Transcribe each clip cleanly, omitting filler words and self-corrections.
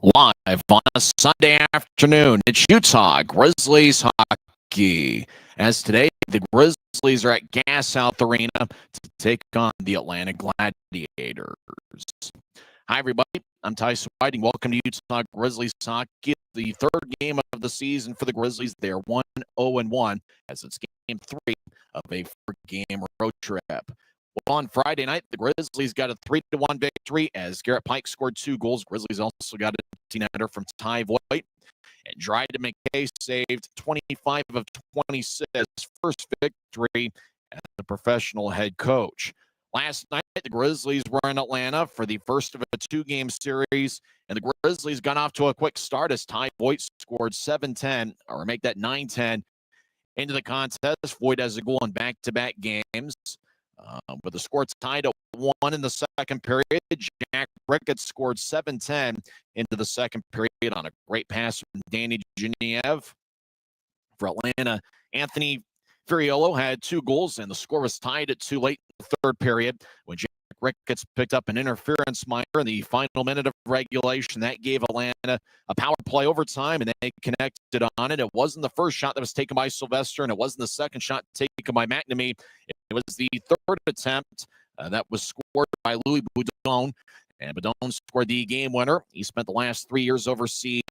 Live on a Sunday afternoon, it's Utah Grizzlies Hockey. As today, the Grizzlies are at Gas South Arena to take on the Atlanta Gladiators. Hi, everybody. I'm Tyson Whiting. Welcome to Utah Grizzlies Hockey, the third game of the season for the Grizzlies. They're 1-0-1 as it's game 3 of a 4-game road trip. Well, on Friday night, the Grizzlies got a 3-1 victory as Garrett Pike scored 2 goals. Grizzlies also got a empty-netter from Tyson Whiting. And Dryden McKay saved 25 of 26, first victory as a professional head coach. Last night, the Grizzlies were in Atlanta for the first of a 2-game series, and the Grizzlies got off to a quick start as Ty Voigt scored 7-10, or make that 9-10 into the contest. Voigt has a goal in back-to-back games. With the score tied at 1 in the second period, Jack Ricketts scored 7-10 into the second period on a great pass from Danny Genev. For Atlanta, Anthony Furiolo had 2 goals, and the score was tied at 2 late in the third period when Jack Ricketts picked up an interference minor in the final minute of regulation. That gave Atlanta a power play overtime, and they connected on it. It wasn't the first shot that was taken by Sylvester, and it wasn't the second shot taken by McNamee. It was the third attempt that was scored by Louis Boudon, and Boudon scored the game winner. He spent the last 3 years overseas,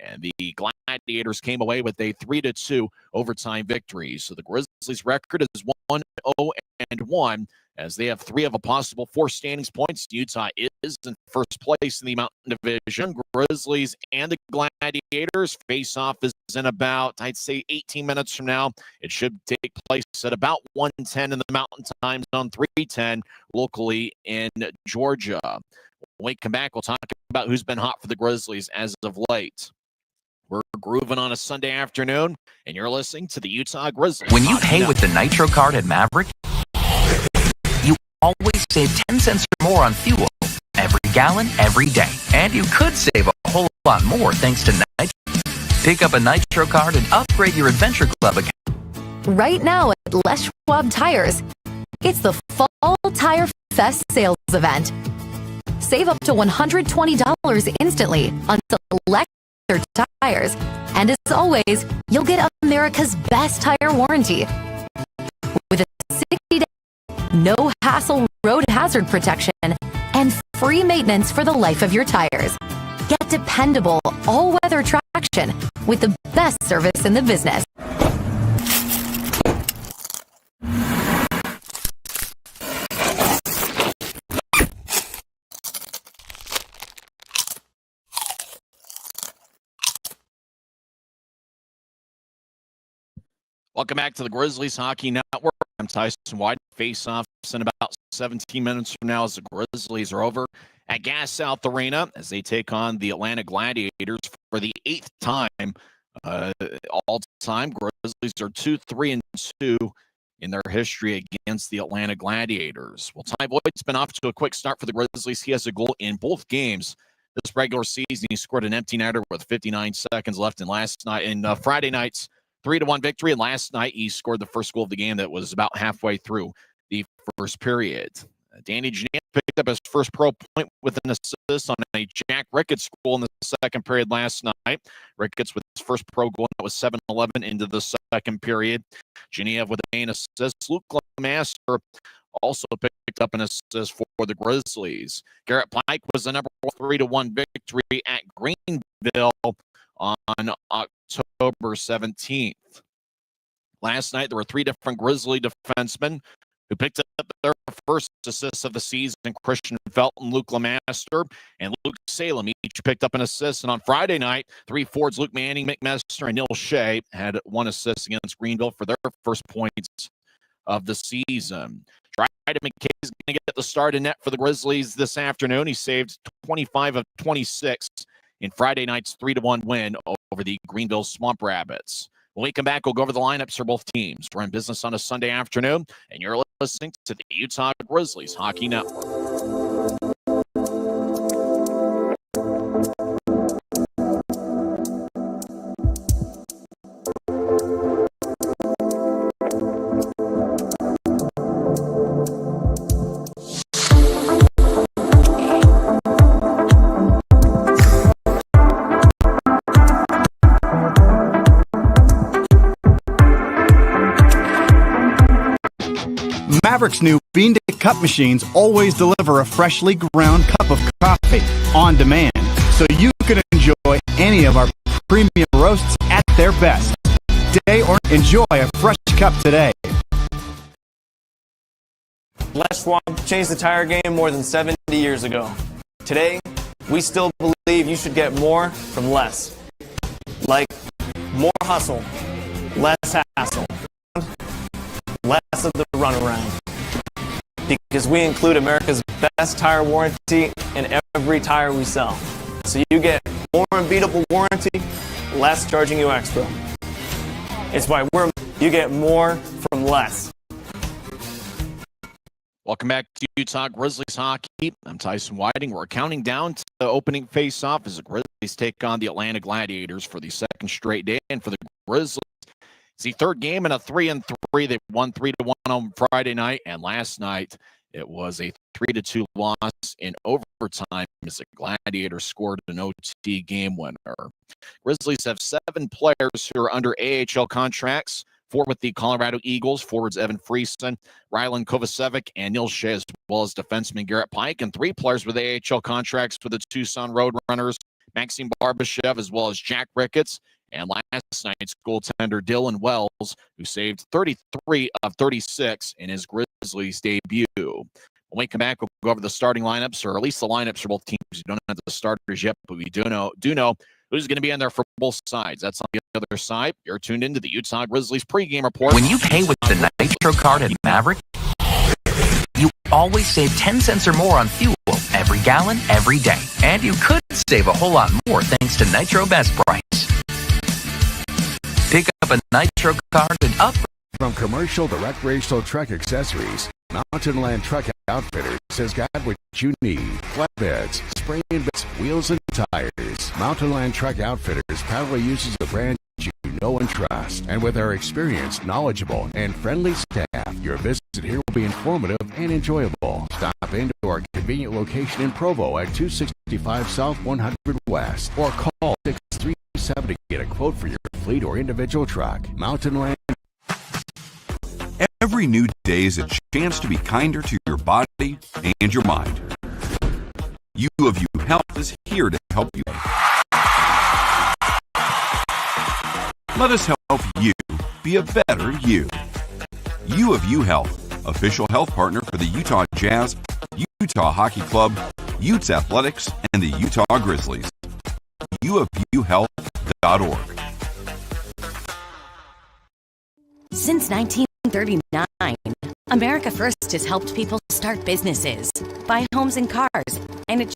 and the Gladiators came away with a 3-2 overtime victory. So the Grizzlies' record is 1-0-1 as they have 3 of a possible 4 standings points. Utah is in first place in the Mountain Division. Grizzlies and the Gladiators face off is in about, I'd say, 18 minutes from now. It should take place at about 1:10 in the Mountain Time Zone, 3:10 locally in Georgia. When we come back, we'll talk about who's been hot for the Grizzlies as of late. We're grooving on a Sunday afternoon, and you're listening to the Utah Grizzlies. When you pay with the Nitro card at Maverick, you always save 10 cents or more on fuel every gallon, every day. And you could save a whole lot more thanks to Nitro. Pick up a Nitro card and upgrade your Adventure Club account. Right now at Les Schwab Tires, it's the Fall Tire Fest sales event. Save up to $120 instantly on select tires. And as always, you'll get America's best tire warranty. With a 60-day, no-hassle road hazard protection and free maintenance for the life of your tires. Get dependable, all-weather traction with the best service in the business. Welcome back to the Grizzlies Hockey Network. I'm Tyson Whiting. Face-offs in about 17 minutes from now as the Grizzlies are over at Gas South Arena as they take on the Atlanta Gladiators for the 8th time all-time. Grizzlies are 2-3-2 in their history against the Atlanta Gladiators. Well, Ty Voigt's been off to a quick start for the Grizzlies. He has a goal in both games this regular season. He scored an empty netter with 59 seconds left in Friday night's 3-1 victory, and last night he scored the first goal of the game that was about halfway through the first period. Danny Genev picked up his first pro point with an assist on a Jack Ricketts goal in the second period last night. Ricketts with his first pro goal, that was 7-11 into the second period. Genev with a main assist. Luke Lemaster also picked up an assist for the Grizzlies. Garrett Pike was the number 3-1 victory at Greenville on October 17th. Last night, there were 3 different Grizzly defensemen who picked up their first assists of the season. Christian Felton, Luke Lemaster, and Luke Salem each picked up an assist. And on Friday night, 3 forwards, Luke Manning, Mick Messer, and Neil Shea, had 1 assist against Greenville for their first points of the season. Dryden McKay is going to get the start in net for the Grizzlies this afternoon. He saved 25 of 26 in Friday night's 3-1 win over the Greenville Swamp Rabbits. When we come back, we'll go over the lineups for both teams. We're in business on a Sunday afternoon, and you're listening to the Utah Grizzlies Hockey Network. Maverick's new Bean to Cup machines always deliver a freshly ground cup of coffee on demand, so you can enjoy any of our premium roasts at their best. Today, or enjoy a fresh cup today. Les Schwab changed the tire game more than 70 years ago. Today, we still believe you should get more from less. Like more hustle, less hassle, less of the runaround. Because we include America's best tire warranty in every tire we sell. So you get more unbeatable warranty, less charging you extra. It's why you get more from less. Welcome back to Utah Grizzlies Hockey. I'm Tyson Whiting. We're counting down to the opening face-off as the Grizzlies take on the Atlanta Gladiators for the second straight day. And for the Grizzlies, it's the third game in a 3-3. They won 3-1 on Friday night, and last night it was a 3-2 loss in overtime as the Gladiators scored an OT game winner. Grizzlies have 7 players who are under AHL contracts. 4 with the Colorado Eagles, forwards Evan Friesen, Rylan Kovacevic, and Neil Shea, as well as defenseman Garrett Pike, and 3 players with AHL contracts for the Tucson Roadrunners, Maxime Barbashev, as well as Jack Ricketts, and last night's goaltender Dylan Wells, who saved 33 of 36 in his Grizzlies debut. When we come back, we'll go over the starting lineups, or at least the lineups for both teams. We don't have the starters yet, but we do know who's going to be in there for both sides. That's on the other side. You're tuned into the Utah Grizzlies pregame report. When you pay with the Nitro card at Maverick, you always save 10 cents or more on fuel every gallon, every day. And you could save a whole lot more thanks to Nitro Best Price. Pick up a Nitro card and upgrade. From commercial to recreational truck accessories, Mountain Land Truck Outfitters has got what you need. Flatbeds, spray and bits, wheels and tires. Mountain Land Truck Outfitters proudly uses the brand you know and trust. And with our experienced, knowledgeable, and friendly staff, your visit here will be informative and enjoyable. Stop into our convenient location in Provo at 265 South 100 West or call 637 to get a quote for your fleet or individual truck. Mountain Land. Every new day is a chance to be kinder to your body and your mind. U of U Health is here to help you. Let us help you be a better you. U of U Health, official health partner for the Utah Jazz, Utah Hockey Club, Utes Athletics, and the Utah Grizzlies. uofuhealth.org. Since 1939, America First has helped people start businesses, buy homes and cars, and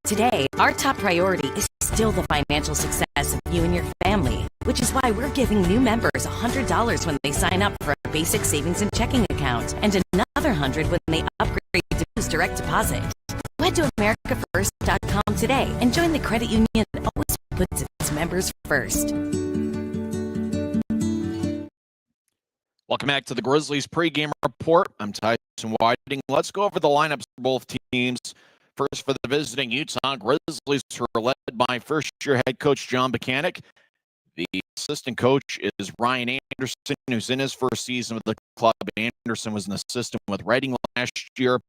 today, our top priority is still the financial success of you and your family, which is why we're giving new members $100 when they sign up for a basic savings and checking account, and another $100 when they upgrade to Boost Direct Deposit. Head to AmericaFirst.com today and join the credit union that always puts its members first. Welcome back to the Grizzlies pregame report. I'm Tyson Whiting. Let's go over the lineups for both teams. First, for the visiting Utah Grizzlies, who are led by first-year head coach John Buchanan. The assistant coach is Ryan Anderson, who's in his first season with the club. Anderson was an assistant with Reading last year.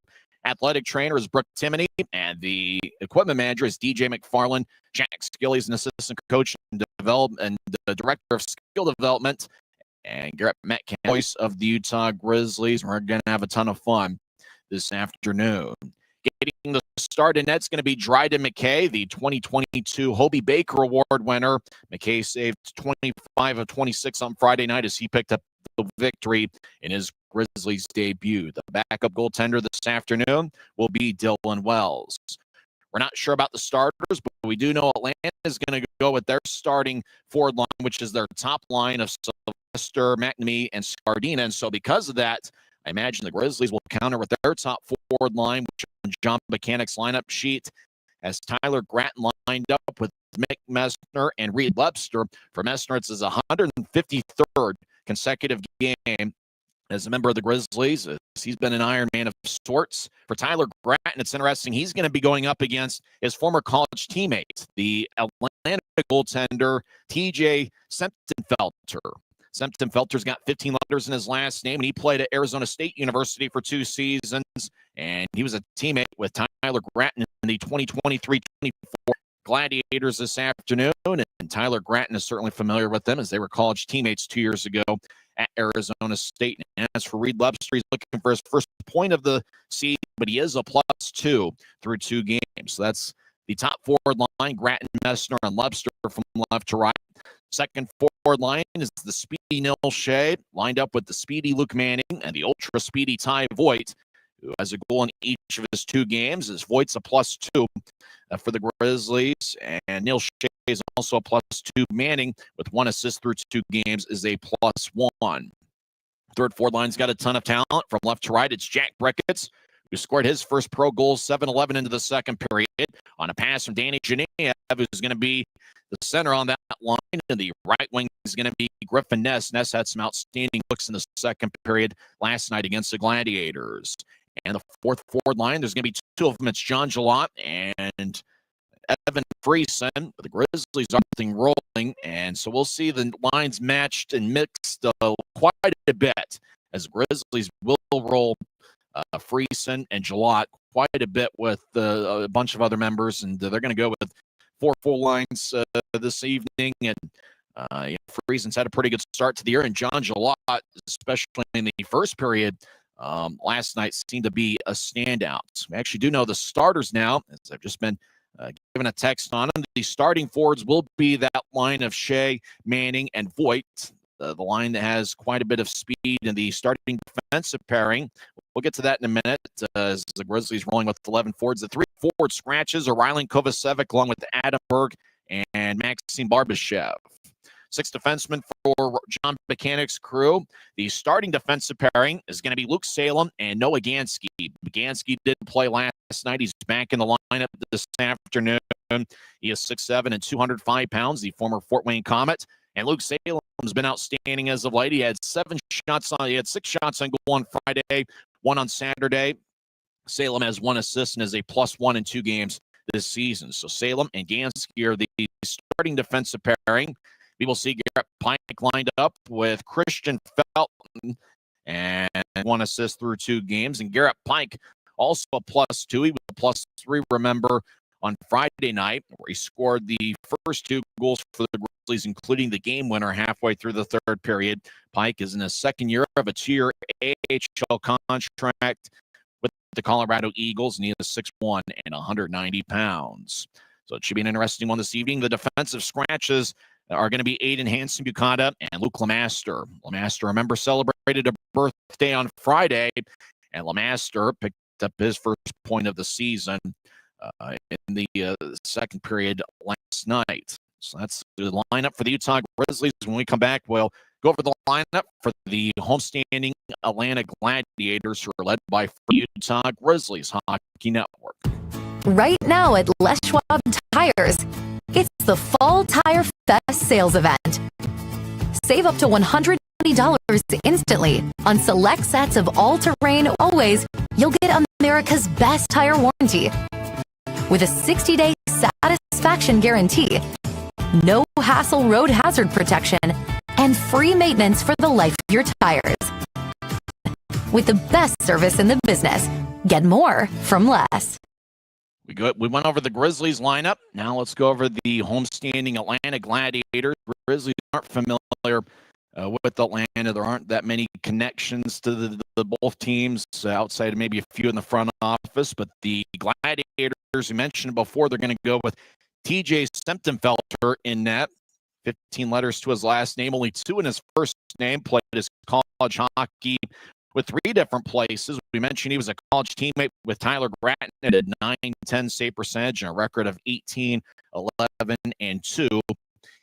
Athletic trainer is Brooke Timoney, and the equipment manager is DJ McFarland. Jack Skilly is an assistant coach and the director of skill development. And Garrett Metcalf, voice of the Utah Grizzlies. We're going to have a ton of fun this afternoon. Getting the start in net's going to be Dryden McKay, the 2022 Hobie Baker Award winner. McKay saved 25 of 26 on Friday night as he picked up the victory in his Grizzlies debut. The backup goaltender this afternoon will be Dylan Wells. We're not sure about the starters, but we do know Atlanta is going to go with their starting forward line, which is their top line of Sylvester, McNamee, and Scardina. And so because of that, I imagine the Grizzlies will counter with their top forward line, which on John Buchanan's lineup sheet has Tyler Gratton lined up with Mick Messner and Reed Webster. For Messner, it's his 153rd consecutive game as a member of the Grizzlies. He's been an Iron Man of sorts. For Tyler Gratton, it's interesting. He's going to be going up against his former college teammate, the Atlanta goaltender, TJ Semptenfelter. Felter's got 15 letters in his last name, and he played at Arizona State University for 2 seasons, and he was a teammate with Tyler Gratton in the 2023-24 Gladiators this afternoon, and Tyler Gratton is certainly familiar with them as they were college teammates 2 years ago at Arizona State. And as for Reed Webster, he's looking for his first point of the season, but he is a +2 through 2 games. So that's the top forward line, Gratton, Messner, and Webster from left to right. Second forward line is the speedy Neil Shea, lined up with the speedy Luke Manning and the ultra-speedy Ty Voigt, who has a goal in each of his 2 games. As Voigt's a +2 for the Grizzlies, and Neil Shea is also a +2. Manning, with 1 assist through 2 games, is a +1. Third forward line's got a ton of talent. From left to right, it's Jack Bricketts, who scored his first pro goal 7-11 into the second period on a pass from Danny Genev, who's going to be the center on that line. And the right wing is going to be Griffin Ness. Ness had some outstanding looks in the second period last night against the Gladiators. And the fourth forward line, there's going to be 2 of them. It's John Gillott and Evan Friesen. The Grizzlies are everything rolling, and so we'll see the lines matched and mixed quite a bit as the Grizzlies will roll Friesen and Gillott quite a bit with a bunch of other members, and they're going to go with 4 full lines this evening. And Friesen's had a pretty good start to the year, and John Gillott, especially in the first period last night, seemed to be a standout. We actually do know the starters now, as I've just been given a text on them. The starting forwards will be that line of Shea, Manning, and Voigt, the line that has quite a bit of speed in the starting defensive pairing. We'll get to that in a minute as the Grizzlies rolling with 11 forwards. The 3 forward scratches are Rylan Kovacevic along with Adam Berg and Maxime Barbashev. 6 defensemen for John Buchanan's crew. The starting defensive pairing is going to be Luke Salem and Noah Gansky. Gansky didn't play last night. He's back in the lineup this afternoon. He is 6'7" and 205 pounds, the former Fort Wayne Comet. And Luke Salem's been outstanding as of late. He had 6 shots on goal on Friday, 1 on Saturday. Salem has 1 assist and is a +1 in 2 games this season. So Salem and Gansky are the starting defensive pairing. We will see Garrett Pike lined up with Christian Felton and 1 assist through 2 games. And Garrett Pike also a +2. He was a +3, remember, on Friday night, where he scored the first 2 goals for the Grizzlies, including the game winner halfway through the third period. Pike is in his second year of a 2-year AHL contract with the Colorado Eagles, and he is 6'1" and 190 pounds. So it should be an interesting one this evening. The defensive scratches are going to be Aiden Hansen-Bucata and Luke Lemaster. Lemaster, remember, celebrated a birthday on Friday, and Lemaster picked up his first point of the season in the second period last night. So that's the lineup for the Utah Grizzlies. When we come back, we'll go over the lineup for the homestanding Atlanta Gladiators, who are led by Utah Grizzlies Hockey Network. Right now at Les Schwab Tires, it's the Fall Tire Fest sales event. Save up to $120 instantly on select sets of all-terrain Always. You'll get America's best tire warranty with a 60-day satisfaction guarantee, no hassle road hazard protection, and free maintenance for the life of your tires. With the best service in the business, get more from less. We went over the Grizzlies lineup. Now let's go over the homestanding Atlanta Gladiators. Grizzlies aren't familiar with Atlanta. There aren't that many connections to the both teams outside of maybe a few in the front office. But the Gladiators, you mentioned before, they're going to go with TJ Semptimphelter in net. 15 letters to his last name, only 2 in his first name. Played his college hockey with 3 different places. We mentioned he was a college teammate with Tyler Gratton at a .910 save percentage and a record of 18, 11, and 2.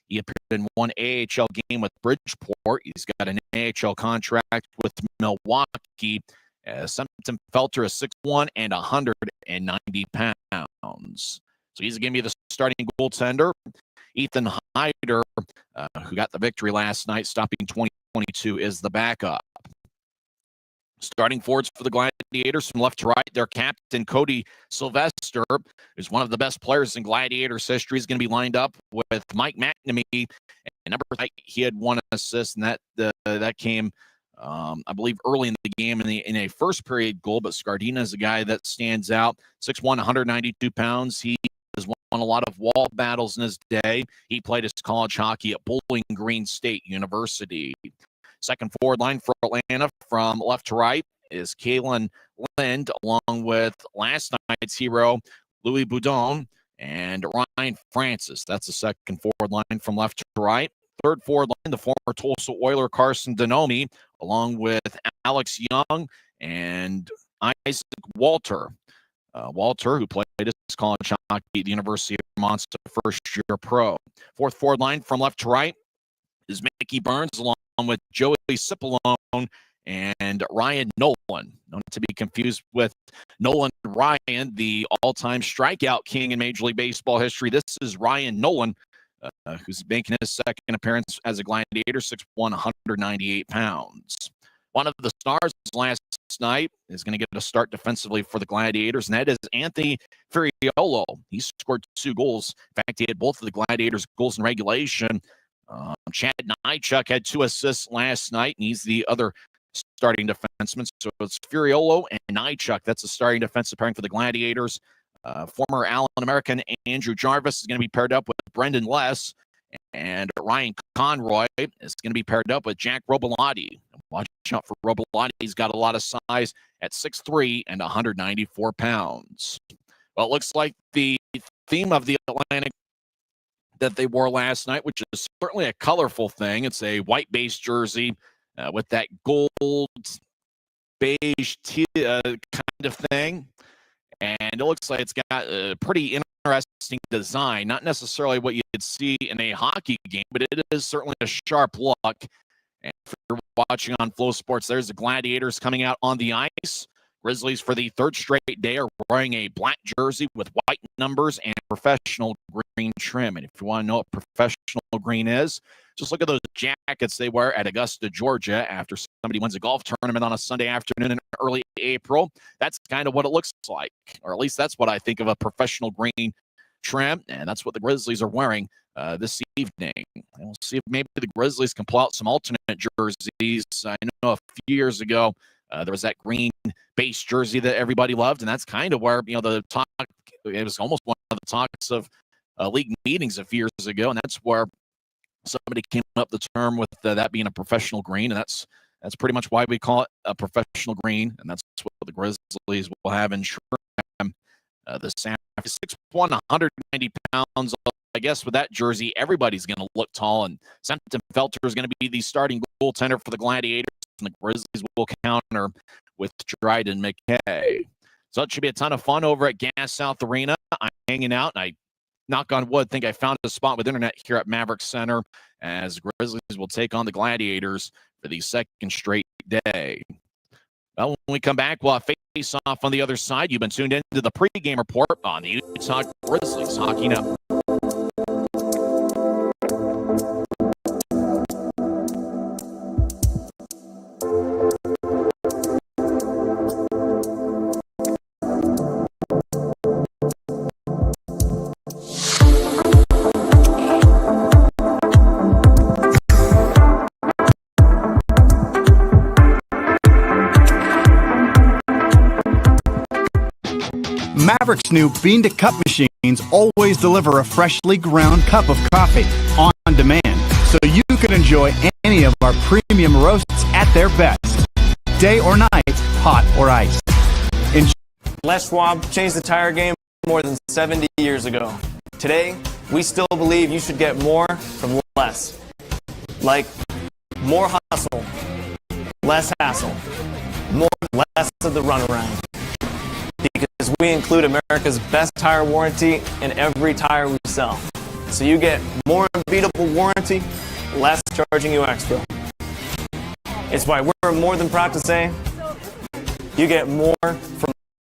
He appeared in 1 AHL game with Bridgeport. He's got an AHL contract with Milwaukee. Semptimphelter is 6'1" and 190 pounds. So he's going to be the starting goaltender. Ethan Hyder, who got the victory last night, stopping 2022, is the backup. Starting forwards for the Gladiators from left to right, their captain, Cody Sylvester, who's one of the best players in Gladiators history, is going to be lined up with Mike McNamee. And number 9, he had 1 assist, and that came, I believe, early in the game in a first period goal. But Scardina is a guy that stands out. 6'1", 192 pounds. He has won a lot of wall battles in his day. He played his college hockey at Bowling Green State University. Second forward line for Atlanta from left to right is Kalen Lind, along with last night's hero, Louis Boudon, and Ryan Francis. That's the second forward line from left to right. Third forward line, the former Tulsa Oiler Carson Donomi, along with Alex Young and Isaac Walter. Walter, who played his college hockey at the University of Vermont's first-year pro. Fourth forward line from left to right is Mickey Burns, along with Joey Cipollone and Ryan Nolan. Not to be confused with Nolan Ryan, the all-time strikeout king in Major League Baseball history. This is Ryan Nolan, who's making his second appearance as a Gladiator, 6'1", 198 pounds. One of the stars last night is going to get a start defensively for the Gladiators, and that is Anthony Furiolo. He scored 2 goals. In fact, he had both of the Gladiators' goals in regulation. Chad Nychuk had 2 assists last night, and he's the other starting defenseman. So it's Furiolo and Nychuk. That's the starting defensive pairing for the Gladiators. Former Allen-American Andrew Jarvis is going to be paired up with Brendan Less, and Ryan Conroy is going to be paired up with Jack Robillati. Watch out for Robillati. He's got a lot of size at 6'3" and 194 pounds. Well, it looks like the theme of the Atlanta that they wore last night, which is certainly a colorful thing. It's a white base jersey with that gold beige kind of thing. And it looks like it's got a pretty interesting design. Not necessarily what you'd see in a hockey game, but it is certainly a sharp look. And if you're watching on Flow Sports, there's the Gladiators coming out on the ice. Grizzlies, for the 3rd straight day, are wearing a black jersey with white numbers and professional green trim. And if you want to know what professional green is, just look at those jackets they wear at Augusta, Georgia, after somebody wins a golf tournament on a Sunday afternoon in early April. That's kind of what it looks like, or at least that's what I think of a professional green trim, and that's what the Grizzlies are wearing this evening. And we'll see if maybe the Grizzlies can pull out some alternate jerseys. I know a few years ago, there was that green base jersey that everybody loved, and that's kind of where, the talk, it was almost one of the talks of league meetings a few years ago, and that's where somebody came up the term with that being a professional green, and that's pretty much why we call it a professional green, and that's what the Grizzlies will have in trim this Saturday. 6'1", 190 pounds. I guess with that jersey, everybody's going to look tall, and Senton Felter is going to be the starting goaltender for the Gladiators, and the Grizzlies will counter with Dryden McKay. So it should be a ton of fun over at Gas South Arena. I'm hanging out, and I, knock on wood, think I found a spot with internet here at Maverick Center, as Grizzlies will take on the Gladiators for the 2nd straight day. Well, when we come back, we'll have face-off on the other side. You've been tuned into the pregame report on the Utah Grizzlies Hockey Network. Maverick's new bean-to-cup machines always deliver a freshly ground cup of coffee on demand, so you can enjoy any of our premium roasts at their best, day or night, hot or iced. Les Schwab changed the tire game more than 70 years ago. Today, we still believe you should get more from less. Like more hustle, less hassle, less of the runaround. Because we include America's best tire warranty in every tire we sell. So you get more unbeatable warranty, less charging you extra. It's why we're more than proud to say you get more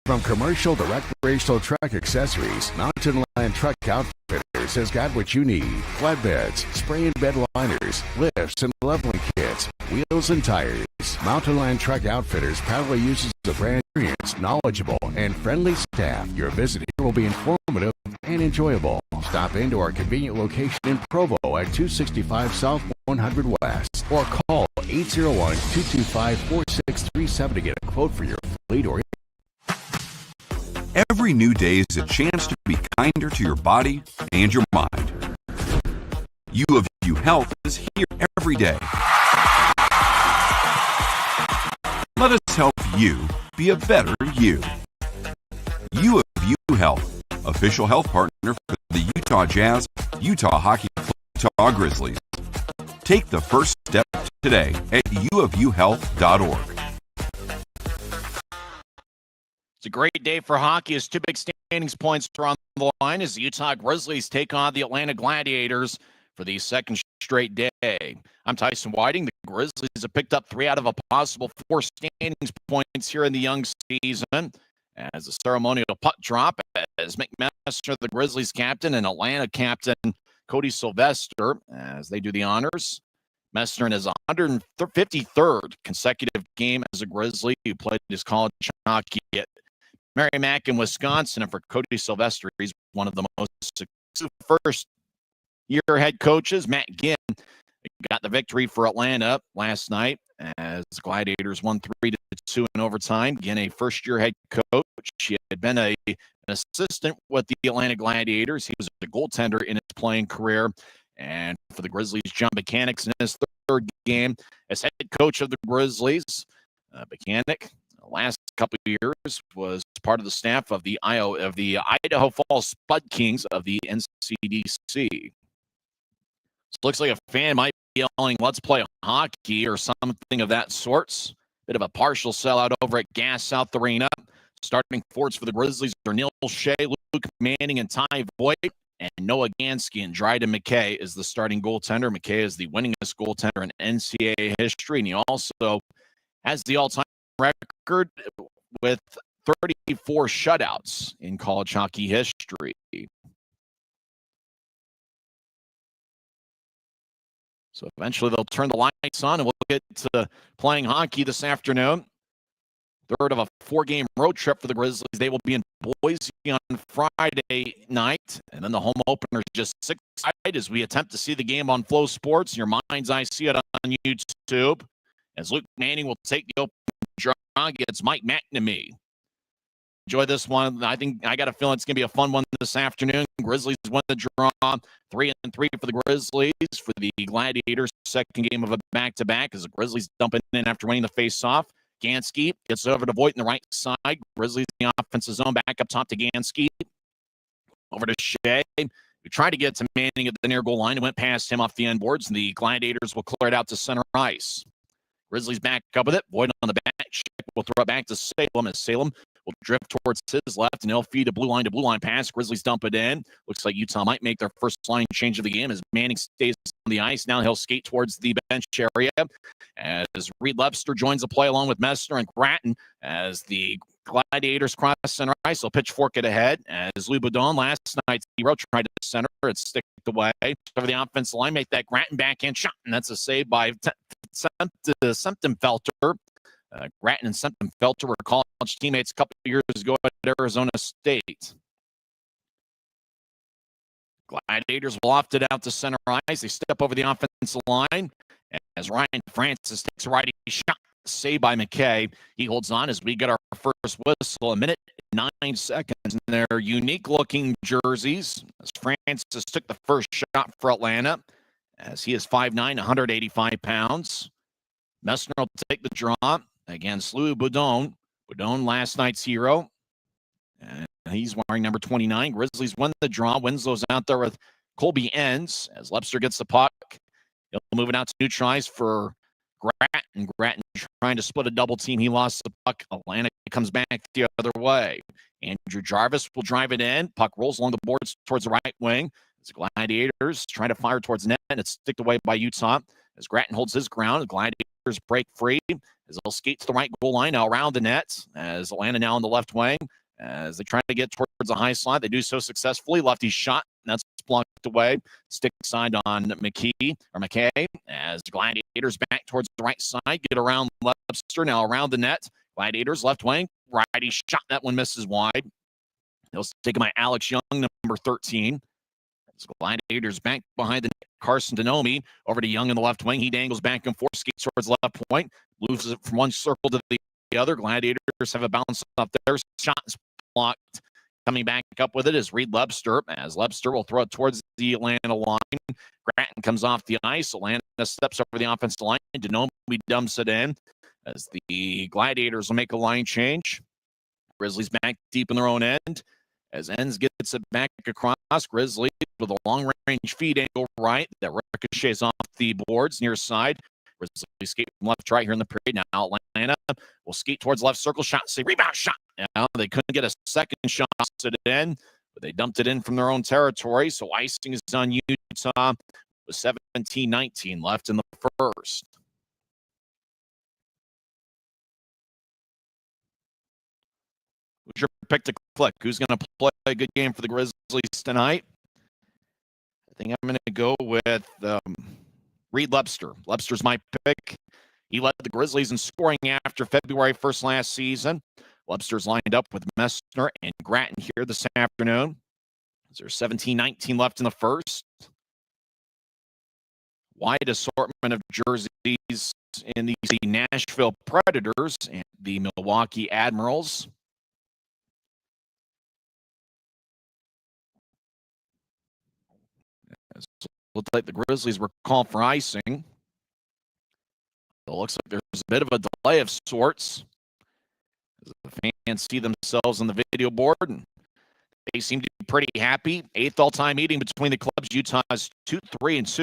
from commercial to recreational truck accessories, Mountain Land Truck Outfitters Outfitters has got what you need. Flatbeds, spray and bed liners, lifts and leveling kits, wheels and tires. Mountain Land Truck Outfitters proudly uses a brand experienced, knowledgeable, and friendly staff. Your visit here will be informative and enjoyable. Stop into our convenient location in Provo at 265 South 100 West or call 801-225-4637 to get a quote for your fleet or Every new day is a chance to be kinder to your body and your mind. U of U Health is here every day. Let us help you be a better you. U of U Health, official health partner for the Utah Jazz, Utah Hockey Club, Utah Grizzlies. Take the first step today at uofuhealth.org. It's a great day for hockey as two big standings points are on the line as the Utah Grizzlies take on the Atlanta Gladiators for the second straight day. I'm Tyson Whiting. The Grizzlies have picked up 3 out of a possible 4 standings points here in the young season as the ceremonial puck drop as McMaster, the Grizzlies captain, and Atlanta captain Cody Sylvester as they do the honors. Messner in his 153rd consecutive game as a Grizzly, who played his college hockey at Merrimack in Wisconsin. And for Cody Sylvester, he's one of the most successful first-year head coaches. Matt Ginn got the victory for Atlanta last night as the Gladiators won 3-2 in overtime. Ginn, a first-year head coach. He had been an assistant with the Atlanta Gladiators. He was a goaltender in his playing career. And for the Grizzlies, John Buchanan in his third game as head coach of the Grizzlies. Buchanan, the last couple of years, was part of the staff of the Idaho Falls Spud Kings of the NCDC. So it looks like a fan might be yelling, "Let's play hockey," or something of that sort. Bit of a partial sellout over at Gas South Arena. Starting forwards for the Grizzlies are Neil Shea, Luke Manning, and Ty Voigt. And Noah Gansky and Dryden McKay is the starting goaltender. McKay is the winningest goaltender in NCAA history, and he also has the all-time record with 34 shutouts in college hockey history. So eventually they'll turn the lights on, and we'll get to playing hockey this afternoon. Third of a 4-game road trip for the Grizzlies. They will be in Boise on Friday night, and then the home opener is just 6 as we attempt to see the game on Flow Sports. In your mind's eye, see it on YouTube as Luke Manning will take the open draw against Mike McNamee. Enjoy this one. I got a feeling it's going to be a fun one this afternoon. Grizzlies win the draw, 3-3 for the Grizzlies. For the Gladiators, second game of a back-to-back as the Grizzlies dumping in after winning the face-off. Gansky gets over to Voigt on the right side. Grizzlies in the offensive zone, back up top to Gansky. Over to Shea, who tried to get to Manning at the near goal line and went past him off the end boards, and the Gladiators will clear it out to center ice. Grizzlies back up with it. Voigt on the back. Shea will throw it back to Salem as Salem will drift towards his left, and he'll feed a blue line pass. Grizzlies dump it in. Looks like Utah might make their first line change of the game as Manning stays on the ice. Now he'll skate towards the bench area as Reed Webster joins the play along with Messner and Gratton as the Gladiators cross center ice. He'll pitchfork it ahead as Lou Boudon, last night's hero, tried to center. It sticked away. Over the offensive line, make that Gratton backhand shot, and that's a save by Semptimphelter. Gratton and Semptimphelter were college teammates a couple of years ago at Arizona State. Gladiators will loft it out to center ice. They step over the offensive line as Ryan Francis takes a righty shot. Saved by McKay. He holds on as we get our first whistle. 1:09 in their unique-looking jerseys as Francis took the first shot for Atlanta as he is 5'9", 185 pounds. Messner will take the draw against Lou Boudon. Boudon, last night's hero. And he's wearing number 29. Grizzlies win the draw. Winslow's out there with Colby Ends as Webster gets the puck. He'll move it out to neutralize for Gratton. Gratton trying to split a double team. He lost the puck. Atlanta comes back the other way. Andrew Jarvis will drive it in. Puck rolls along the boards towards the right wing. As the Gladiators trying to fire towards the net, and it's sticked away by Utah. As Gratton holds his ground, the Gladiators break free as they'll skate to the right goal line now around the net. As Atlanta now on the left wing. as they try to get towards the high slot. They do so successfully. Lefty shot, and that's blocked away. Stick side on McKay, as the Gladiators back towards the right side, get around Webster, now around the net. Gladiators left wing, righty shot, that one misses wide. They'll take by Alex Young, number 13. As Gladiators back behind the net. Carson Denomi over to Young in the left wing. He dangles back and forth, skates towards left point, loses it from one circle to the other. Gladiators have a bounce up there. Shots blocked. Coming back up with it is Reed Lebster, as Lebster will throw it towards the Atlanta line. Gratton comes off the ice. Atlanta steps over the offensive line. Denomi dumps it in, as the Gladiators will make a line change. Grizzlies back deep in their own end, as Enns gets it back across. Grizzlies with a long-range feed angle right that ricochets off the boards near side. Grizzlies skate from left to right here in the period. Now Atlanta will skate towards left circle. Shot, say rebound shot. Now they couldn't get a second shot to it in, but they dumped it in from their own territory. So icing is on Utah with 17-19 left in the first. Who's your pick to click? Who's going to play a good game for the Grizzlies tonight? I think I'm going to go with Reed Lebster. Lebster's my pick. He led the Grizzlies in scoring after February 1st last season. Lebster's lined up with Messner and Gratton here this afternoon. There's 17-19 left in the first. Wide assortment of jerseys in the Nashville Predators and the Milwaukee Admirals. It looks like the Grizzlies were called for icing. It looks like there's a bit of a delay of sorts. The fans see themselves on the video board, and they seem to be pretty happy. 8th all-time meeting between the clubs. Utah's 2-3-2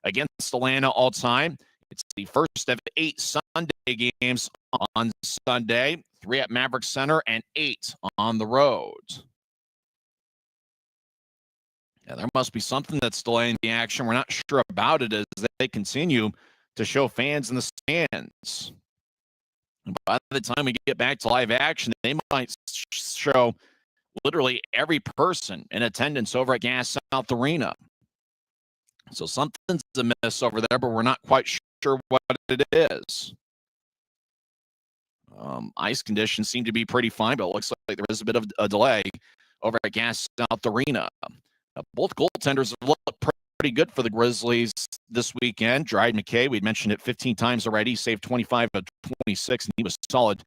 against Atlanta all-time. It's the first of 8 Sunday games on Sunday. 3 at Maverick Center and 8 on the road. Yeah, there must be something that's delaying the action. We're not sure about it as they continue to show fans in the stands. And by the time we get back to live action, they might show literally every person in attendance over at Gas South Arena. So something's amiss over there, but we're not quite sure what it is. Ice conditions seem to be pretty fine, but it looks like there is a bit of a delay over at Gas South Arena. Both goaltenders have looked pretty good for the Grizzlies this weekend. Dryden McKay, we'd mentioned it 15 times already, he saved 25 of 26, and he was solid.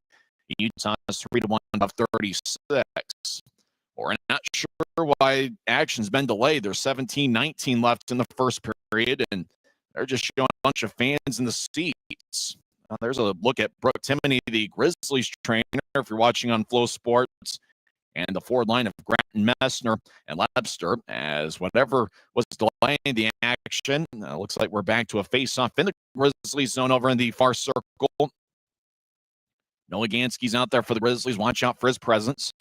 Utah's 3-1 above 36. We're not sure why action's been delayed. There's 17-19 left in the first period, and they're just showing a bunch of fans in the seats. There's a look at Brooke Timoney, the Grizzlies trainer, if you're watching on Flow Sports, and the forward line of Gratton, Messner, and Lebster, as whatever was delaying the action. Looks like we're back to a face-off in the Grizzlies zone over in the far circle. Noah Gansky's out there for the Grizzlies. Watch out for his presence.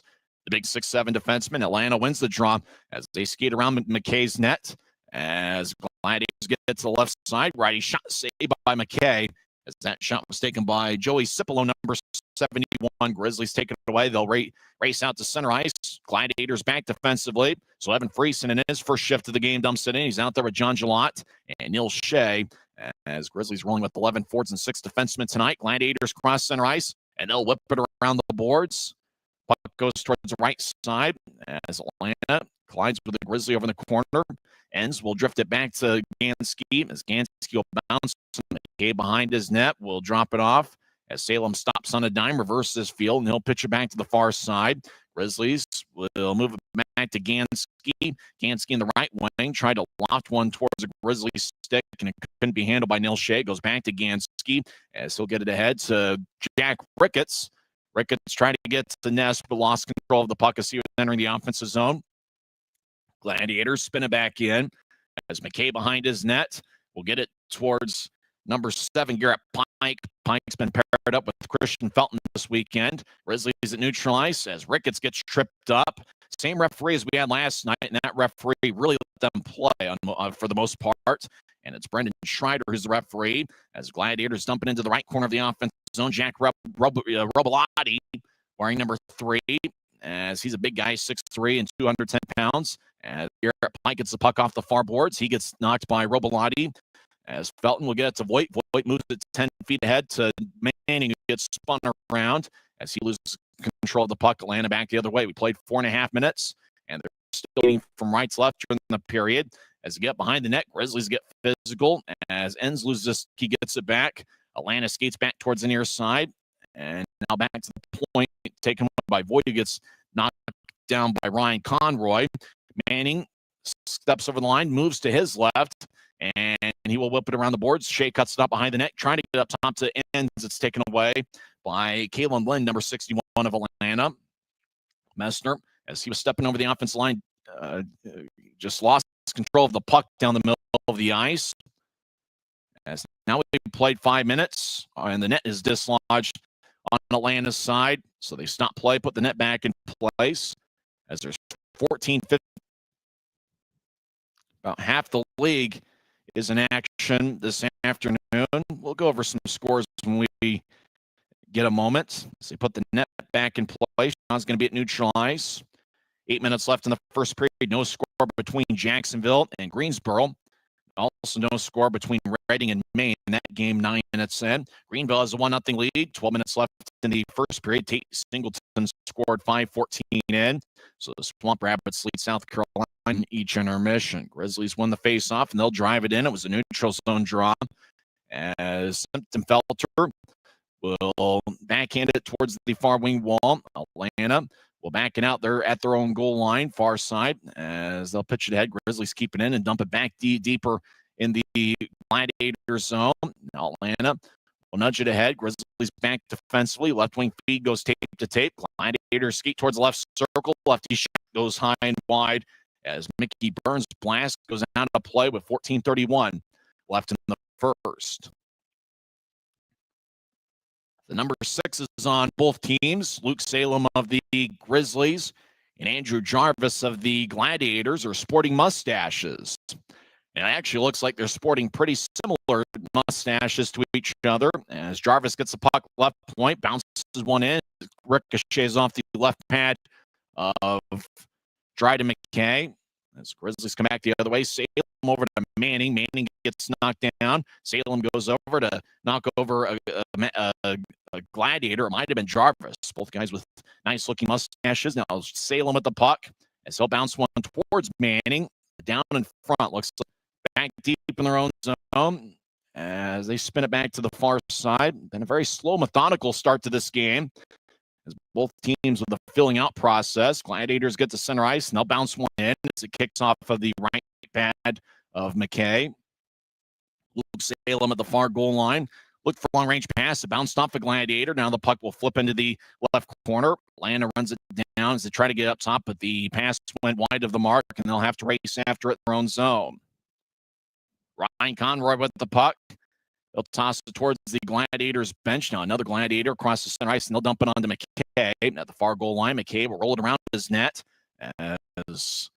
The big 6'7" defenseman. Atlanta wins the draw as they skate around McKay's net. As Gladiators get to the left side, righty shot saved by McKay. As that shot was taken by Joey Cipolo, number 71. Grizzlies take it away. They'll race out to center ice. Gladiators back defensively. So Evan Friesen in his first shift of the game dumps it in. He's out there with John Gillott and Neil Shea. As Grizzlies rolling with 11 forwards and 6 defensemen tonight. Gladiators cross center ice, and they'll whip it around the boards. Puck goes towards the right side as Atlanta collides with the Grizzly over in the corner. Enns will drift it back to Gansky as Gansky will bounce. McKay behind his net will drop it off as Salem stops on a dime, reverses his field, and he'll pitch it back to the far side. Grizzlies will move it back to Gansky. Gansky in the right wing tried to loft one towards the Grizzly stick, and it couldn't be handled by Neil Shea. Goes back to Gansky as he'll get it ahead to Jack Ricketts. Ricketts tried to get to the nest, but lost control of the puck as he was entering the offensive zone. Gladiators spin it back in as McKay behind his net will get it towards number 7, Garrett Pike. Pike's been paired up with Christian Felton this weekend. Grizzlies at neutral ice as Ricketts gets tripped up. Same referee as we had last night, and that referee really let them play for the most part. And it's Brendan Schreider who's the referee as Gladiators dump it into the right corner of the offensive zone. Jack Robolotti wearing number 3. as he's a big guy, 6'3" and 210 pounds. As Garrett Pike gets the puck off the far boards, he gets knocked by Robillati. As Felton will get it to Voigt. Voigt moves it 10 feet ahead to Manning, who gets spun around as he loses control of the puck. Atlanta back the other way. We played 4.5 minutes, and they're still getting from right to left during the period. As they get behind the net, Grizzlies get physical. As Enns loses, he gets it back. Atlanta skates back towards the near side. And now back to the point, taken by Voigt, who gets knocked down by Ryan Conroy. Manning steps over the line, moves to his left, and he will whip it around the boards. Shea cuts it up behind the net, trying to get up top to Enns. It's taken away by Kalen Lynn, number 61 of Atlanta. Messner, as he was stepping over the offensive line, just lost control of the puck down the middle of the ice. As now we've played 5 minutes, and the net is dislodged on Atlanta's side. So they stop play, put the net back in place. As there's 14-15. About half the league is in action this afternoon. We'll go over some scores when we get a moment. So they put the net back in place. Sean's going to be at neutral ice. 8 minutes left in the first period. No score between Jacksonville and Greensboro. Also no score between Reading and Maine in that game 9 minutes in. Greenville has a 1-0 lead. 12 minutes left in the first period. Tate Singleton scored 5:14 in. So the Swamp Rabbits lead South Carolina in each intermission. Grizzlies won the face-off, and they'll drive it in. It was a neutral zone draw. As Simpton-Felter will backhand it towards the far wing wall. Atlanta will back it out there at their own goal line, far side, as they'll pitch it ahead. Grizzlies keep it in and dump it back deeper in the Gladiator zone. Now Atlanta will nudge it ahead. Grizzlies back defensively. Left wing feed goes tape to tape. Gladiators skate towards the left circle. Lefty shot goes high and wide as Mickey Burns' blast goes out of play with 14:31 left in the first. The number 6 is on both teams. Luke Salem of the Grizzlies and Andrew Jarvis of the Gladiators are sporting mustaches. And it actually looks like they're sporting pretty similar mustaches to each other. As Jarvis gets the puck left point, bounces one in, ricochets off the left pad of Dryden McKay. As Grizzlies come back the other way, Salem over to Manning. Manning gets knocked down. Salem goes over to knock over a Gladiator. It might have been Jarvis. Both guys with nice-looking mustaches. Now Salem at the puck as he'll bounce one towards Manning. Down in front, looks like back deep in their own zone as they spin it back to the far side. Been a very slow, methodical start to this game as both teams with the filling out process. Gladiators get to center ice, and they'll bounce one in as it kicks off of the right pad of McKay. Luke Salem at the far goal line. Looked for a long-range pass. It bounced off the Gladiator. Now the puck will flip into the left corner. Atlanta runs it down as they try to get up top, but the pass went wide of the mark, and they'll have to race after it in their own zone. Ryan Conroy with the puck. They'll toss it towards the Gladiators bench. Now another Gladiator across the center ice, and they'll dump it onto McKay at the far goal line. McKay will roll it around his net as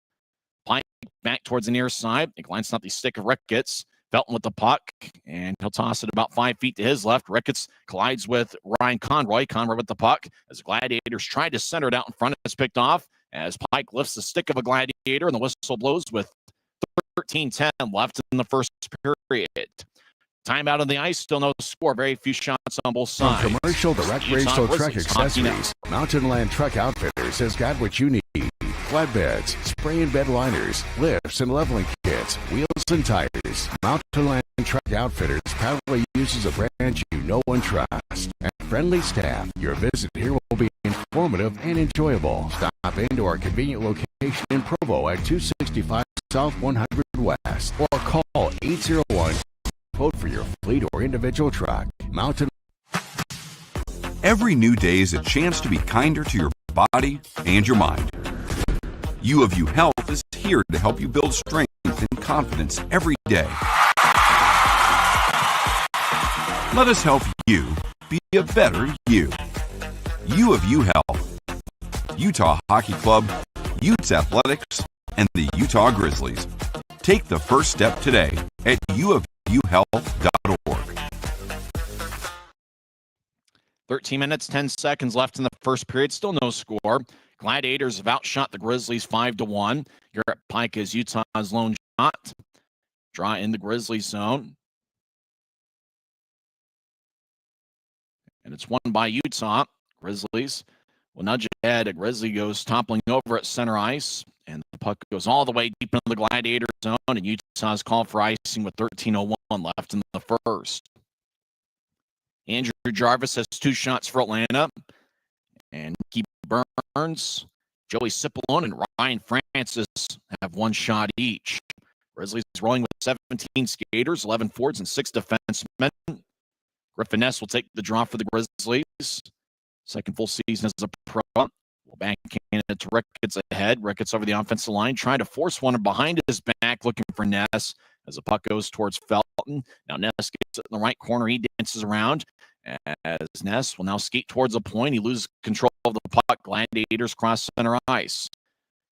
Pike back towards the near side. It lines up the stick of Ricketts. Felton with the puck, and he'll toss it about 5 feet to his left. Ricketts collides with Ryan Conroy. Conroy with the puck as the Gladiators try to center it out in front. It's picked off as Pike lifts the stick of a Gladiator, and the whistle blows with 13:10 left in the first period. Timeout on the ice, still no score. Very few shots on both sides. From commercial to recreational truck accessories, Mountain Land Truck Outfitters has got what you need. Flatbeds, spray and bed liners, lifts and leveling kits, wheels and tires. Mountain Land Truck Outfitters proudly uses a brand you know and trust. And friendly staff. Your visit here will be informative and enjoyable. Stop into our convenient location in Provo at 265 South 100 West or call 801 quote for your fleet or individual truck. Mountain. Every new day is a chance to be kinder to your body and your mind. U of U Health is here to help you build strength and confidence every day. Let us help you be a better you. U of U Health, Utah Hockey Club, Utes Athletics, and the Utah Grizzlies. Take the first step today at uofuhealth.org. 13 minutes, 10 seconds left in the first period. Still no score. Gladiators have outshot the Grizzlies 5-1. Garrett Pike is Utah's lone shot. Draw in the Grizzlies zone. And it's won by Utah. Grizzlies will nudge ahead. A Grizzly goes toppling over at center ice. And the puck goes all the way deep into the Gladiator zone. And Utah's called for icing with 13:01 left in the first. Andrew Jarvis has 2 shots for Atlanta. And Nicky Burns, Joey Cipollone, and Ryan Francis have 1 shot each. Grizzlies rolling with 17 skaters, 11 forwards, and 6 defensemen. Griffin Ness will take the draw for the Grizzlies. Second full season as a pro. We'll backhand it to Ricketts ahead. Ricketts over the offensive line, trying to force one behind his back, looking for Ness as the puck goes towards Felton. Now Ness gets it in the right corner. He dances around as Ness will now skate towards a point. He loses control of the puck. Gladiators cross center ice.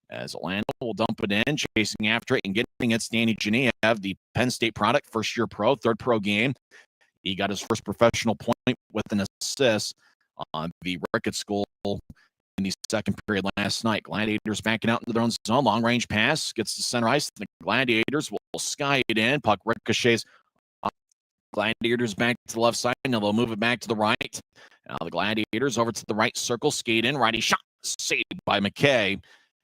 As Atlanta will dump it in, chasing after it and getting it. Danny Genev, the Penn State product, first-year pro, third pro game. He got his first professional point with an assist on the Ricketts goal in the second period last night. Gladiators backing out into their own zone. Long-range pass gets to center ice. The Gladiators will sky it in. Puck ricochets. Gladiators back to the left side. Now they'll move it back to the right. Now the Gladiators over to the right circle. Skate in. Righty shot. Saved by McKay.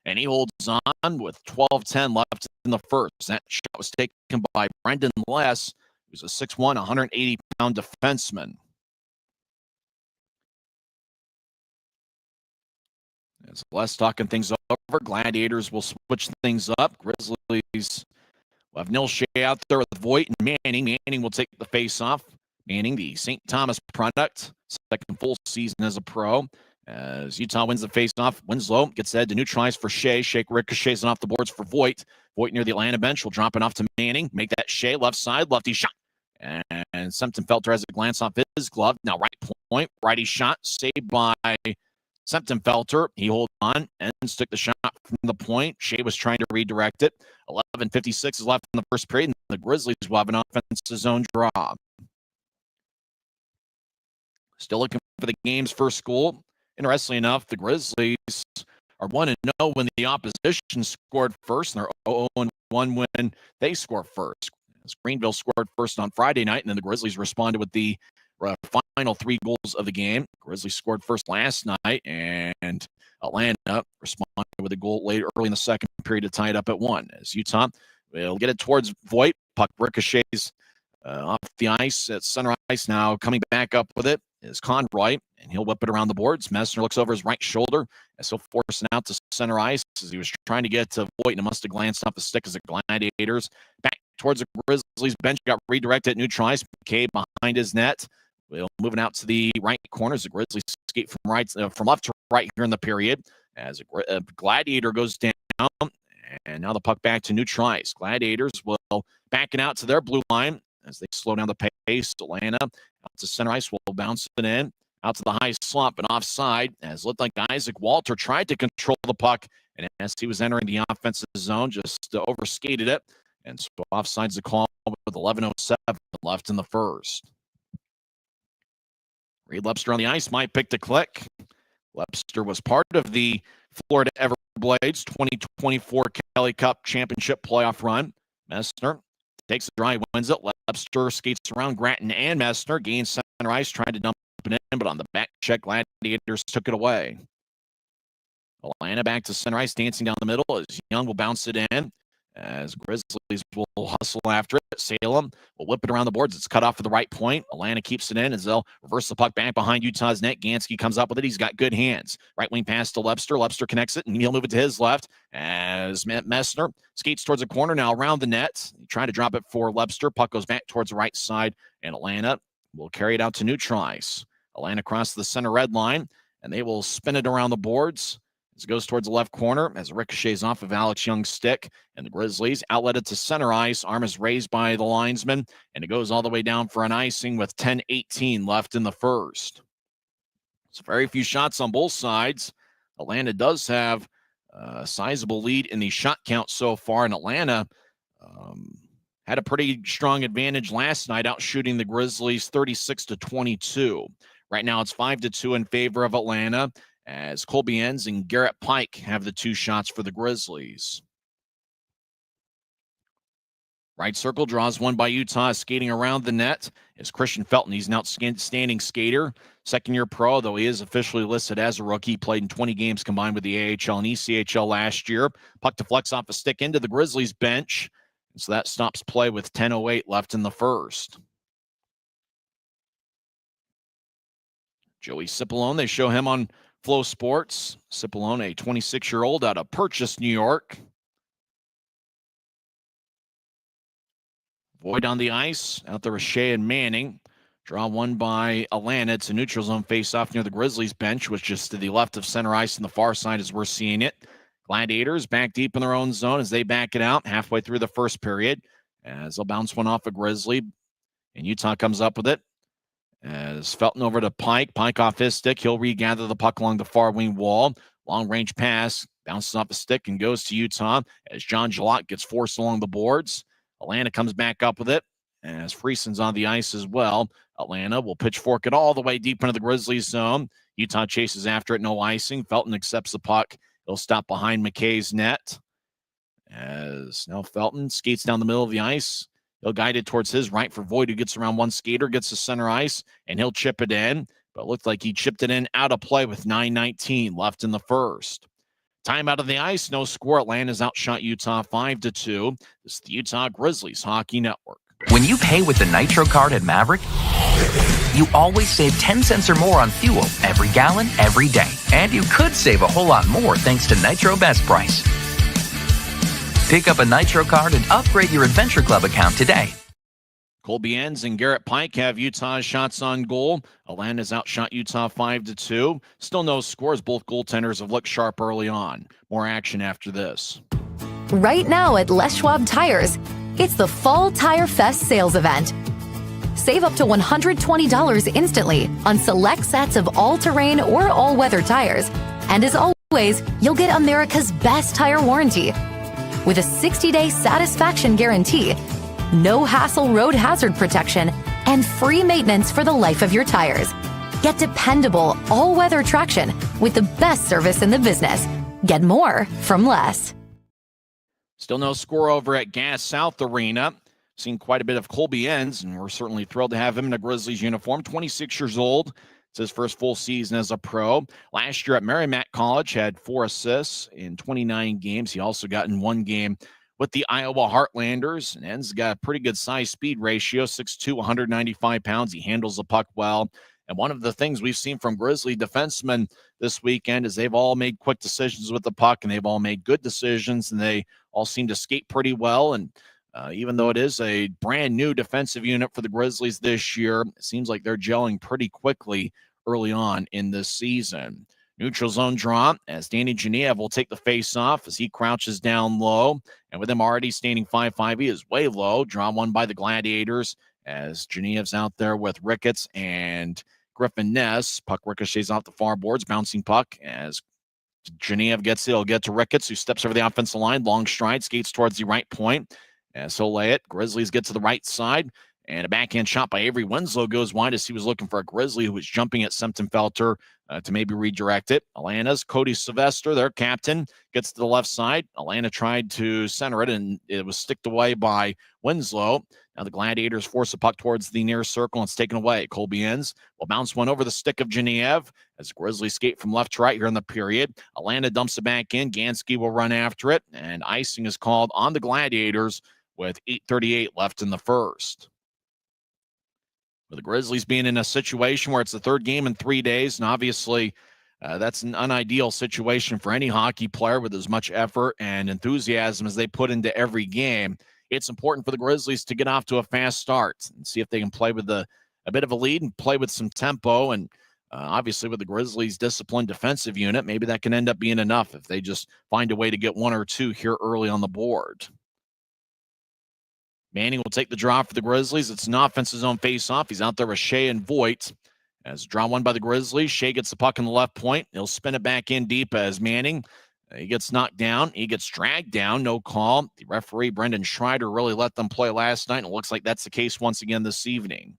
And he holds on with 12:10 left in the first. That shot was taken by Brendan Less, who's a 6'1", 180-pound defenseman. As Less talking things over, Gladiators will switch things up. Grizzlies will have Neil Shea out there with Voigt and Manning. Manning will take the face-off. Manning, the St. Thomas product, second full season as a pro. As Utah wins the face-off, Winslow gets ahead to neutralize for Shea. Shea ricochets off the boards for Voigt. Voigt near the Atlanta bench will drop it off to Manning. Make that Shea left side, lefty shot. And Semptimphelter has a glance off his glove. Now right point, righty shot, saved by Semptimphelter. He holds on and took the shot from the point. Shea was trying to redirect it. 11:56 is left in the first period, and the Grizzlies will have an offensive zone draw. Still looking for the game's first goal. Interestingly enough, the Grizzlies are 1-0 when the opposition scored first, and they're 0-1 when they score first. As Greenville scored first on Friday night, and then the Grizzlies responded with the final 3 goals of the game. Grizzlies scored first last night, and Atlanta responded with a goal late early in the second period to tie it up at 1. As Utah will get it towards Voigt. Puck ricochets off the ice at center ice. Now coming back up with it is Conroy, and he'll whip it around the boards. Messner looks over his right shoulder as he'll force it out to center ice as he was trying to get to Voigt, and it must have glanced off the stick as the Gladiators back towards the Grizzlies bench. Got redirected, neutralized. McCabe behind his net. We'll moving out to the right corners. The Grizzlies skate from left to right here in the period as a Gladiator goes down, and now the puck back to neutralize. Gladiators will back it out to their blue line as they slow down the pace. Atlanta out to center ice will bounce it in out to the high slot, but offside, as looked like Isaac Walter tried to control the puck, and as he was entering the offensive zone, just overskated it, and so offside's the call with 11:07 left in the first. Reed Lepster on the ice, might pick to click. Lepster was part of the Florida Everblades 2024 Kelly Cup Championship playoff run. Messner takes the drive, wins it. Lepster skates around Gratton and Messner, gains center ice, trying to dump it in, but on the back check, Gladiators took it away. Atlanta back to center ice, dancing down the middle as Young will bounce it in. As Grizzlies will hustle after it. Salem will whip it around the boards. It's cut off at the right point. Atlanta keeps it in as they'll reverse the puck back behind Utah's net. Gansky comes up with it. He's got good hands. Right wing pass to Lepster. Lepster connects it, and he'll move it to his left as Messner skates towards the corner. Now around the net. Trying to drop it for Lepster. Puck goes back towards the right side, and Atlanta will carry it out to neutralize. Atlanta across the center red line, and they will spin it around the boards. As it goes towards the left corner, as it ricochets off of Alex Young's stick, and the Grizzlies outlet it to center ice. Arm is raised by the linesman, and it goes all the way down for an icing with 10:18 left in the first. So very few shots on both sides. Atlanta does have a sizable lead in the shot count so far, and Atlanta had a pretty strong advantage last night, out shooting the Grizzlies 36-22. Right now, it's 5-2 in favor of Atlanta, as Colby Enns and Garrett Pike have the 2 shots for the Grizzlies. Right circle draws one by Utah, skating around the net is Christian Felton. He's an outstanding skater, second-year pro, though he is officially listed as a rookie. Played in 20 games combined with the AHL and ECHL last year. Puck deflects off a stick into the Grizzlies bench, so that stops play with 10:08 left in the first. Joey Cipollone, they show him on Flow Sports. Cipollone, a 26-year-old out of Purchase, New York. Void on the ice, out there with Shea and Manning. Draw one by Atlanta. It's a neutral zone face-off near the Grizzlies bench, which is to the left of center ice on the far side as we're seeing it. Gladiators back deep in their own zone as they back it out halfway through the first period. As they'll bounce one off a Grizzly, and Utah comes up with it. As Felton over to Pike. Pike off his stick. He'll regather the puck along the far wing wall. Long-range pass. Bounces off a stick and goes to Utah as John Jalot gets forced along the boards. Atlanta comes back up with it as Frieson's on the ice as well. Atlanta will pitchfork it all the way deep into the Grizzlies zone. Utah chases after it, no icing. Felton accepts the puck. He'll stop behind McKay's net. As now Felton skates down the middle of the ice. He'll guide it towards his right for Voigt, who gets around one skater, gets to center ice, and he'll chip it in. But it looked like he chipped it in out of play with 9:19 left in the first. Time out of the ice, no score. Atlanta's outshot Utah 5-2. This is the Utah Grizzlies Hockey Network. When you pay with the Nitro card at Maverick, you always save 10 cents or more on fuel every gallon, every day. And you could save a whole lot more thanks to Nitro Best Price. Pick up a Nitro card and upgrade your Adventure Club account today. Colby Enns and Garrett Pike have Utah's shots on goal. Atlanta's outshot Utah 5-2. Still no scores. Both goaltenders have looked sharp early on. More action after this. Right now at Les Schwab Tires, it's the Fall Tire Fest sales event. Save up to $120 instantly on select sets of all-terrain or all-weather tires. And as always, you'll get America's best tire warranty. With a 60-day satisfaction guarantee, no hassle road hazard protection, and free maintenance for the life of your tires. Get dependable all-weather traction with the best service in the business. Get more from less. Still no score over at Gas South Arena. Seen quite a bit of Colby Enns, and we're certainly thrilled to have him in a Grizzlies uniform. 26 years old. It's his first full season as a pro. Last year at Merrimack College, had 4 assists in 29 games. He also got in one game with the Iowa Heartlanders, and Enns got a pretty good size speed ratio, 6'2", 195 pounds. He handles the puck well. And one of the things we've seen from Grizzly defensemen this weekend is they've all made quick decisions with the puck, and they've all made good decisions, and they all seem to skate pretty well. And even though it is a brand new defensive unit for the Grizzlies this year, it seems like they're gelling pretty quickly early on in this season. Neutral zone draw as Danny Genev will take the face-off as he crouches down low. And with him already standing 5'5", he is way low. Draw one by the Gladiators as Genev's out there with Ricketts and Griffin Ness. Puck ricochets off the far boards, bouncing puck as Genev gets it. He'll get to Ricketts, who steps over the offensive line. Long stride, skates towards the right point. As he'll lay it, Grizzlies get to the right side. And a backhand shot by Avery Winslow goes wide as he was looking for a Grizzly who was jumping at Semtenfelter to maybe redirect it. Atlanta's Cody Sylvester, their captain, gets to the left side. Atlanta tried to center it, and it was sticked away by Winslow. Now the Gladiators force the puck towards the near circle, and it's taken away. Colby Enns will bounce one over the stick of Genev as Grizzlies skate from left to right here in the period. Atlanta dumps it back in. Gansky will run after it, and icing is called on the Gladiators with 8:38 left in the first. With the Grizzlies being in a situation where it's the third game in 3 days, and obviously that's an unideal situation for any hockey player with as much effort and enthusiasm as they put into every game. It's important for the Grizzlies to get off to a fast start and see if they can play with a bit of a lead and play with some tempo. And obviously with the Grizzlies' disciplined defensive unit, maybe that can end up being enough if they just find a way to get 1 or 2 here early on the board. Manning will take the draw for the Grizzlies. It's an offensive zone face-off. He's out there with Shea and Voigt. As draw one by the Grizzlies, Shea gets the puck in the left point. He'll spin it back in deep as Manning. He gets knocked down. He gets dragged down. No call. The referee, Brendan Schreider, really let them play last night, and it looks like that's the case once again this evening.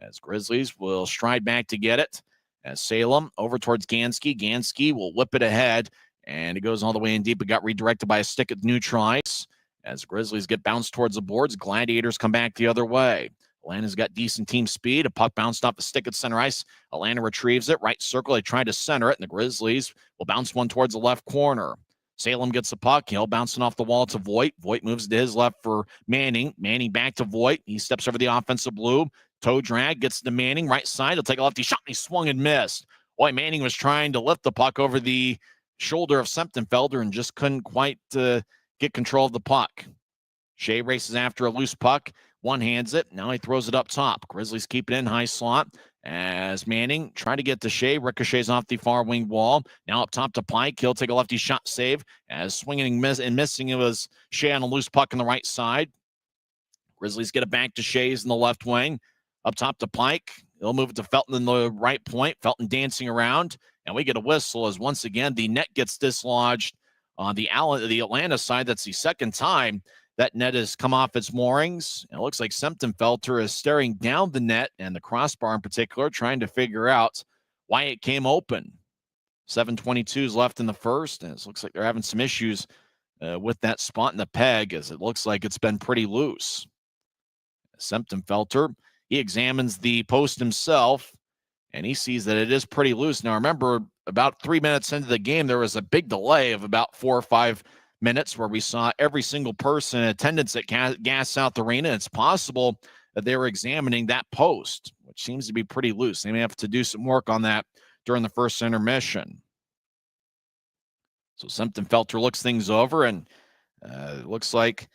As Grizzlies will stride back to get it. As Salem over towards Gansky. Gansky will whip it ahead, and it goes all the way in deep. It got redirected by a stick at neutral ice. As Grizzlies get bounced towards the boards, Gladiators come back the other way. Atlanta's got decent team speed. A puck bounced off the stick at center ice. Atlanta retrieves it. Right circle. They try to center it, and the Grizzlies will bounce one towards the left corner. Salem gets the puck. He'll bouncing off the wall to Voigt. Voigt moves to his left for Manning. Manning back to Voigt. He steps over the offensive blue. Toe drag, gets to Manning, right side. He'll take a lefty shot, and he swung and missed. Boy, Manning was trying to lift the puck over the shoulder of Semptenfelder and just couldn't quite get control of the puck. Shea races after a loose puck. One-hands it. Now he throws it up top. Grizzlies keep it in high slot as Manning trying to get to Shea. Ricochets off the far wing wall. Now up top to Pike. He'll take a lefty shot save. As swinging and missing, it was Shea on a loose puck on the right side. Grizzlies get it back to Shea's in the left wing. Up top to Pike. They'll move it to Felton in the right point. Felton dancing around. And we get a whistle as once again the net gets dislodged on the Atlanta side. That's the second time that net has come off its moorings. It looks like Semptenfelter is staring down the net and the crossbar in particular, trying to figure out why it came open. 7:22 is left in the first, and it looks like they're having some issues with that spot in the peg, as it looks like it's been pretty loose. Semptenfelter, he examines the post himself, and he sees that it is pretty loose. Now, remember, about 3 minutes into the game, there was a big delay of about 4 or 5 minutes where we saw every single person in attendance at Gas South Arena. It's possible that they were examining that post, which seems to be pretty loose. They may have to do some work on that during the first intermission. So Semptenfelter looks things over, and it looks like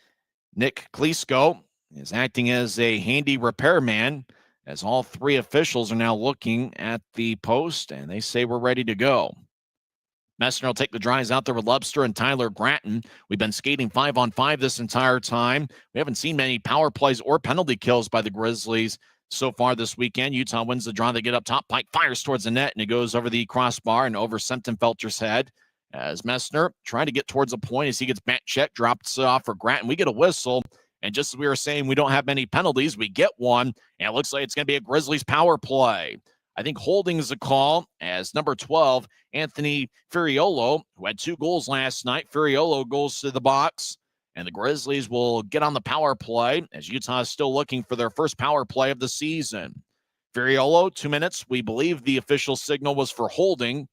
Nick Klesko is acting as a handy repairman, as all three officials are now looking at the post, and they say we're ready to go. Messner will take the drives out there with Lubster and Tyler Gratton. We've been skating 5-on-5 this entire time. We haven't seen many power plays or penalty kills by the Grizzlies so far this weekend. Utah wins the draw. They get up top. Pike fires towards the net, and it goes over the crossbar and over Semptenfelter's head. As Messner trying to get towards a point as he gets back checked, drops it off for Gratton. We get a whistle, and just as we were saying, we don't have many penalties. We get one, and it looks like it's going to be a Grizzlies power play. I think holding is a call, as number 12, Anthony Furiolo, who had 2 goals last night. Furiolo goes to the box, and the Grizzlies will get on the power play, as Utah is still looking for their first power play of the season. Furiolo, 2 minutes. We believe the official signal was for holding.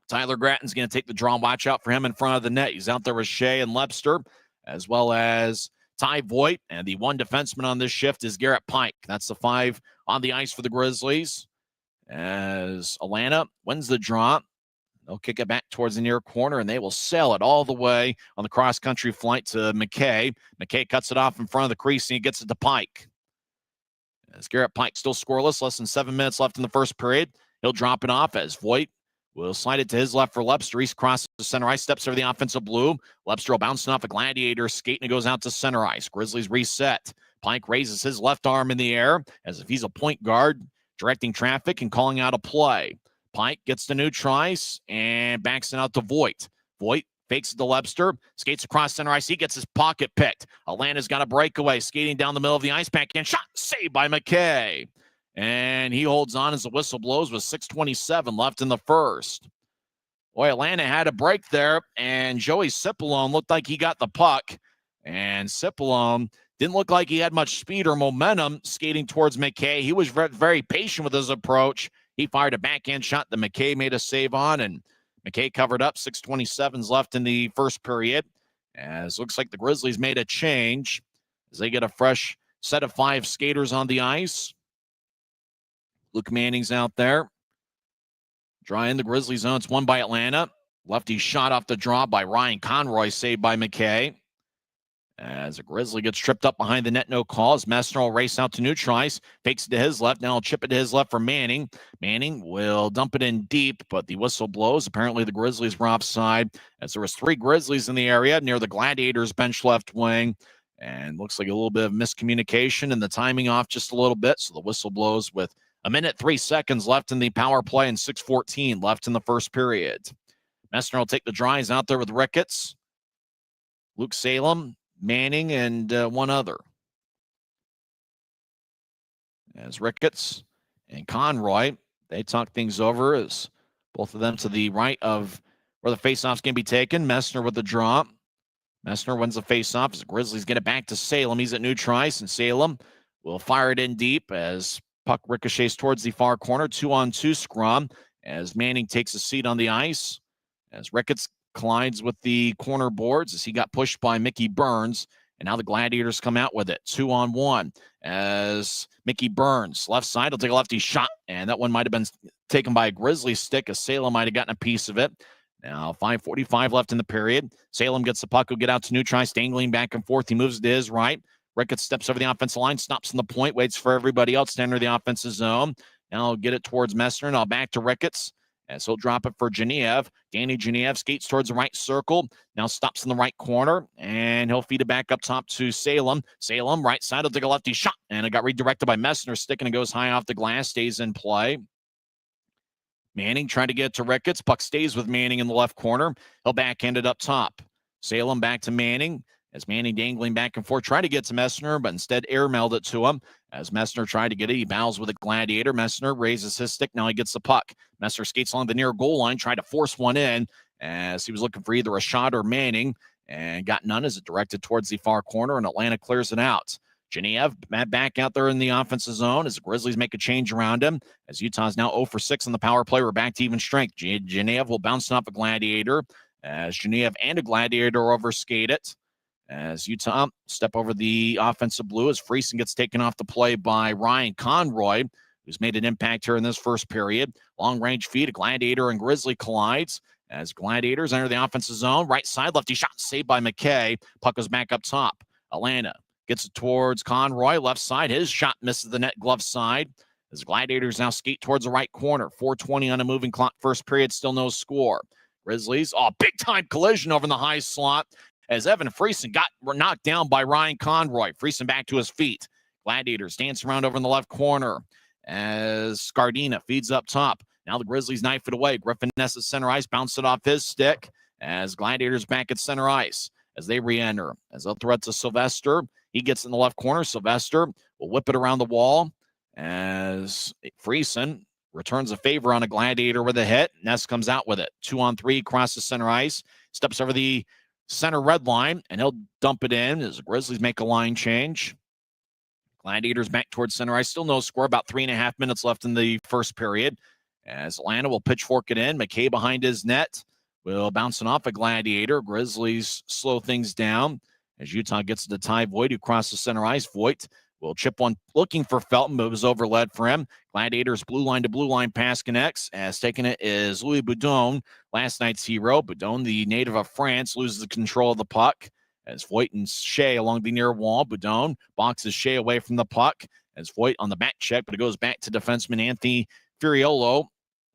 Tyler Gratton's going to take the draw. Watch out for him in front of the net. He's out there with Shea and Lepster, as well as Ty Voigt. And the one defenseman on this shift is Garrett Pike. That's the 5 on the ice for the Grizzlies. As Atlanta wins the draw, they'll kick it back towards the near corner, and they will sail it all the way on the cross-country flight to McKay. McKay cuts it off in front of the crease, and he gets it to Pike. As Garrett Pike still scoreless, less than 7 minutes left in the first period. He'll drop it off as Voigt will slide it to his left for Lepster. He crosses the center ice, steps over the offensive blue. Lepster will bounce off a Gladiator skate, and it goes out to center ice. Grizzlies reset. Pike raises his left arm in the air as if he's a point guard, directing traffic and calling out a play. Pike gets the neutral ice and backs it out to Voigt. Voigt fakes it to Lepster, skates across center ice. He gets his pocket picked. Atlanta's got a breakaway, skating down the middle of the ice, back in, shot, saved by McKay. And he holds on as the whistle blows with 6:27 left in the first. Boy, Atlanta had a break there, and Joey Cipollone looked like he got the puck. And Cipollone didn't look like he had much speed or momentum skating towards McKay. He was very patient with his approach. He fired a backhand shot that McKay made a save on, and McKay covered up. 6:27 left in the first period. As looks like the Grizzlies made a change as they get a fresh set of 5 skaters on the ice. Luke Manning's out there. Draw in the Grizzlies zone. It's won by Atlanta. Lefty shot off the draw by Ryan Conroy, saved by McKay. As a Grizzly gets tripped up behind the net, no calls. Messner will race out to neutral ice. Fakes it to his left. Now he'll chip it to his left for Manning. Manning will dump it in deep, but the whistle blows. Apparently the Grizzlies were offside, as there was 3 Grizzlies in the area near the Gladiators bench left wing. And looks like a little bit of miscommunication and the timing off just a little bit. So the whistle blows with 1 minute, 3 seconds left in the power play and 6:14 left in the first period. Messner will take the drives out there with Ricketts, Luke Salem, Manning, and one other. As Ricketts and Conroy They talk things over as both of them to the right of where the faceoff's going to be taken. Messner with the draw. Messner wins the faceoff as the Grizzlies get it back to Salem. He's at neutral ice, and Salem will fire it in deep as puck ricochets towards the far corner. 2-on-2 scrum as Manning takes a seat on the ice. As Ricketts collides with the corner boards as he got pushed by Mickey Burns. And now the Gladiators come out with it. 2-on-1 as Mickey Burns, left side, will take a lefty shot. And that one might have been taken by a Grizzly stick as Salem might have gotten a piece of it. Now 5:45 left in the period. Salem gets the puck. Will get out to neutral ice, dangling back and forth. He moves to his right. Ricketts steps over the offensive line, stops on the point, waits for everybody else to enter the offensive zone. Now get it towards Messner. Now back to Ricketts. As he'll drop it for Genev. Danny Genev skates towards the right circle. Now stops in the right corner. And he'll feed it back up top to Salem. Salem, right side, will take a lefty shot. And it got redirected by Messner. Stick and it goes high off the glass. Stays in play. Manning trying to get to Ricketts. Puck stays with Manning in the left corner. He'll backhand it up top. Salem back to Manning. As Manning dangling back and forth, trying to get to Messner, but instead air-mailed it to him. As Messner tried to get it, he battles with a Gladiator. Messner raises his stick. Now he gets the puck. Messner skates along the near goal line, tried to force one in as he was looking for either a shot or Manning, and got none as it directed towards the far corner, and Atlanta clears it out. Genev back out there in the offensive zone as the Grizzlies make a change around him. As Utah's now 0 for 6 on the power play, we're back to even strength. Genev will bounce off a Gladiator as Genev and a Gladiator overskate it. As Utah step over the offensive blue as Friesen gets taken off the play by Ryan Conroy, who's made an impact here in this first period. Long-range feed, a Gladiator and Grizzly collides as Gladiators enter the offensive zone. Right side, lefty shot saved by McKay. Puck goes back up top. Atlanta gets it towards Conroy, left side. His shot misses the net glove side as Gladiators now skate towards the right corner. 4:20 on a moving clock. First period, still no score. Grizzlies, big-time collision over in the high slot as Evan Friesen got knocked down by Ryan Conroy. Friesen back to his feet. Gladiators dance around over in the left corner as Scardina feeds up top. Now the Grizzlies knife it away. Griffin Ness at center ice, bounce it off his stick as Gladiators back at center ice as they re-enter. As they'll throw it to Sylvester. He gets in the left corner. Sylvester will whip it around the wall as Friesen returns a favor on a Gladiator with a hit. Ness comes out with it. 2-on-3 across the center ice. Steps over the center red line, and he'll dump it in as the Grizzlies make a line change. Gladiators back towards center ice. Still no score. About 3.5 minutes left in the first period. As Atlanta will pitchfork it in. McKay behind his net will bounce it off a Gladiator. Grizzlies slow things down as Utah gets to Ty Voigt, who crosses the center ice. Voigt will chip one looking for Felton, but it was overled for him. Gladiators blue line to blue line pass connects. As taking it is Louis Boudon, last night's hero. Boudon, the native of France, loses the control of the puck as Voigt and Shea along the near wall. Boudon boxes Shea away from the puck as Voigt on the back check, but it goes back to defenseman Anthony Furiolo,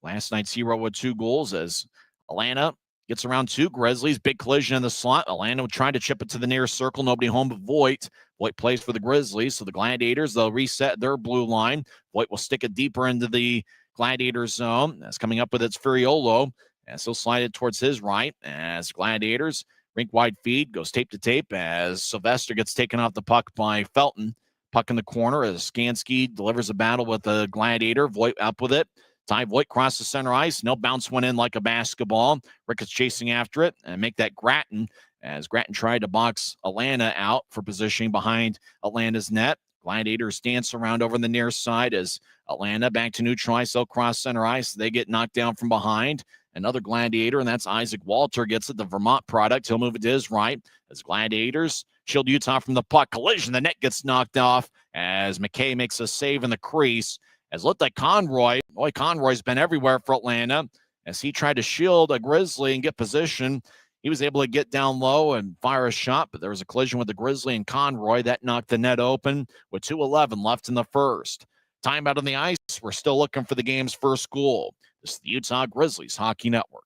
last night's hero with 2 goals as Atlanta gets around 2 Grizzlies. Big collision in the slot. Atlanta will try to chip it to the near circle. Nobody home but Voigt. Voigt plays for the Grizzlies. So the Gladiators, they'll reset their blue line. Voigt will stick it deeper into the Gladiator zone. That's coming up with its Furiolo. As he'll slide it towards his right. As Gladiators, rink-wide feed, goes tape to tape as Sylvester gets taken off the puck by Felton. Puck in the corner as Skansky delivers a battle with the Gladiator. Voigt up with it. Ty Voigt crosses the center ice, and he'll bounce one in like a basketball. Ricketts chasing after it and make that Gratton as Gratton tried to box Atlanta out for positioning behind Atlanta's net. Gladiators dance around over on the near side as Atlanta back to neutral ice. They'll cross center ice. They get knocked down from behind. Another Gladiator, and that's Isaac Walter, gets it, the Vermont product. He'll move it to his right as Gladiators shield Utah from the puck. Collision, the net gets knocked off as McKay makes a save in the crease. As looked like Conroy. Boy, Conroy's been everywhere for Atlanta. As he tried to shield a Grizzly and get position, he was able to get down low and fire a shot, but there was a collision with the Grizzly and Conroy. That knocked the net open with 2:11 left in the first. Time out on the ice. We're still looking for the game's first goal. This is the Utah Grizzlies Hockey Network.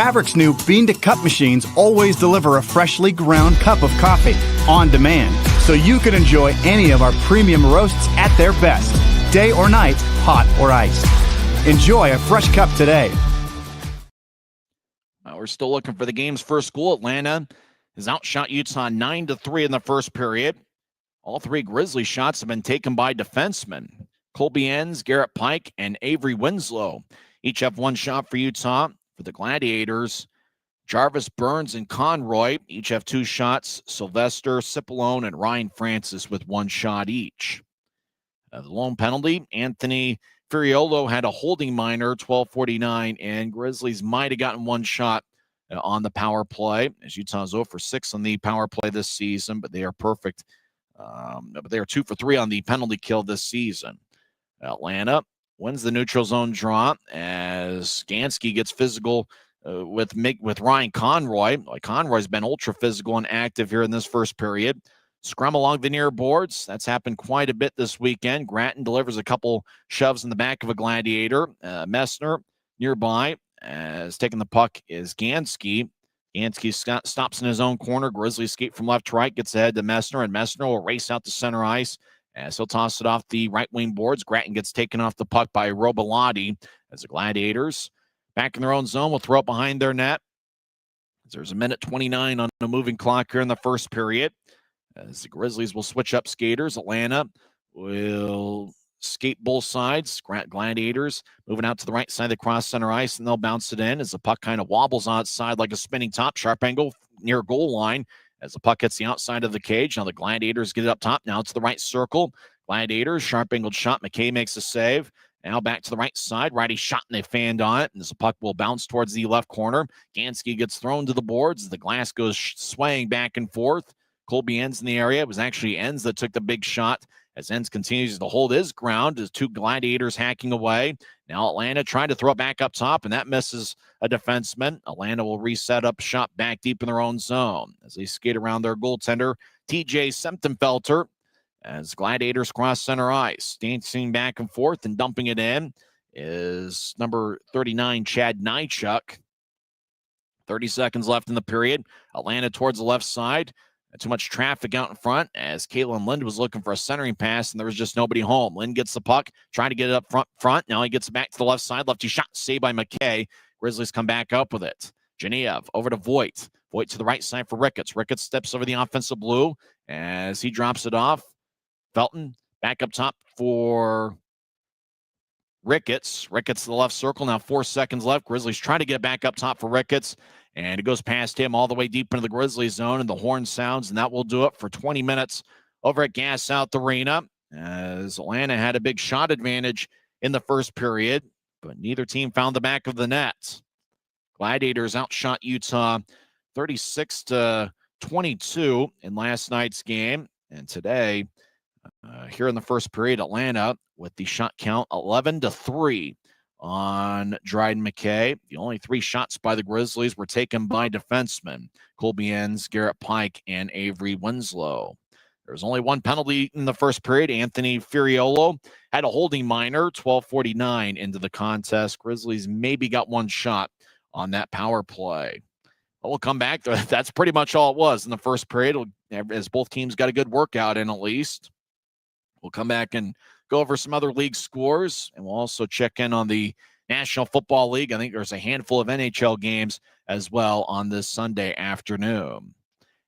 Maverick's new bean-to-cup machines always deliver a freshly ground cup of coffee on demand, so you can enjoy any of our premium roasts at their best, day or night, hot or iced. Enjoy a fresh cup today. We're still looking for the game's first goal. Atlanta has outshot Utah 9-3 in the first period. All three Grizzly shots have been taken by defensemen. Colby Enns, Garrett Pike, and Avery Winslow each have one shot for Utah. For the Gladiators, Jarvis Burns and Conroy each have two shots. Sylvester Cipollone and Ryan Francis with one shot each. The lone penalty, Anthony Furiolo had a holding minor, 12:49, and Grizzlies might have gotten one shot on the power play, as Utah's 0 for 6 on the power play this season, but they are perfect. But they are 2 for 3 on the penalty kill this season. Atlanta wins the neutral zone draw as Gansky gets physical with Ryan Conroy. Conroy's been ultra physical and active here in this first period. Scrum along the near boards. That's happened quite a bit this weekend. Gratton delivers a couple shoves in the back of a Gladiator. Messner nearby as taking the puck is Gansky. Gansky stops in his own corner. Grizzly escape from left to right, gets ahead to Messner, and Messner will race out to center ice as he'll toss it off the right wing boards. Gratton gets taken off the puck by Robilotti as the Gladiators back in their own zone will throw it behind their net. There's a minute 29 on the moving clock here in the first period. As the Grizzlies will switch up skaters, Atlanta will skate both sides. Gladiators moving out to the right side of the cross center ice, and they'll bounce it in as the puck kind of wobbles outside like a spinning top. Sharp angle near goal line as the puck hits the outside of the cage. Now the Gladiators get it up top. Now to the right circle. Gladiators, sharp angled shot. McKay makes a save. Now back to the right side. Righty shot, and they fanned on it. And as the puck will bounce towards the left corner, Gansky gets thrown to the boards. The glass goes swaying back and forth. Colby Enns in the area. It was actually Enns that took the big shot as Enns continues to hold his ground as two Gladiators hacking away. Now Atlanta trying to throw it back up top, and that misses a defenseman. Atlanta will reset up shot back deep in their own zone as they skate around their goaltender, TJ Semtenfelter, as Gladiators cross center ice. Dancing back and forth and dumping it in is number 39, Chad Nychuk. 30 seconds left in the period. Atlanta towards the left side. Too much traffic out in front as Caitlin Lind was looking for a centering pass, and there was just nobody home. Lind gets the puck, trying to get it up front. Now he gets it back to the left side. Lefty shot, saved by McKay. Grizzlies come back up with it. Genev over to Voigt. Voigt to the right side for Ricketts. Ricketts steps over the offensive blue as he drops it off. Felton back up top for Ricketts. Ricketts to the left circle. Now 4 seconds left. Grizzlies trying to get back up top for Ricketts. And it goes past him all the way deep into the Grizzlies zone, and the horn sounds, and that will do it for 20 minutes over at Gas South Arena, as Atlanta had a big shot advantage in the first period, but neither team found the back of the net. Gladiators outshot Utah 36-22 in last night's game, and today, here in the first period, Atlanta with the shot count 11-3. On Dryden McKay. The only 3 shots by the Grizzlies were taken by defensemen, Colby Enns, Garrett Pike, and Avery Winslow. There was only one penalty in the first period. Anthony Furiolo had a holding minor, 12:49 into the contest. Grizzlies maybe got one shot on that power play. But we'll come back. That's pretty much all it was in the first period, as both teams got a good workout in at least. We'll come back and go over some other league scores, and we'll also check in on the National Football League. I think there's a handful of NHL games as well on this Sunday afternoon.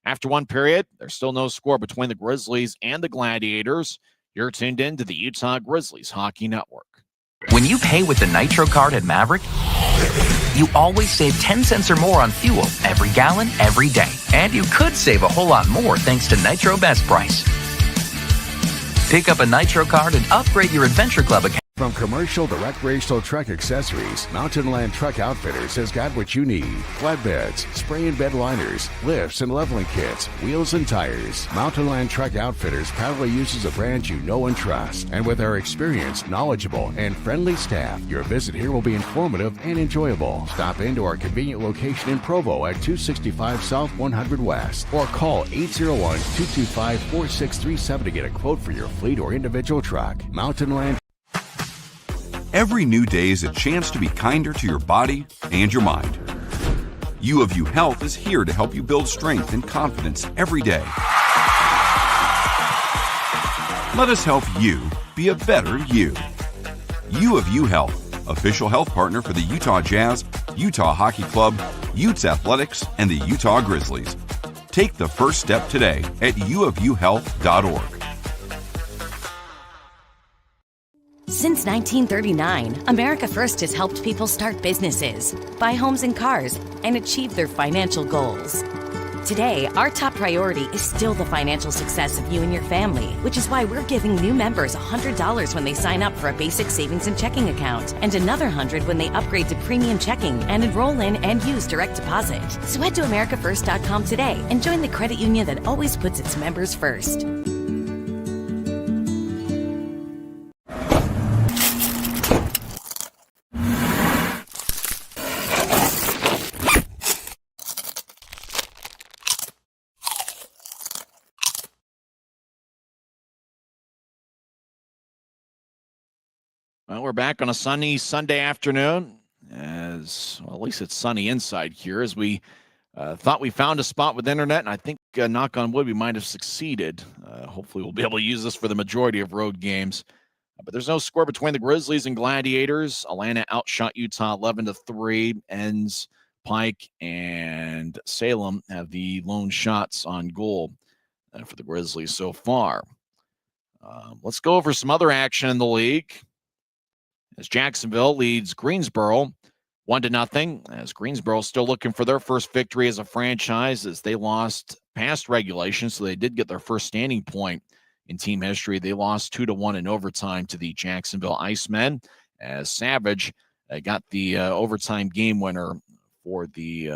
After one period, there's still no score between the Grizzlies and the Gladiators. You're tuned in to the Utah Grizzlies Hockey Network. When you pay with the Nitro card at Maverick, you always save 10 cents or more on fuel every gallon, every day. And you could save a whole lot more thanks to Nitro Best Price. Pick up a Nitro card and upgrade your Adventure Club account. From commercial to recreational truck accessories, Mountain Land Truck Outfitters has got what you need. Flatbeds, spray and bed liners, lifts and leveling kits, wheels and tires. Mountain Land Truck Outfitters proudly uses a brand you know and trust. And with our experienced, knowledgeable, and friendly staff, your visit here will be informative and enjoyable. Stop into our convenient location in Provo at 265 South 100 West or call 801-225-4637 to get a quote for your fleet or individual truck. Mountain Land. Every new day is a chance to be kinder to your body and your mind. U of U Health is here to help you build strength and confidence every day. Let us help you be a better you. U of U Health, official health partner for the Utah Jazz, Utah Hockey Club, Utes Athletics, and the Utah Grizzlies. Take the first step today at uofuhealth.org. Since 1939, America First has helped people start businesses, buy homes and cars, and achieve their financial goals. Today, our top priority is still the financial success of you and your family, which is why we're giving new members $100 when they sign up for a basic savings and checking account, and another $100 when they upgrade to premium checking and enroll in and use direct deposit. So head to americafirst.com today and join the credit union that always puts its members first. Well, we're back on a sunny Sunday afternoon, as well, at least it's sunny inside here, as we thought we found a spot with internet, and I think, knock on wood, we might have succeeded. Hopefully we'll be able to use this for the majority of road games. But there's no score between the Grizzlies and Gladiators. Atlanta outshot Utah 11-3. Enns, Pike, and Salem have the lone shots on goal for the Grizzlies so far. Let's go over some other action in the league, as Jacksonville leads Greensboro 1-0, as Greensboro still looking for their first victory as a franchise, as they lost past regulation, so they did get their first standing point in team history. They lost 2-1 in overtime to the Jacksonville Icemen, as Savage got the overtime game winner for the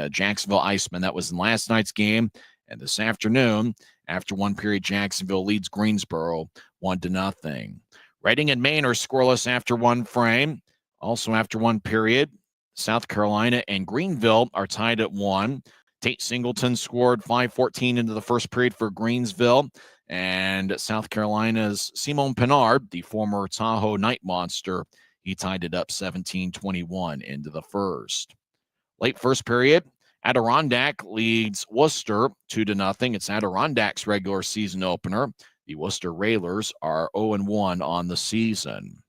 Jacksonville Icemen. That was in last night's game, and this afternoon, after one period, Jacksonville leads Greensboro 1-0. Reading and Maine are scoreless after one frame. Also after one period, South Carolina and Greenville are tied at 1. Tate Singleton scored 5:14 into the first period for Greensville. And South Carolina's Simon Pinard, the former Tahoe Night Monster, he tied it up 17-21 into the first. Late first period, Adirondack leads Worcester 2-0. It's Adirondacks' regular season opener. The Worcester Railers are 0-1 on the season.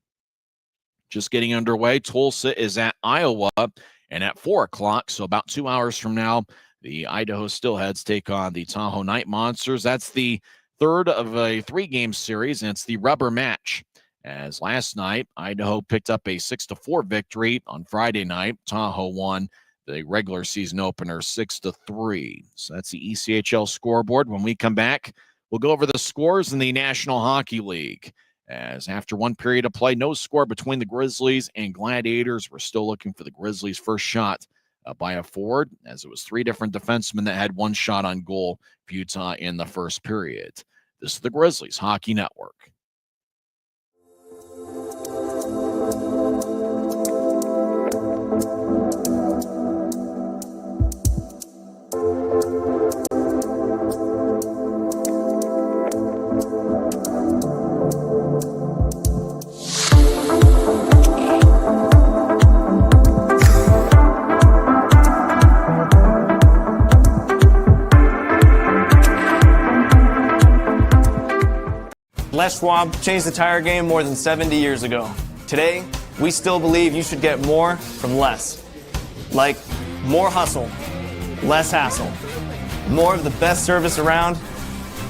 Just getting underway, Tulsa is at Iowa, and at 4 o'clock, so about 2 hours from now, the Idaho Steelheads take on the Tahoe Night Monsters. That's the third of a 3-game series, and it's the rubber match. As last night, Idaho picked up a 6-4 victory. On Friday night, Tahoe won the regular season opener 6-3. So that's the ECHL scoreboard. When we come back, we'll go over the scores in the National Hockey League. As after one period of play, no score between the Grizzlies and Gladiators. We're still looking for the Grizzlies' first shot by a forward, as it was 3 different defensemen that had one shot on goal for Utah in the first period. This is the Grizzlies Hockey Network. Les Schwab changed the tire game more than 70 years ago. Today, we still believe you should get more from less. Like more hustle, less hassle. More of the best service around,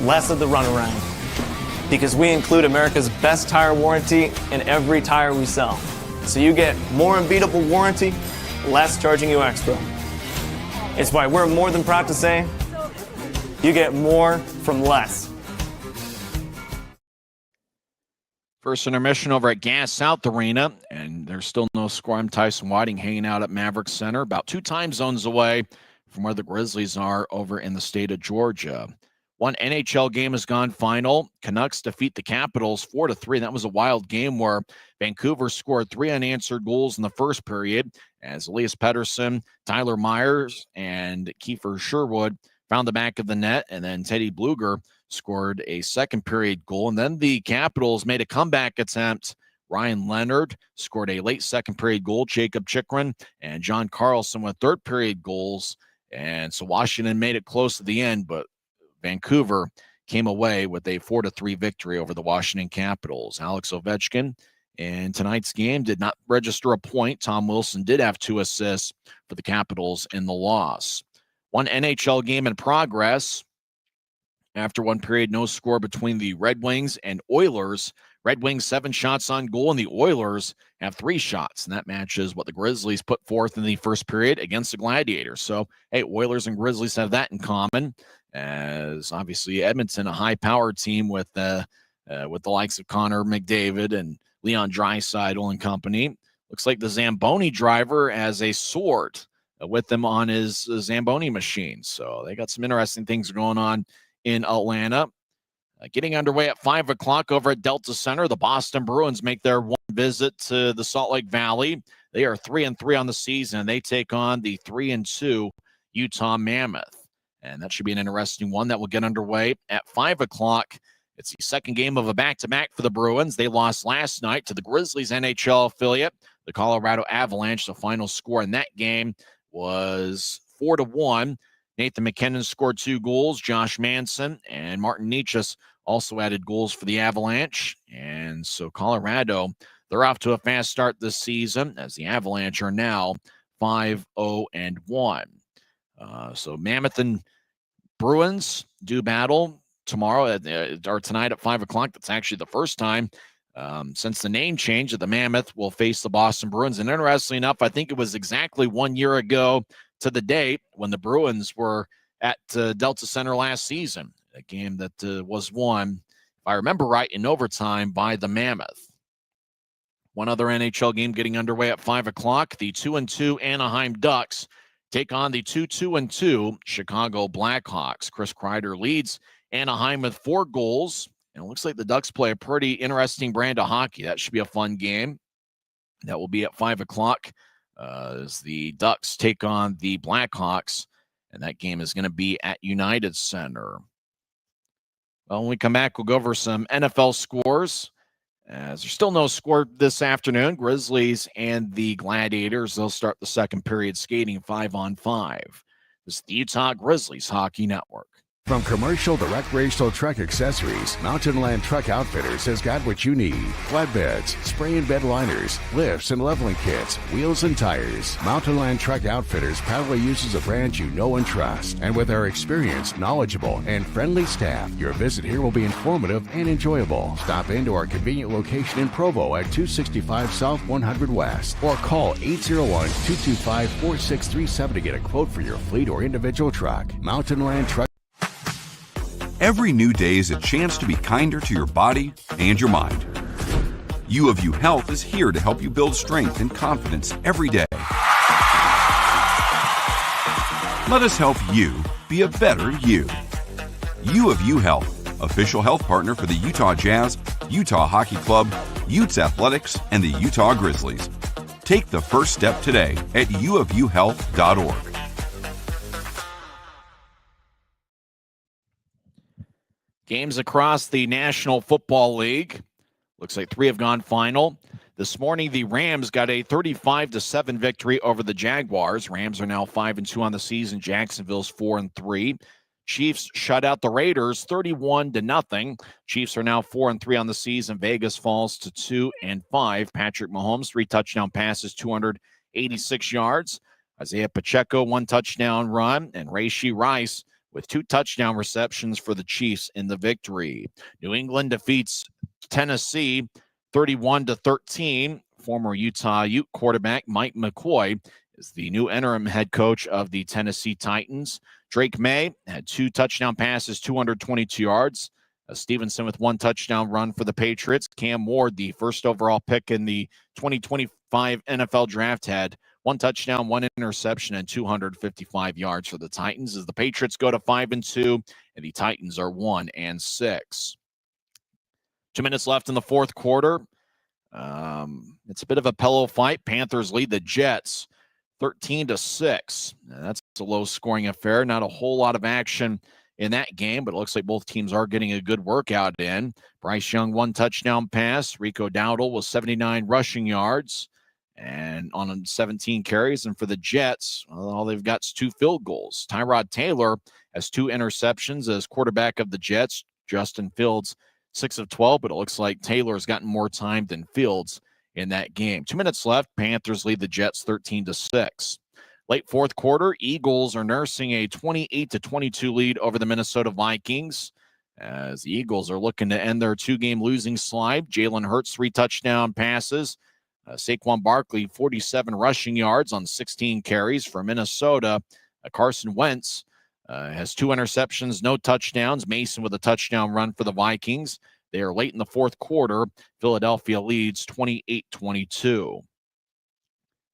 less of the runaround. Because we include America's best tire warranty in every tire we sell. So you get more unbeatable warranty, less charging you extra. It's why we're more than proud to say, you get more from less. First intermission over at Gas South Arena, and there's still no score. I'm Tyson Whiting hanging out at Maverick Center, about 2 time zones away from where the Grizzlies are over in the state of Georgia. One NHL game has gone final. Canucks defeat the Capitals 4-3. That was a wild game where Vancouver scored 3 unanswered goals in the first period, as Elias Pettersson, Tyler Myers, and Kiefer Sherwood found the back of the net, and then Teddy Bluger scored a second period goal. And then the Capitals made a comeback attempt Ryan Leonard scored a late second period goal. Jacob Chikrin and John Carlson with third period goals. And so Washington made it close to the end, but Vancouver came away with a 4-3 victory over the Washington Capitals. Alex Ovechkin in tonight's game did not register a point. Tom Wilson did have 2 assists for the Capitals in the loss. One NHL game in progress. After one period, no score between the Red Wings and Oilers. Red Wings 7 shots on goal, and the Oilers have 3 shots. And that matches what the Grizzlies put forth in the first period against the Gladiators. So, hey, Oilers and Grizzlies have that in common, as obviously Edmonton, a high-powered team with the likes of Connor McDavid and Leon Draisaitl and company. Looks like the Zamboni driver has a sword with him on his Zamboni machine. So they got some interesting things going on in Atlanta. Getting underway at 5 o'clock over at Delta Center, the Boston Bruins make their one visit to the Salt Lake Valley. They are 3-3 on the season, and they take on the 3-2 Utah Mammoth. And that should be an interesting one that will get underway at 5 o'clock. It's the second game of a back-to-back for the Bruins. They lost last night to the Grizzlies NHL affiliate, the Colorado Avalanche. The final score in that game was 4-1. Nathan McKinnon scored 2 goals. Josh Manson and Martin Necas also added goals for the Avalanche. And so Colorado, they're off to a fast start this season, as the Avalanche are now 5-0-1. So Mammoth and Bruins do battle tomorrow or tonight at 5 o'clock. That's actually the first time since the name change that the Mammoth will face the Boston Bruins. And interestingly enough, I think it was exactly 1 year ago to the date when the Bruins were at Delta Center last season, a game that was won, if I remember right, in overtime by the Mammoth. One other NHL game getting underway at 5 o'clock. The 2-2 Anaheim Ducks take on the 2-2 Chicago Blackhawks. Chris Kreider leads Anaheim with 4 goals. And it looks like the Ducks play a pretty interesting brand of hockey. That should be a fun game. That will be at 5 o'clock as the Ducks take on the Blackhawks. And that game is going to be at United Center. Well, when we come back, we'll go over some NFL scores. As there's still no score this afternoon, Grizzlies and the Gladiators, they'll start the second period skating 5-on-5. This is the Utah Grizzlies Hockey Network. From commercial to recreational truck accessories, Mountain Land Truck Outfitters has got what you need. Flatbeds, spray and bed liners, lifts and leveling kits, wheels and tires. Mountain Land Truck Outfitters proudly uses a brand you know and trust. And with our experienced, knowledgeable, and friendly staff, your visit here will be informative and enjoyable. Stop into our convenient location in Provo at 265 South 100 West or call 801-225-4637 to get a quote for your fleet or individual truck. Mountain Land Truck. Every new day is a chance to be kinder to your body and your mind. U of U Health is here to help you build strength and confidence every day. Let us help you be a better you. U of U Health, official health partner for the Utah Jazz, Utah Hockey Club, Utes Athletics, and the Utah Grizzlies. Take the first step today at uofuhealth.org. Games across the National Football League. Looks like 3 have gone final. This morning, the Rams got a 35-7 victory over the Jaguars. Rams are now 5-2 on the season. Jacksonville's 4-3. Chiefs shut out the Raiders 31-0. Chiefs are now 4-3 on the season. Vegas falls to 2-5. Patrick Mahomes, 3 touchdown passes, 286 yards. Isaiah Pacheco, 1 touchdown run. And Rashee Rice with 2 touchdown receptions for the Chiefs in the victory. New England defeats Tennessee 31-13. Former Utah Ute quarterback Mike McCoy is the new interim head coach of the Tennessee Titans. Drake May had 2 touchdown passes, 222 yards. Stevenson with 1 touchdown run for the Patriots. Cam Ward, the first overall pick in the 2025 NFL Draft, had 1 touchdown, 1 interception, and 255 yards for the Titans as the Patriots go to 5-2 and the Titans are 1-6. 2 minutes left in the fourth quarter. It's a bit of a pillow fight. Panthers lead the Jets 13-6. That's a low-scoring affair. Not a whole lot of action in that game, but it looks like both teams are getting a good workout in. Bryce Young, 1 touchdown pass. Rico Dowdle with 79 rushing yards and on 17 carries. And for the Jets, well, all they've got is 2 field goals. Tyrod Taylor has 2 interceptions as quarterback of the Jets. Justin Fields, 6 of 12, but it looks like Taylor's gotten more time than Fields in that game. 2 minutes left. Panthers lead the Jets 13-6. Late fourth quarter, Eagles are nursing a 28-22 lead over the Minnesota Vikings as the Eagles are looking to end their 2-game losing slide. Jalen Hurts, 3 touchdown passes. Saquon Barkley, 47 rushing yards on 16 carries for Minnesota. Carson Wentz has 2 interceptions, no touchdowns. Mason with a touchdown run for the Vikings. They are late in the fourth quarter. Philadelphia leads 28-22.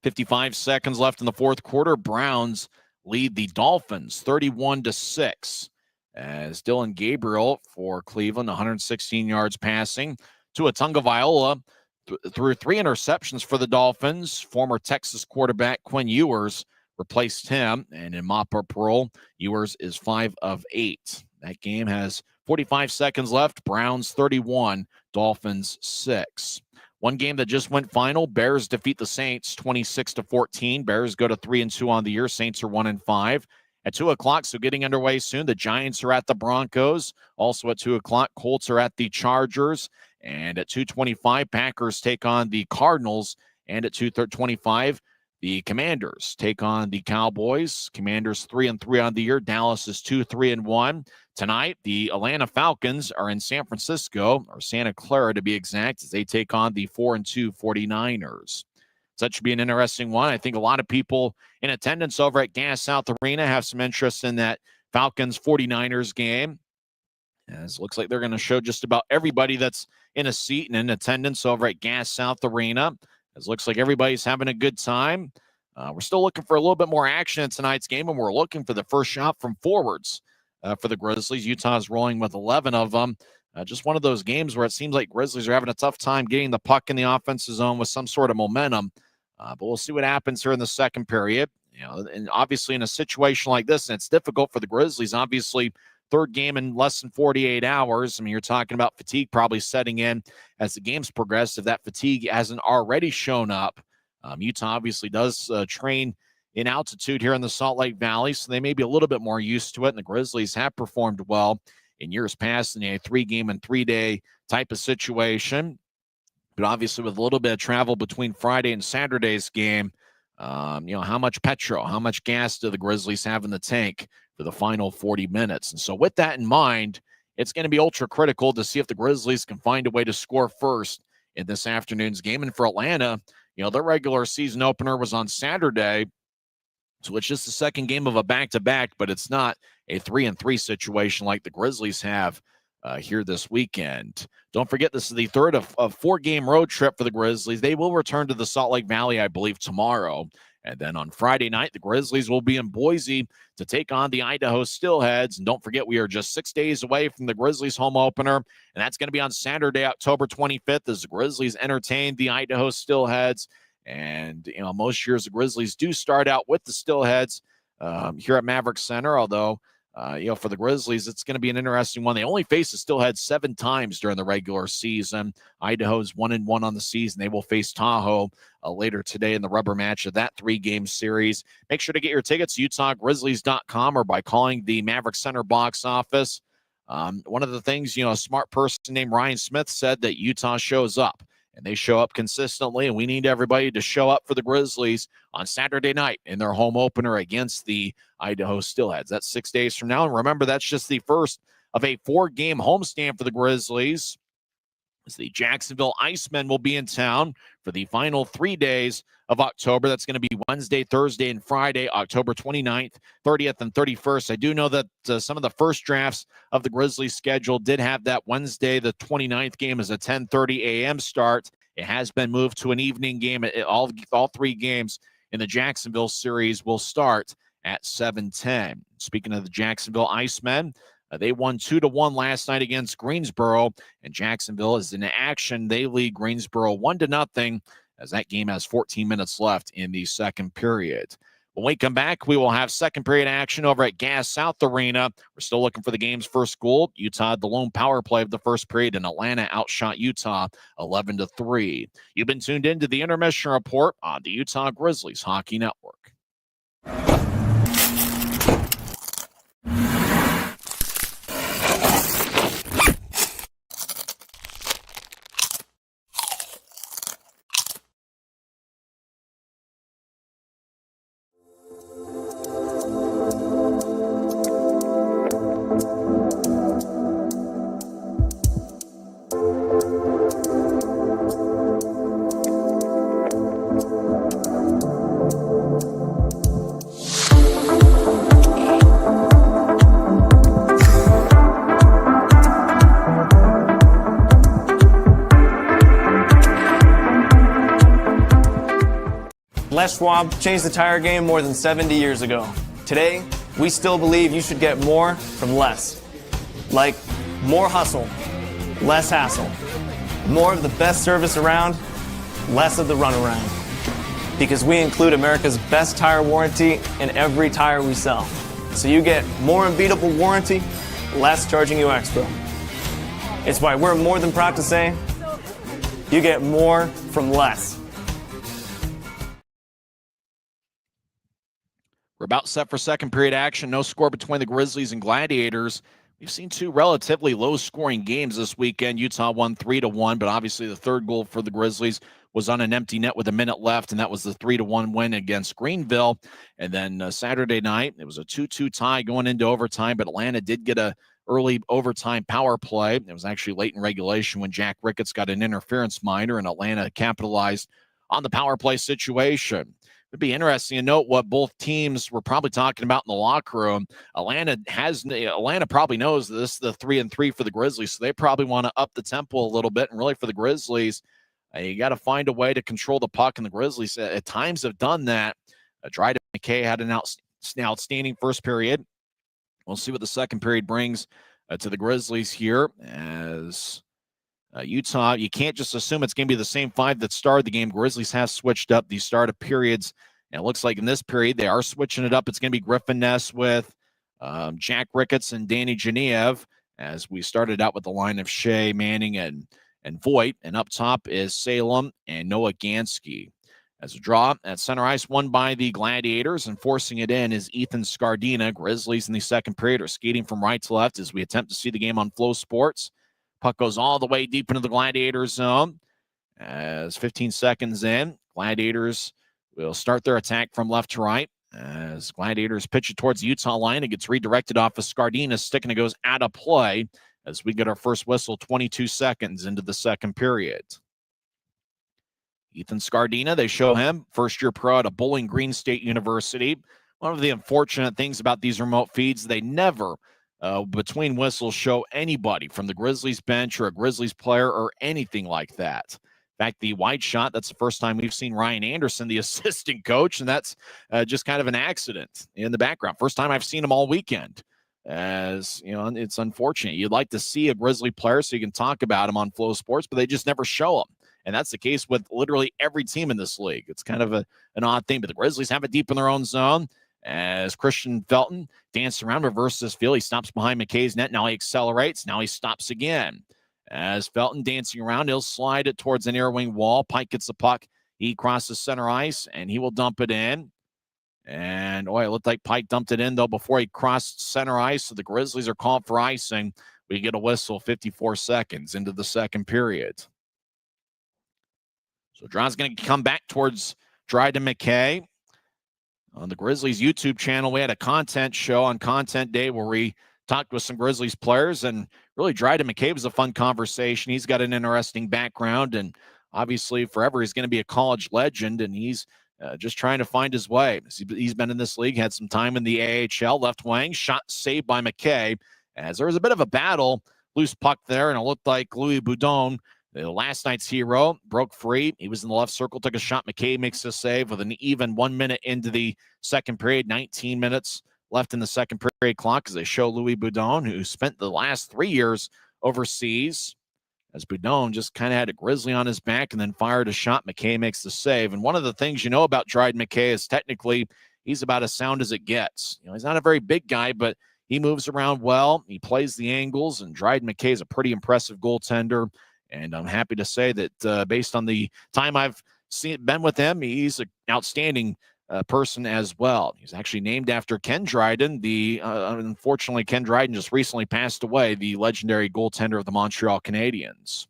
55 seconds left in the fourth quarter. Browns lead the Dolphins 31-6. As Dylan Gabriel for Cleveland, 116 yards passing. Tua Tagovailoa threw 3 interceptions for the Dolphins. Former Texas quarterback Quinn Ewers replaced him. And in mop-up role, Ewers is 5 of 8. That game has 45 seconds left. Browns 31, Dolphins 6. One game that just went final, Bears defeat the Saints 26-14. Bears go to 3-2 on the year. Saints are 1-5. At 2 o'clock, so getting underway soon, the Giants are at the Broncos. Also at 2 o'clock, Colts are at the Chargers. And at 2:25, Packers take on the Cardinals. And at 2:25, the Commanders take on the Cowboys. Commanders 3-3 on the year. Dallas is 2-3-1. Tonight, the Atlanta Falcons are in San Francisco, or Santa Clara to be exact, as they take on the 4-2 49ers. So that should be an interesting one. I think a lot of people in attendance over at Gas South Arena have some interest in that Falcons 49ers game. As it looks like they're going to show just about everybody that's in a seat and in attendance over at Gas South Arena. As it looks like everybody's having a good time. We're still looking for a little bit more action in tonight's game, and we're looking for the first shot from forwards for the Grizzlies. Utah's rolling with 11 of them. Just one of those games where it seems like Grizzlies are having a tough time getting the puck in the offensive zone with some sort of momentum. But we'll see what happens here in the second period. You know, and obviously in a situation like this, and it's difficult for the Grizzlies, obviously, third game in less than 48 hours. I mean, you're talking about fatigue probably setting in as the games progress. If that fatigue hasn't already shown up, Utah obviously does train in altitude here in the Salt Lake Valley, so they may be a little bit more used to it. And the Grizzlies have performed well in years past in a 3-game and 3-day type of situation. But obviously with a little bit of travel between Friday and Saturday's game, how much petrol, how much gas do the Grizzlies have in the tank for the final 40 minutes? And so with that in mind, it's going to be ultra critical to see if the Grizzlies can find a way to score first in this afternoon's game. And for Atlanta, their regular season opener was on Saturday. So it's just the second game of a back-to-back, but it's not a 3-3 situation like the Grizzlies have here this weekend. Don't forget, this is the third of a 4-game road trip for the Grizzlies. They will return to the Salt Lake Valley, I believe, tomorrow. And then on Friday night, the Grizzlies will be in Boise to take on the Idaho Steelheads. And don't forget, we are just 6 days away from the Grizzlies home opener. And that's going to be on Saturday, October 25th, as the Grizzlies entertain the Idaho Steelheads. And, most years the Grizzlies do start out with the Steelheads here at Maverick Center, although, for the Grizzlies, it's going to be an interesting one. They only faced the Steelheads 7 times during the regular season. Idaho's 1-1 on the season. They will face Tahoe later today in the rubber match of that 3-game series. Make sure to get your tickets, UtahGrizzlies.com, or by calling the Maverick Center box office. One of the things, a smart person named Ryan Smith said that Utah shows up. And they show up consistently, and we need everybody to show up for the Grizzlies on Saturday night in their home opener against the Idaho Steelheads. That's 6 days from now. And remember, that's just the first of a 4-game homestand for the Grizzlies, as the Jacksonville Icemen will be in town for the final 3 days of October. That's going to be Wednesday, Thursday, and Friday, October 29th, 30th, and 31st. I do know that some of the first drafts of the Grizzlies schedule did have that Wednesday, the 29th game as a 10:30 a.m. start. It has been moved to an evening game. All 3 games in the Jacksonville series will start at 7:10. Speaking of the Jacksonville Icemen, they won 2-1 last night against Greensboro, and Jacksonville is in action. They lead Greensboro 1-0, as that game has 14 minutes left in the second period. When we come back, we will have second period action over at Gas South Arena. We're still looking for the game's first goal. Utah had the lone power play of the first period, and Atlanta outshot Utah 11-3. You've been tuned in to the Intermission Report on the Utah Grizzlies Hockey Network. Les Schwab changed the tire game more than 70 years ago. Today, we still believe you should get more from less. Like more hustle, less hassle. More of the best service around, less of the runaround. Because we include America's best tire warranty in every tire we sell. So you get more unbeatable warranty, less charging you extra. It's why we're more than proud to say, you get more from less. We're about set for second period action. No score between the Grizzlies and Gladiators. We've seen two relatively low-scoring games this weekend. Utah won 3-1, but obviously the third goal for the Grizzlies was on an empty net with a minute left, and that was the 3-1 win against Greenville. And then Saturday night, it was a 2-2 tie going into overtime, but Atlanta did get a early overtime power play. It was actually late in regulation when Jack Ricketts got an interference minor, and Atlanta capitalized on the power play situation. It'd be interesting to note what both teams were probably talking about in the locker room. Atlanta probably knows this is the 3-3 for the Grizzlies, so they probably want to up the tempo a little bit. And really for the Grizzlies, you got to find a way to control the puck, and the Grizzlies at times have done that. Dryden McKay had an outstanding first period. We'll see what the second period brings to the Grizzlies here as Utah, you can't just assume it's going to be the same five that started the game. Grizzlies have switched up these startup periods. And it looks like in this period, they are switching it up. It's going to be Griffin Ness with Jack Ricketts and Danny Genev, as we started out with the line of Shea, Manning, and Voigt. And up top is Salem and Noah Gansky. As a draw at center ice, won by the Gladiators, and forcing it in is Ethan Scardina. Grizzlies in the second period are skating from right to left as we attempt to see the game on Flow Sports. Puck goes all the way deep into the Gladiators zone. As 15 seconds in, Gladiators will start their attack from left to right. As Gladiators pitch it towards the Utah line, it gets redirected off of Scardina's stick, and it goes out of play as we get our first whistle 22 seconds into the second period. Ethan Scardina, they show him, first-year pro at a Bowling Green State University. One of the unfortunate things about these remote feeds, they never between whistles show anybody from the Grizzlies bench or a Grizzlies player or anything like that. In fact, the wide shot, that's the first time we've seen Ryan Anderson, the assistant coach, and that's just kind of an accident in the background. First time I've seen him all weekend. As you know, it's unfortunate. You'd like to see a Grizzly player so you can talk about him on Flow Sports, but they just never show him. And that's the case with literally every team in this league. It's kind of an odd thing, but the Grizzlies have it deep in their own zone. As Christian Felton dances around, reverses his field. He stops behind McKay's net. Now he accelerates. Now he stops again. As Felton dancing around, he'll slide it towards an air wing wall. Pike gets the puck. He crosses center ice, and he will dump it in. And, it looked like Pike dumped it in, though, before he crossed center ice. So the Grizzlies are called for icing. We get a whistle 54 seconds into the second period. So Draw's going to come back towards Dryden McKay. On the Grizzlies YouTube channel, we had a content show on Content Day where we talked with some Grizzlies players, and really Dryden McKay was a fun conversation. He's got an interesting background, and obviously forever he's going to be a college legend, and he's just trying to find his way. He's been in this league, had some time in the AHL, left wing, shot saved by McKay, as there was a bit of a battle, loose puck there, and it looked like Louis Boudon, last night's hero, broke free. He was in the left circle, took a shot. McKay makes a save with an even 1 minute into the second period, 19 minutes left in the second period clock as they show Louis Boudon, who spent the last 3 years overseas, as Boudon just kind of had a Grizzly on his back and then fired a shot. McKay makes the save. And one of the things you know about Dryden McKay is technically he's about as sound as it gets. He's not a very big guy, but he moves around well. He plays the angles, and Dryden McKay is a pretty impressive goaltender. And I'm happy to say that based on the time I've been with him, he's an outstanding person as well. He's actually named after Ken Dryden. Unfortunately, Ken Dryden just recently passed away, the legendary goaltender of the Montreal Canadiens.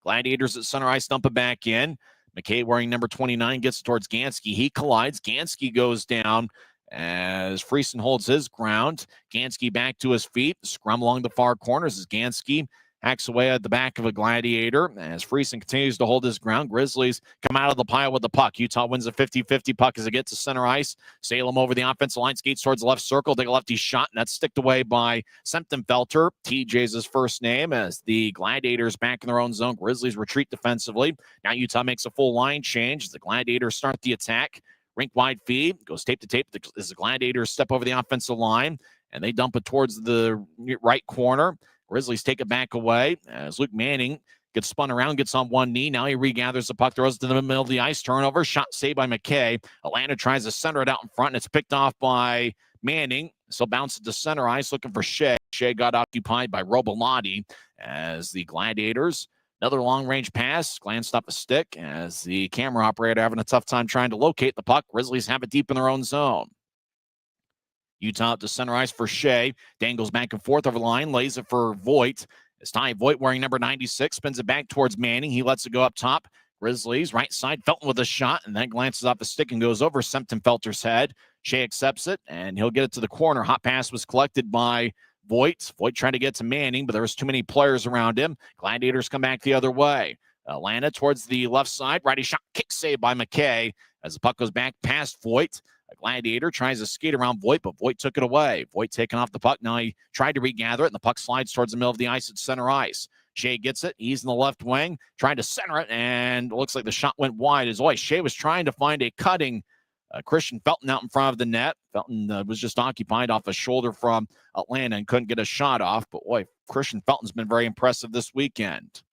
Gladiators at center ice dump it back in. McKay wearing number 29 gets towards Gansky. He collides. Gansky goes down as Friesen holds his ground. Gansky back to his feet. Scrum along the far corners as Gansky hacks away at the back of a Gladiator. As Friesen continues to hold his ground, Grizzlies come out of the pile with the puck. Utah wins a 50-50 puck as it gets to center ice. Salem over the offensive line, skates towards the left circle. Take a lefty shot, and that's sticked away by Semptimphelter. TJ's his first name as the Gladiators back in their own zone. Grizzlies retreat defensively. Now Utah makes a full line change. The Gladiators start the attack. Rink wide feed, goes tape to tape as the Gladiators step over the offensive line, and they dump it towards the right corner. Grizzlies take it back away as Luke Manning gets spun around, gets on one knee. Now he regathers the puck, throws it to the middle of the ice. Turnover, shot saved by McKay. Atlanta tries to center it out in front, and it's picked off by Manning. So bounce it to center ice, looking for Shea. Shea got occupied by Robolotti as the Gladiators. Another long-range pass, glanced off a stick as the camera operator having a tough time trying to locate the puck. Grizzlies have it deep in their own zone. Utah up to center ice for Shea. Dangles back and forth over the line. Lays it for Voigt. It's Ty Voigt wearing number 96. Spins it back towards Manning. He lets it go up top. Grizzlies right side. Felton with a shot. And then glances off the stick and goes over Semptimphelter's head. Shea accepts it. And he'll get it to the corner. Hot pass was collected by Voigt. Voigt trying to get to Manning, but there was too many players around him. Gladiators come back the other way. Atlanta towards the left side. Righty shot. Kick save by McKay as the puck goes back past Voigt. A Gladiator tries to skate around Voigt, but Voigt took it away. Voigt taking off the puck. Now he tried to regather it, and the puck slides towards the middle of the ice at center ice. Shea gets it. He's in the left wing, trying to center it, and it looks like the shot went wide as always. Shea was trying to find a cutting Christian Felton out in front of the net. Felton was just occupied off a shoulder from Atlanta and couldn't get a shot off. But boy, Christian Felton's been very impressive this weekend.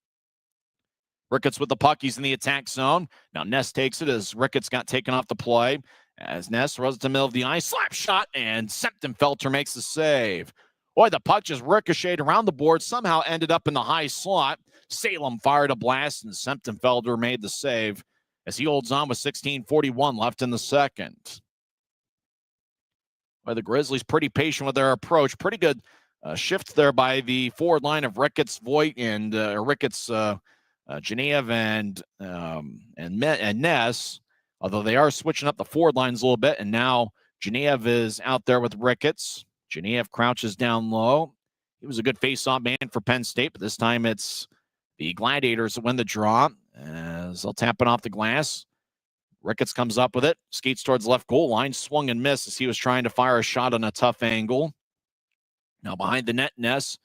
Ricketts with the puck. He's in the attack zone. Now Ness takes it as Ricketts got taken off the play. As Ness throws it to the middle of the ice. Slap shot, and Semptimphelter makes the save. Boy, the puck just ricocheted around the board. Somehow ended up in the high slot. Salem fired a blast, and Semptimphelter made the save as he holds on with 16:41 left in the second. Well, the Grizzlies pretty patient with their approach. Pretty good shift there by the forward line of Ricketts, Voigt, and Ricketts, Genev, and Ness. Although they are switching up the forward lines a little bit, and now Genev is out there with Ricketts. Genev crouches down low. He was a good face-off man for Penn State, but this time it's the Gladiators that win the draw as they'll tap it off the glass. Ricketts comes up with it, skates towards the left goal line, swung and missed as he was trying to fire a shot on a tough angle. Now behind the net, Ness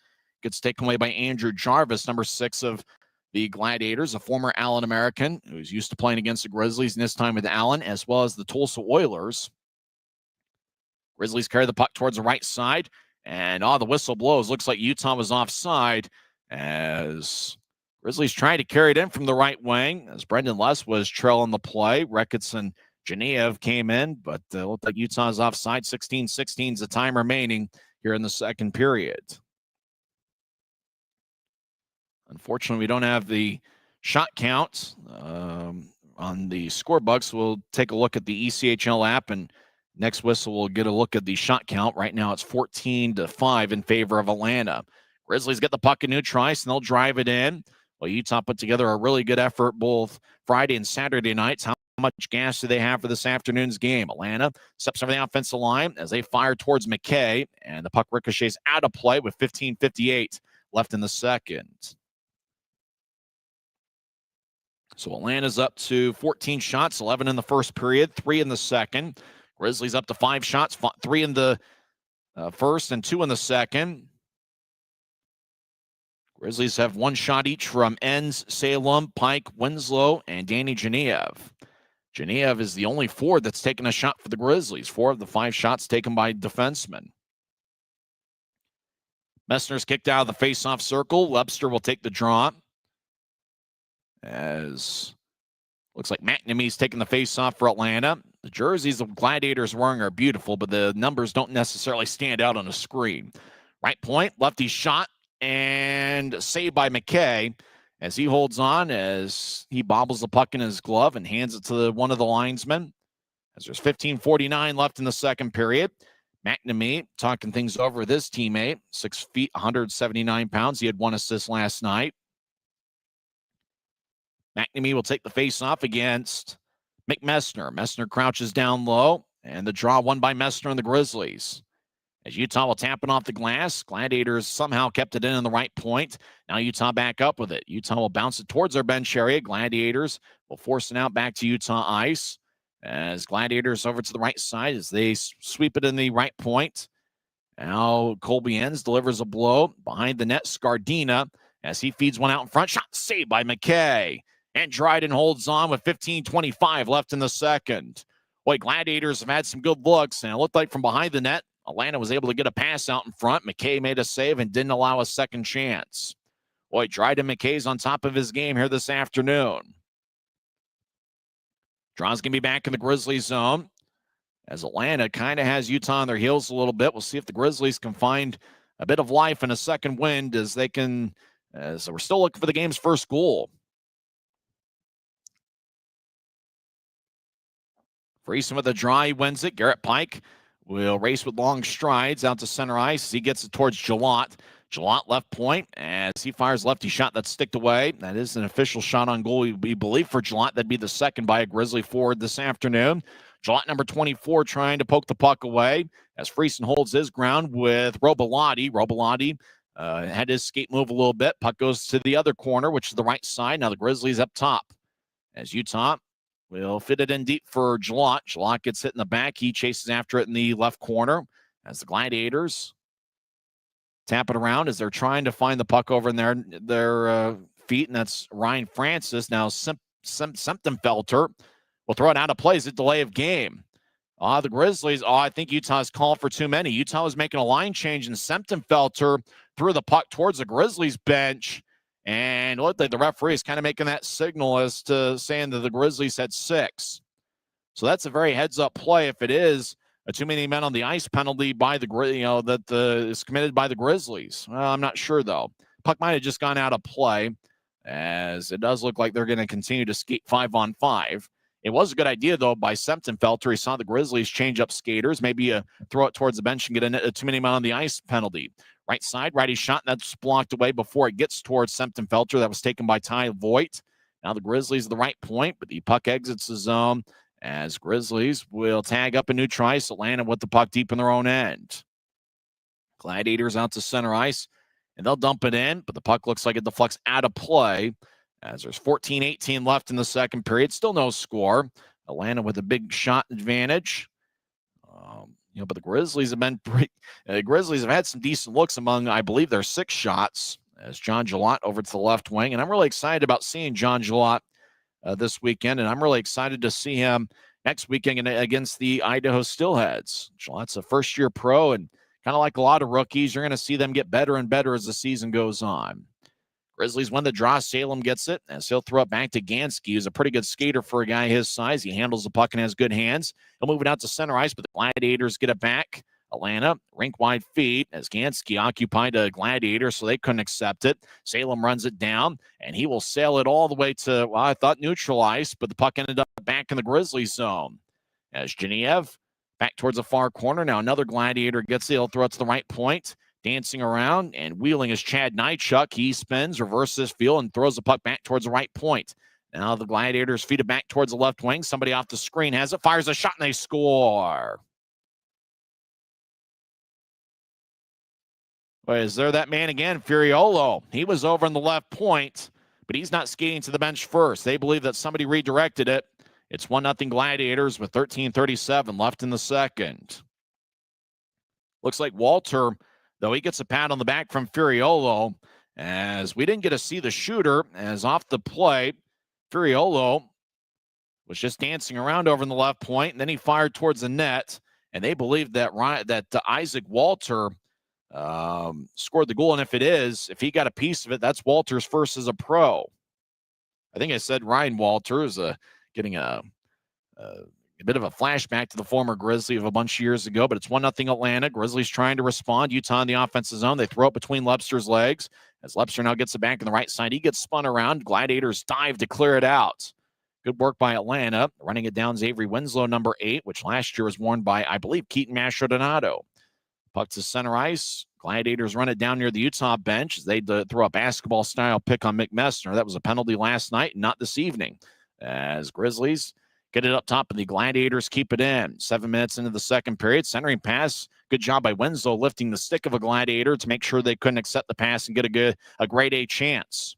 gets taken away by Andrew Jarvis, number 6 of the Gladiators, a former Allen American who's used to playing against the Grizzlies, and this time with Allen, as well as the Tulsa Oilers. Grizzlies carry the puck towards the right side, and the whistle blows. Looks like Utah was offside as Grizzlies trying to carry it in from the right wing as Brendan Less was trailing the play. Ricketts and Genev came in, but looked like Utah's offside. 16-16 is the time remaining here in the second period. Unfortunately, we don't have the shot count on the scorebook, so we'll take a look at the ECHL app, and next whistle we'll get a look at the shot count. Right now it's 14-5 in favor of Atlanta. Grizzlies get the puck in neutral ice, and they'll drive it in. Well, Utah put together a really good effort both Friday and Saturday nights. How much gas do they have for this afternoon's game? Atlanta steps over the offensive line as they fire towards McKay, and the puck ricochets out of play with 15:58 left in the second. So Atlanta's up to 14 shots, 11 in the first period, 3 in the second. Grizzlies up to 5 shots, 3 in the first and 2 in the second. Grizzlies have 1 shot each from Enns, Salem, Pike, Winslow, and Danny Genev. Genev is the only forward that's taken a shot for the Grizzlies. 4 of the 5 shots taken by defensemen. Messner's kicked out of the face-off circle. Webster will take the draw. As looks like McNamee's taking the face-off for Atlanta. The jerseys the Gladiators wearing are beautiful, but the numbers don't necessarily stand out on a screen. Right point, lefty shot, and saved by McKay as he holds on as he bobbles the puck in his glove and hands it to one of the linesmen. As there's 15:49 left in the second period, McNamee talking things over with his teammate, 6 feet, 179 pounds. He had 1 assist last night. McNamee will take the face-off against McMessner. Messner crouches down low, and the draw won by Messner and the Grizzlies. As Utah will tap it off the glass, Gladiators somehow kept it in the right point. Now Utah back up with it. Utah will bounce it towards their bench area. Gladiators will force it out back to Utah ice. As Gladiators over to the right side as they sweep it in the right point. Now Colbiens delivers a blow behind the net. Scardina as he feeds one out in front. Shot saved by McKay. And Dryden holds on with 15:25 left in the second. Boy, Gladiators have had some good looks, and it looked like from behind the net, Atlanta was able to get a pass out in front. McKay made a save and didn't allow a second chance. Boy, Dryden McKay's on top of his game here this afternoon. Draw's going to be back in the Grizzlies zone as Atlanta kind of has Utah on their heels a little bit. We'll see if the Grizzlies can find a bit of life in a second wind as they can. So we're still looking for the game's first goal. Friesen with a draw, he wins it. Garrett Pike will race with long strides out to center ice. He gets it towards Jalot. Jalot left point as he fires lefty shot that's sticked away. That is an official shot on goal, we believe, for Jalot. That'd be the second by a Grizzly forward this afternoon. Jalot, number 24, trying to poke the puck away as Friesen holds his ground with Robillati. Robillati had his skate move a little bit. Puck goes to the other corner, which is the right side. Now the Grizzlies up top as Utah will fit it in deep for Jalot. Jalot gets hit in the back. He chases after it in the left corner as the Gladiators tap it around as they're trying to find the puck over in their feet, and that's Ryan Francis. Now Semptenfelter will throw it out of play as a delay of game. The Grizzlies, I think Utah's called for too many. Utah was making a line change, and Semptenfelter threw the puck towards the Grizzlies bench, and it looked like the referee is kind of making that signal as to saying that the Grizzlies had 6. So that's a very heads-up play if it is a too many men on the ice penalty by the is committed by the Grizzlies. Well, I'm not sure though. Puck might have just gone out of play, as it does look like they're going to continue to skate 5-on-5. It was a good idea though by Semptenfelter. He saw the Grizzlies change up skaters, maybe throw it towards the bench and get a too many men on the ice penalty. Right side, righty shot, that's blocked away before it gets towards Semptenfelter. That was taken by Ty Voigt. Now the Grizzlies at the right point, but the puck exits the zone as Grizzlies will tag up a new try. Atlanta with the puck deep in their own end. Gladiators out to center ice, and they'll dump it in, but the puck looks like it deflects out of play as there's 14:18 left in the second period. Still no score. Atlanta with a big shot advantage. But the Grizzlies have been Grizzlies have had some decent looks among, I believe, their 6 shots as John Jalot over to the left wing. And I'm really excited about seeing John Jalot this weekend, and I'm really excited to see him next weekend against the Idaho Steelheads. Jalot's a first-year pro, and kind of like a lot of rookies, you're going to see them get better and better as the season goes on. Grizzlies win the draw. Salem gets it as he'll throw it back to Gansky, who's a pretty good skater for a guy his size. He handles the puck and has good hands. He'll move it out to center ice, but the Gladiators get it back. Atlanta, rink-wide feed as Gansky occupied a Gladiator, so they couldn't accept it. Salem runs it down, and he will sail it all the way to, well, I thought neutral ice, but the puck ended up back in the Grizzlies zone. As Genev back towards the far corner. Now another Gladiator gets it. He'll throw it to the right point. Dancing around and wheeling is Chad Nychuk. He spins, reverses his field, and throws the puck back towards the right point. Now the Gladiators feed it back towards the left wing. Somebody off the screen has it, fires a shot, and they score. Well, is there that man again, Furiolo? He was over on the left point, but he's not skating to the bench first. They believe that somebody redirected it. It's 1-0 Gladiators with 13:37 left in the second. Looks like Walter, though, he gets a pat on the back from Furiolo, as we didn't get to see the shooter, as off the play, Furiolo was just dancing around over in the left point, and then he fired towards the net, and they believe that Isaac Walter scored the goal, and if he got a piece of it, that's Walter's first as a pro. I think I said Ryan Walter is getting A bit of a flashback to the former Grizzly of a bunch of years ago, but it's 1-0 Atlanta. Grizzlies trying to respond. Utah in the offensive zone. They throw it between Lebster's legs. As Lebster now gets it back on the right side, he gets spun around. Gladiators dive to clear it out. Good work by Atlanta. Running it down is Avery Winslow, number 8, which last year was worn by, I believe, Keaton Mastrodonato. Puck to center ice. Gladiators run it down near the Utah bench. They throw a basketball-style pick on Mick Messner. That was a penalty last night, not this evening. As Grizzlies get it up top, and the Gladiators keep it in. 7 minutes into the second period. Centering pass. Good job by Winslow lifting the stick of a Gladiator to make sure they couldn't accept the pass and get a grade A chance.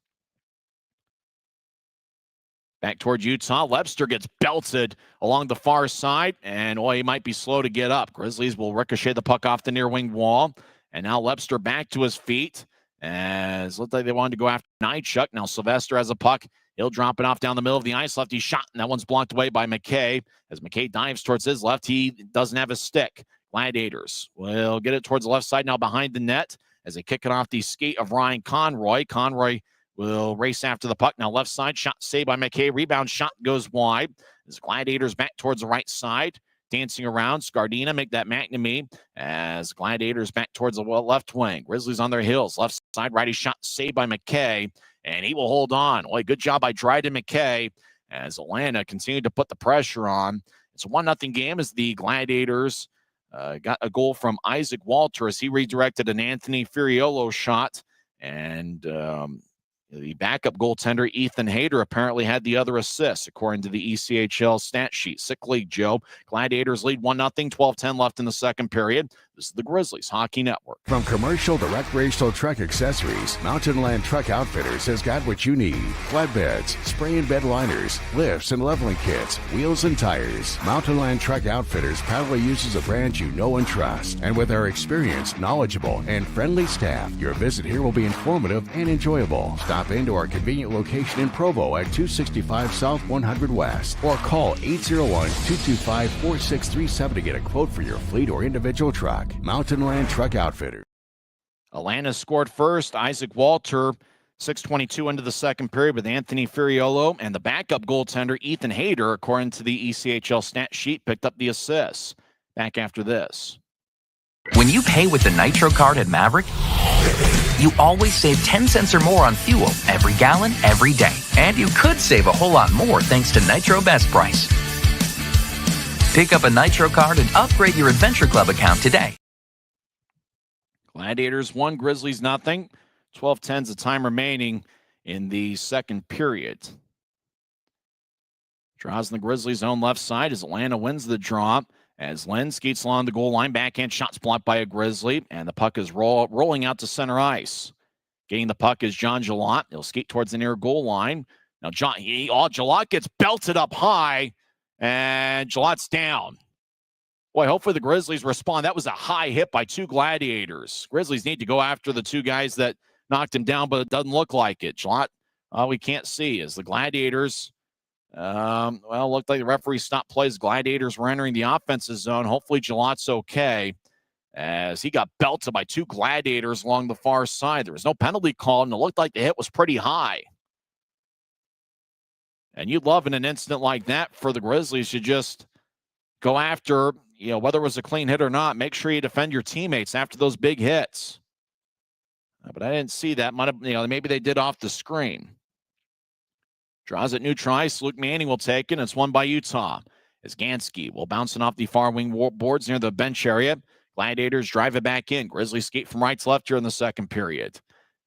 Back towards Utah. Lebster gets belted along the far side, and he might be slow to get up. Grizzlies will ricochet the puck off the near wing wall. And now Lebster back to his feet, as looked like they wanted to go after Nychuk. Now Sylvester has a puck. He'll drop it off down the middle of the ice. Lefty shot, and that one's blocked away by McKay. As McKay dives towards his left, he doesn't have a stick. Gladiators will get it towards the left side now behind the net as they kick it off the skate of Ryan Conroy. Conroy will race after the puck. Now left side, shot saved by McKay. Rebound shot goes wide. As Gladiators back towards the right side. Dancing around. Scardina make that McNamee as Gladiators back towards the left wing. Grizzlies on their heels. Left side, righty shot saved by McKay. And he will hold on. Good job by Dryden McKay as Atlanta continued to put the pressure on. It's a 1-0 game as the Gladiators got a goal from Isaac Walter as he redirected an Anthony Furiolo shot. And the backup goaltender, Ethan Hayter, apparently had the other assist, according to the ECHL stat sheet. Sick league, Joe. Gladiators lead 1-0, 12:10 left in the second period. This is the Grizzlies Hockey Network. From commercial to recreational truck accessories, Mountain Land Truck Outfitters has got what you need. Flatbeds, spray and bed liners, lifts and leveling kits, wheels and tires. Mountain Land Truck Outfitters proudly uses a brand you know and trust. And with our experienced, knowledgeable, and friendly staff, your visit here will be informative and enjoyable. Stop into our convenient location in Provo at 265 South 100 West or call 801-225-4637 to get a quote for your fleet or individual truck. Mountain Land Truck Outfitters. Atlanta scored first. Isaac Walter, 6:22 into the second period with Anthony Furiolo, and the backup goaltender, Ethan Hayter, according to the ECHL stat sheet, picked up the assists. Back after this. When you pay with the Nitro card at Maverick, you always save 10 cents or more on fuel every gallon, every day. And you could save a whole lot more thanks to Nitro Best Price. Pick up a Nitro card and upgrade your Adventure Club account today. Gladiators 1, Grizzlies 0. 12:10 the time remaining in the second period. Draws in the Grizzlies' own left side as Atlanta wins the draw. As Len skates along the goal line, backhand shots blocked by a Grizzly, and the puck is rolling out to center ice. Getting the puck is John Jalot. He'll skate towards the near goal line. Now Jalot gets belted up high, and Jalot's down. Hopefully the Grizzlies respond. That was a high hit by 2 Gladiators. Grizzlies need to go after the 2 guys that knocked him down, but it doesn't look like it. Jalot, we can't see as the Gladiators. Looked like the referee stopped play as Gladiators were entering the offensive zone. Hopefully Jalot's okay as he got belted by 2 Gladiators along the far side. There was no penalty called, and it looked like the hit was pretty high. And you'd love in an incident like that for the Grizzlies to just go after, whether it was a clean hit or not, make sure you defend your teammates after those big hits. But I didn't see that. Maybe they did off the screen. Draws it neutral ice. Luke Manning will take it. It's won by Utah. As Gansky will bounce it off the far wing boards near the bench area. Gladiators drive it back in. Grizzlies skate from right to left here in the second period.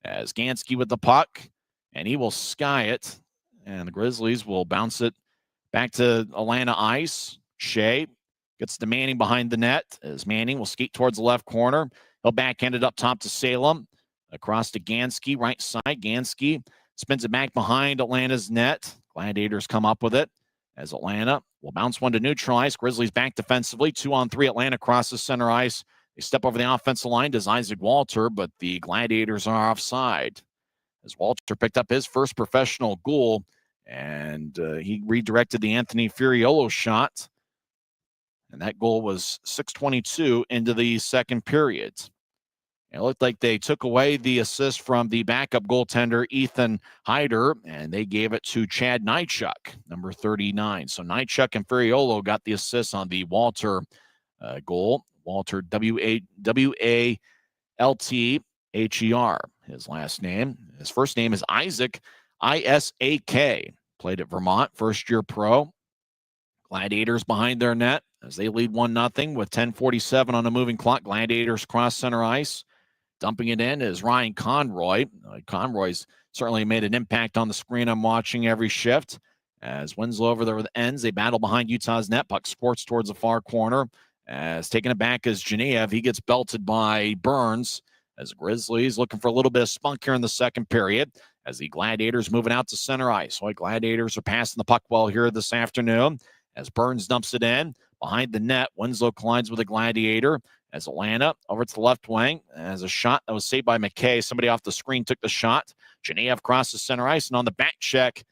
As Gansky with the puck, and he will sky it. And the Grizzlies will bounce it back to Atlanta ice. Shea gets to Manning behind the net. As Manning will skate towards the left corner. He'll backhand it up top to Salem. Across to Gansky, right side. Gansky spins it back behind Atlanta's net. Gladiators come up with it as Atlanta will bounce one to neutral ice. Grizzlies back defensively. 2-on-3. Atlanta crosses center ice. They step over the offensive line. Does Isaac Walter, but the Gladiators are offside. As Walter picked up his first professional goal, and he redirected the Anthony Furiolo shot. And that goal was 6:22 into the second period. It looked like they took away the assist from the backup goaltender, Ethan Hyder, and they gave it to Chad Nychuk, number 39. So Nychuk and Ferriolo got the assist on the Walter goal. Walter, W-A-L-T-H-E-R, his last name. His first name is Isaac, I-S-A-K. Played at Vermont, first-year pro. Gladiators behind their net as they lead 1-0 with 10:47 on the moving clock. Gladiators cross center ice. Dumping it in is Ryan Conroy. Conroy's certainly made an impact on the screen I'm watching every shift. As Winslow over there with ends, they battle behind Utah's net. Puck squirts towards the far corner. As taking it back is Genev. He gets belted by Burns. As Grizzlies looking for a little bit of spunk here in the second period. As the Gladiators moving out to center ice. White Gladiators are passing the puck well here this afternoon. As Burns dumps it in. Behind the net, Winslow collides with a Gladiator. As Atlanta over to the left wing, as a shot that was saved by McKay. Somebody off the screen took the shot. Genev crosses center ice, and on the back check,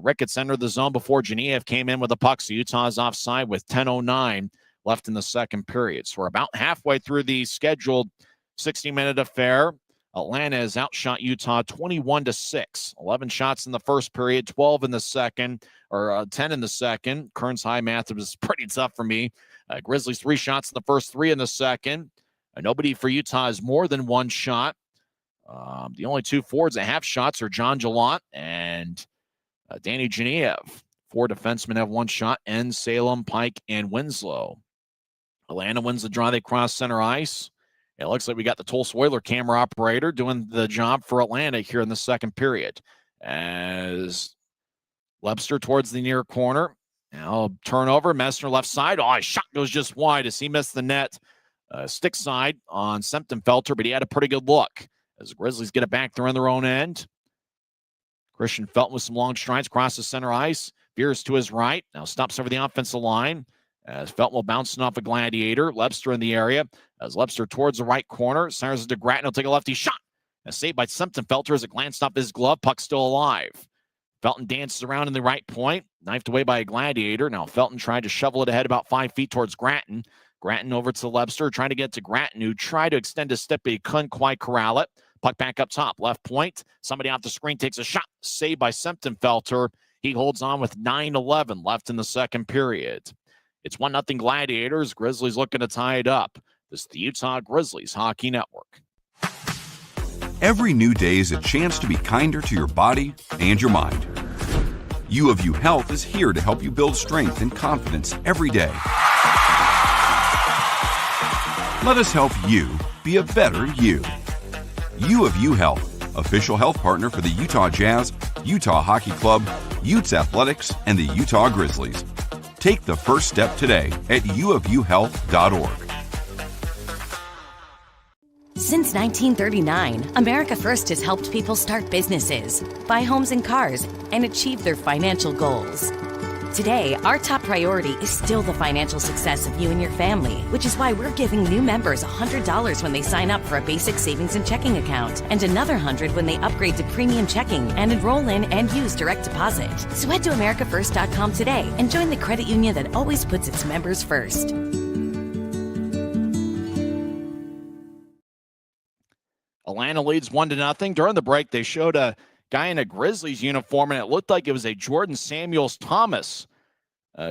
Ricketts entered the zone before Genev came in with the puck. So Utah's offside with 10:09 left in the second period. So we're about halfway through the scheduled 60-minute affair. Atlanta has outshot Utah 21-6. 11 shots in the first period, 12 in the second, or 10 in the second. Kern's high math was pretty tough for me. Grizzlies 3 shots in the first, 3 in the second. Nobody for Utah has more than 1 shot. The only 2 forwards that have shots are John Gallant and Danny Genev. 4 defensemen have 1 shot, and Salem, Pike, and Winslow. Atlanta wins the draw. They cross center ice. It looks like we got the Tulsa Oiler camera operator doing the job for Atlanta here in the second period. As Lebster towards the near corner. Now turnover, Messner left side. Oh, his shot goes just wide as he missed the net. Stick side on Semptenfelter, but he had a pretty good look. As the Grizzlies get it back, they're on their own end. Christian Felton with some long strides, crosses center ice. Veers to his right. Now stops over the offensive line. As Felton will bounce off a Gladiator. Lebster in the area. As Lebster towards the right corner. Cyrus to Gratton will take a lefty shot. A save by Semptenfelter as it glanced off his glove. Puck still alive. Felton dances around in the right point. Knifed away by a Gladiator. Now Felton tried to shovel it ahead about 5 feet towards Gratton. Gratton over to Lebster. Trying to get to Gratton, who tried to extend his step, but he couldn't quite corral it. Puck back up top. Left point. Somebody off the screen takes a shot. Saved by Semptenfelter. He holds on with 9:11 left in the second period. It's 1-0 Gladiators. Grizzlies looking to tie it up. This is the Utah Grizzlies Hockey Network. Every new day is a chance to be kinder to your body and your mind. U of U Health is here to help you build strength and confidence every day. Let us help you be a better you. U of U Health, official health partner for the Utah Jazz, Utah Hockey Club, Utes Athletics, and the Utah Grizzlies. Take the first step today at uofuhealth.org. Since 1939, America First has helped people start businesses, buy homes and cars, and achieve their financial goals. Today, our top priority is still the financial success of you and your family, which is why we're giving new members $100 when they sign up for a basic savings and checking account, and another $100 when they upgrade to premium checking and enroll in and use direct deposit. So head to americafirst.com today and join the credit union that always puts its members first. Atlanta leads 1-0. During the break, they showed a guy in a Grizzlies uniform, and it looked like it was a Jordan Samuels-Thomas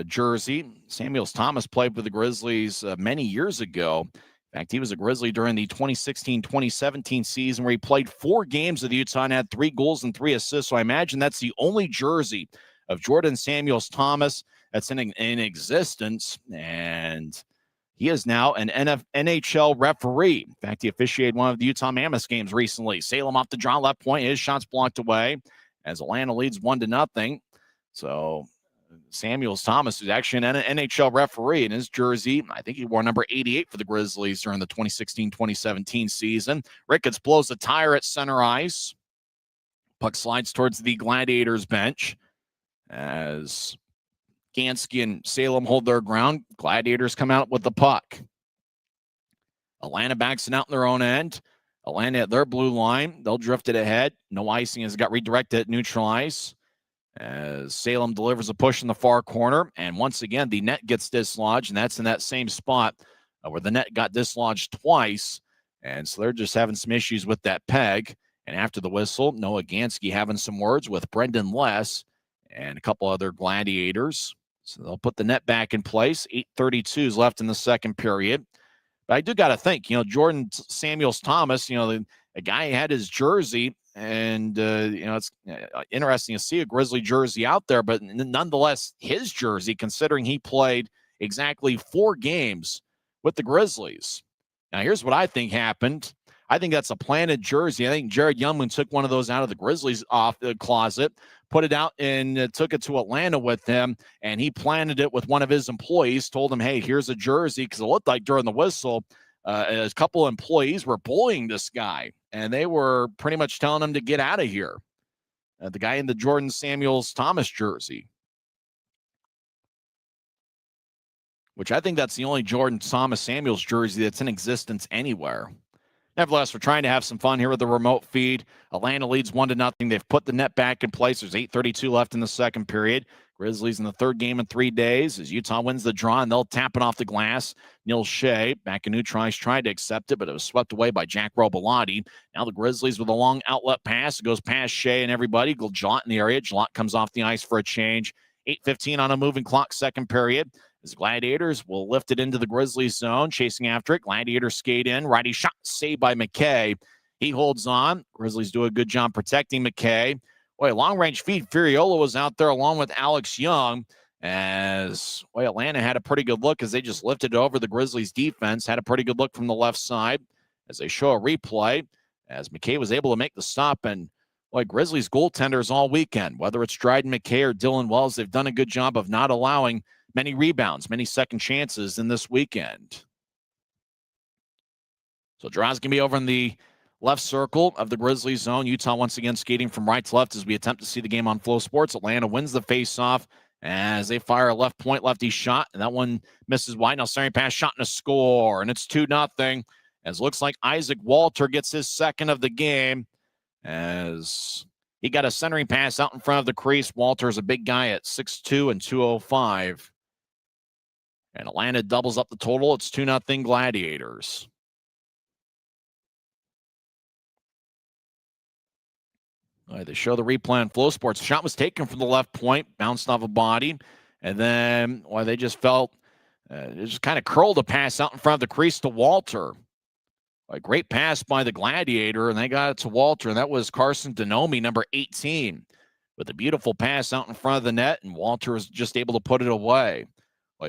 jersey. Samuels-Thomas played with the Grizzlies many years ago. In fact, he was a Grizzly during the 2016-2017 season where he played 4 games with Utah and had 3 goals and 3 assists. So I imagine that's the only jersey of Jordan Samuels-Thomas that's in existence. And he is now an NHL referee. In fact, he officiated one of the Utah Mammoths games recently. Salem off the draw, left point. His shot's blocked away as Atlanta leads 1-0. So Samuels-Thomas is actually an NHL referee in his jersey. I think he wore number 88 for the Grizzlies during the 2016-2017 season. Ricketts blows the tire at center ice. Puck slides towards the Gladiators bench as Gansky and Salem hold their ground. Gladiators come out with the puck. Atlanta backs it out in their own end. Atlanta at their blue line. They'll drift it ahead. No icing has got redirected at neutral ice as Salem delivers a push in the far corner. And once again, the net gets dislodged, and that's in that same spot where the net got dislodged twice. And so they're just having some issues with that peg. And after the whistle, Noah Gansky having some words with Brendan Less and a couple other Gladiators. So they'll put the net back in place. 8:32 is left in the second period. But I do got to think, Jordan Samuels-Thomas, a guy had his jersey, and, it's interesting to see a Grizzly jersey out there, but nonetheless, his jersey, considering he played exactly 4 games with the Grizzlies. Now, here's what I think happened. I think that's a planted jersey. I think Jared Youngman took one of those out of the Grizzlies off the closet, put it out, and took it to Atlanta with him, and he planted it with one of his employees, told him, hey, here's a jersey, because it looked like during the whistle, a couple of employees were bullying this guy, and they were pretty much telling him to get out of here. The guy in the Jordan Samuels-Thomas jersey, which I think that's the only Jordan Thomas Samuels jersey that's in existence anywhere. Nevertheless, we're trying to have some fun here with the remote feed. Atlanta leads 1-0. They've put the net back in place. There's 8:32 left in the second period. Grizzlies in the third game in 3 days as Utah wins the draw, and they'll tap it off the glass. Neil Shea, back in neutralize, tried to accept it, but it was swept away by Jack Robillati. Now the Grizzlies with a long outlet pass. It goes past Shea and everybody. Jalot in the area. Jalot comes off the ice for a change. 8:15 on a moving clock, second period. As Gladiators will lift it into the Grizzlies zone, chasing after it. Gladiators skate in. Righty shot, saved by McKay. He holds on. Grizzlies do a good job protecting McKay. Boy, long-range feed. Furiola was out there along with Alex Young. As Atlanta had a pretty good look as they just lifted over the Grizzlies defense. Had a pretty good look from the left side as they show a replay. As McKay was able to make the stop. And Grizzlies goaltenders all weekend, whether it's Dryden McKay or Dylan Wells, they've done a good job of not allowing many rebounds, many second chances in this weekend. So draw's going to be over in the left circle of the Grizzlies zone. Utah once again skating from right to left as we attempt to see the game on Flow Sports. Atlanta wins the faceoff as they fire a left point lefty shot, and that one misses wide. Now centering pass shot and a score, and it's 2-0 as it looks like Isaac Walter gets his second of the game as he got a centering pass out in front of the crease. Walter's a big guy at 6'2" and 205. And Atlanta doubles up the total. It's 2-0 Gladiators. All right, they show the replay on Flow Sports. The shot was taken from the left point, bounced off a body, and then they just felt it just kind of curled a pass out in front of the crease to Walter. A great pass by the Gladiator, and they got it to Walter, and that was Carson Denomey, number 18, with a beautiful pass out in front of the net, and Walter was just able to put it away.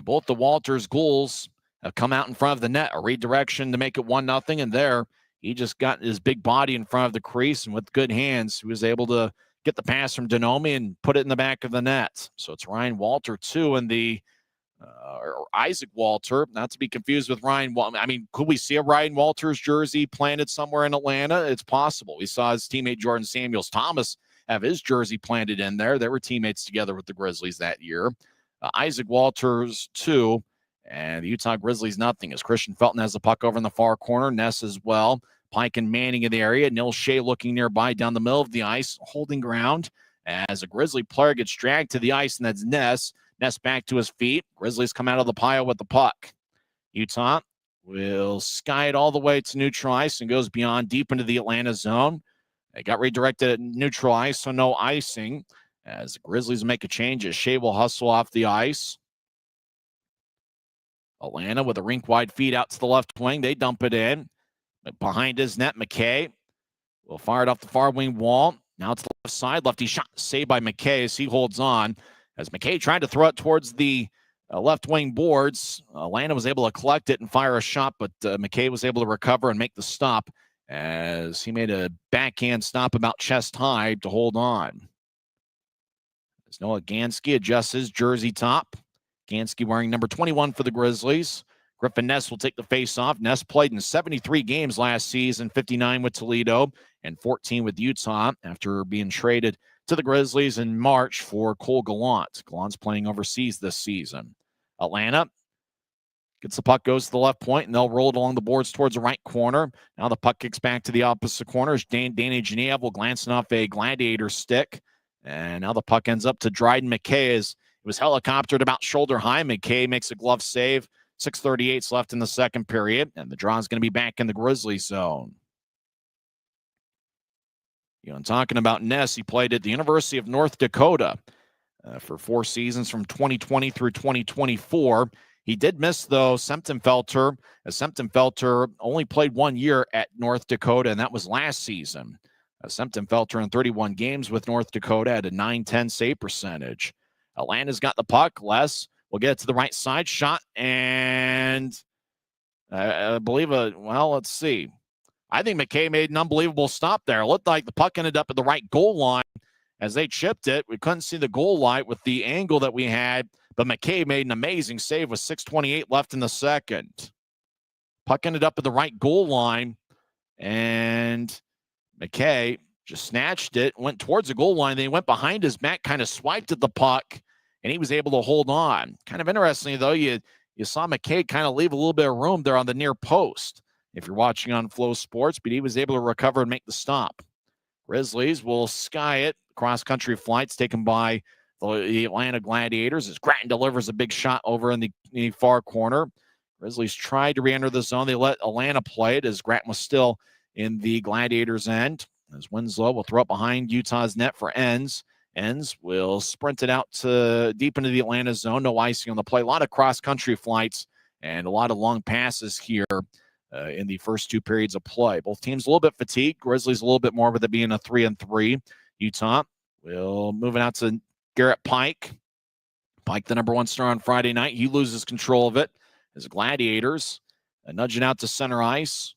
Both the Walters goals have come out in front of the net, a redirection to make it 1-0, and there he just got his big body in front of the crease, and with good hands, he was able to get the pass from Denomey and put it in the back of the net. So it's Ryan Walter, 2 in the or Isaac Walter, not to be confused with Ryan. I mean, could we see a Ryan Walters jersey planted somewhere in Atlanta? It's possible. We saw his teammate Jordan Samuels-Thomas have his jersey planted in there. They were teammates together with the Grizzlies that year. Isaac Walters, 2, and the Utah Grizzlies, nothing. As Christian Felton has the puck over in the far corner. Ness as well. Pike and Manning in the area. Neil Shea looking nearby down the middle of the ice, holding ground as a Grizzly player gets dragged to the ice, and that's Ness. Ness back to his feet. Grizzlies come out of the pile with the puck. Utah will sky it all the way to neutral ice and goes beyond deep into the Atlanta zone. They got redirected at neutral ice, so no icing. As the Grizzlies make a change, as Shea will hustle off the ice. Atlanta with a rink-wide feed out to the left wing. They dump it in. Behind his net, McKay will fire it off the far wing wall. Now it's the left side. Lefty shot saved by McKay as he holds on. As McKay tried to throw it towards the left wing boards, Atlanta was able to collect it and fire a shot, but McKay was able to recover and make the stop as he made a backhand stop about chest high to hold on. As Noah Gansky adjusts his jersey top. Gansky wearing number 21 for the Grizzlies. Griffin Ness will take the face-off. Ness played in 73 games last season, 59 with Toledo and 14 with Utah after being traded to the Grizzlies in March for Cole Gallant. Gallant's playing overseas this season. Atlanta gets the puck, goes to the left point, and they'll roll it along the boards towards the right corner. Now the puck kicks back to the opposite corner. Danny Genev glancing off a Gladiator stick. And now the puck ends up to Dryden McKay as it was helicoptered about shoulder high. McKay makes a glove save, 6:38 left in the second period, and the draw is going to be back in the Grizzlies zone. Talking about Ness, he played at the University of North Dakota for 4 seasons from 2020 through 2024. He did miss, though, Semptimphelter, as Semptimphelter only played 1 year at North Dakota, and that was last season. Semptimphelter in 31 games with North Dakota had a .910 save percentage. Atlanta's got the puck. Les will get it to the right side. Shot, and I believe, let's see. I think McKay made an unbelievable stop there. It looked like the puck ended up at the right goal line as they chipped it. We couldn't see the goal light with the angle that we had, but McKay made an amazing save with 6:28 left in the second. Puck ended up at the right goal line, and McKay just snatched it, went towards the goal line. Then he went behind his back, kind of swiped at the puck, and he was able to hold on. Kind of interesting, though, you saw McKay kind of leave a little bit of room there on the near post if you're watching on Flow Sports, but he was able to recover and make the stop. Grizzlies will sky it. Cross-country flights taken by the Atlanta Gladiators as Grattan delivers a big shot over in the far corner. Grizzlies tried to re-enter the zone. They let Atlanta play it as Grattan was still in the Gladiators' end. As Winslow will throw it behind Utah's net for Enns. Enns will sprint it out to deep into the Atlanta zone. No icing on the play. A lot of cross-country flights and a lot of long passes here in the first 2 periods of play. Both teams a little bit fatigued. Grizzlies a little bit more with it being a 3-3. Utah will move it out to Garrett Pike. Pike, the number 1 star on Friday night. He loses control of it as Gladiators nudge it out to center ice.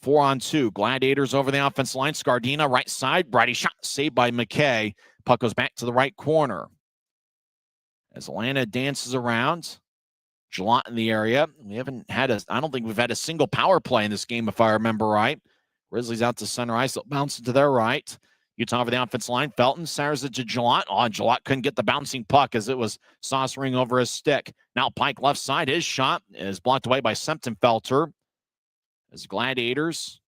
4-on-2. Gladiators over the offensive line. Scardina, right side. Righty shot saved by McKay. Puck goes back to the right corner. As Atlanta dances around. Gillot in the area. I don't think we've had a single power play in this game, if I remember right. Grizzlies out to center ice. They'll bounce it to their right. Utah over the offensive line. Felton centers it to Gillot. Gillot couldn't get the bouncing puck as it was saucering over his stick. Now Pike left side. His shot is blocked away by Semptimphelter. As Gladiators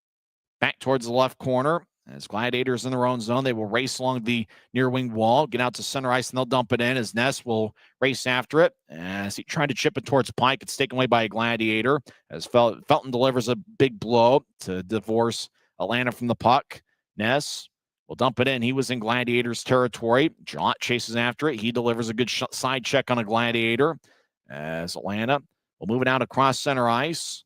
back towards the left corner. As Gladiators in their own zone, they will race along the near wing wall, get out to center ice, and they'll dump it in as Ness will race after it. As he tried to chip it towards Pike, it's taken away by a Gladiator. As Felton delivers a big blow to divorce Atlanta from the puck. Ness will dump it in. He was in Gladiators territory. Jot chases after it. He delivers a good side check on a Gladiator. As Atlanta will move it out across center ice.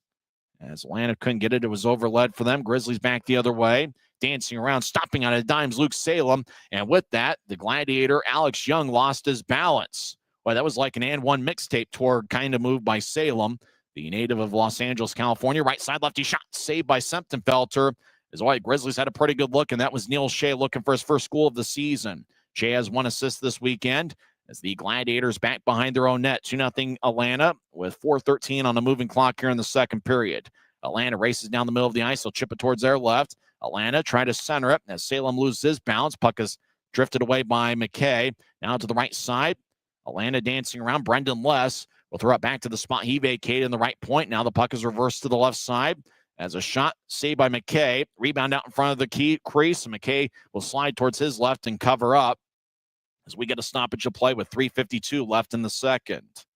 As Atlanta couldn't get it, it was overled for them. Grizzlies back the other way. Dancing around, stopping on a dime's Luke Salem. And with that, the Gladiator, Alex Young, lost his balance. Well, that was like an and one mixtape tour kind of move by Salem, the native of Los Angeles, California. Right side lefty shot, saved by Semptimphelter. As White Grizzlies had a pretty good look, and that was Neil Shea looking for his first goal of the season. Shea has 1 assist this weekend as the Gladiators back behind their own net. 2-0 Atlanta with 4:13 on the moving clock here in the second period. Atlanta races down the middle of the ice. They'll chip it towards their left. Atlanta trying to center it as Salem loses his balance. Puck is drifted away by McKay. Now to the right side. Atlanta dancing around. Brendan Less will throw it back to the spot he vacated in the right point. Now the puck is reversed to the left side as a shot saved by McKay. Rebound out in front of the crease. And McKay will slide towards his left and cover up as we get a stoppage of play with 3:52 left in the second.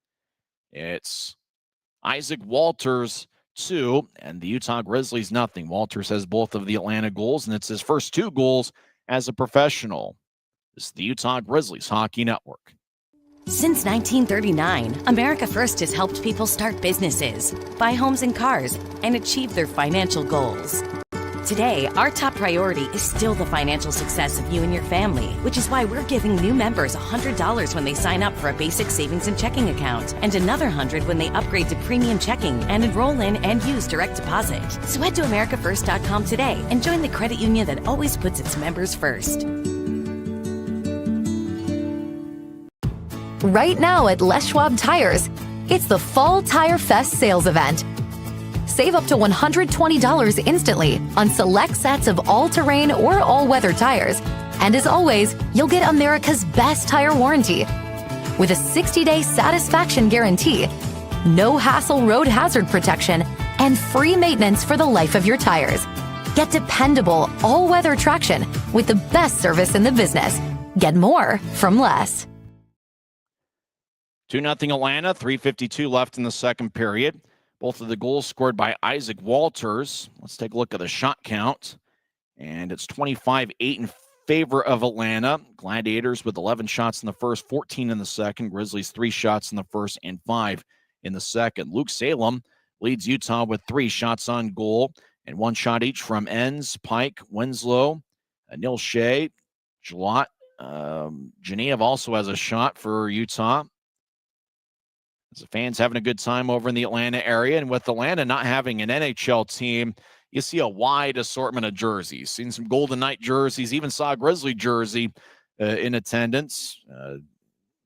It's Isaac Walters 2, and the Utah Grizzlies nothing. Walters has both of the Atlanta goals, and it's his first 2 goals as a professional. This is the Utah Grizzlies Hockey Network. Since 1939, America First has helped people start businesses, buy homes and cars, and achieve their financial goals. Today, our top priority is still the financial success of you and your family, which is why we're giving new members $100 when they sign up for a basic savings and checking account, and another $100 when they upgrade to premium checking and enroll in and use direct deposit. So head to americafirst.com today and join the credit union that always puts its members first. Right now at Les Schwab Tires, it's the Fall Tire Fest sales event. Save up to $120 instantly on select sets of all-terrain or all-weather tires. And as always, you'll get America's best tire warranty with a 60-day satisfaction guarantee, no hassle road hazard protection, and free maintenance for the life of your tires. Get dependable all-weather traction with the best service in the business. Get more from Les. 2-0 Atlanta, 3:52 left in the second period. Both of the goals scored by Isaac Walters. Let's take a look at the shot count. And it's 25-8 in favor of Atlanta. Gladiators with 11 shots in the first, 14 in the second. Grizzlies 3 shots in the first and 5 in the second. Luke Salem leads Utah with 3 shots on goal and 1 shot each from Enns, Pike, Winslow, Neil Shea, Jalot. Genev also has a shot for Utah. As the fans having a good time over in the Atlanta area. And with Atlanta not having an NHL team, you see a wide assortment of jerseys. Seen some Golden Knight jerseys, even saw a Grizzly jersey in attendance.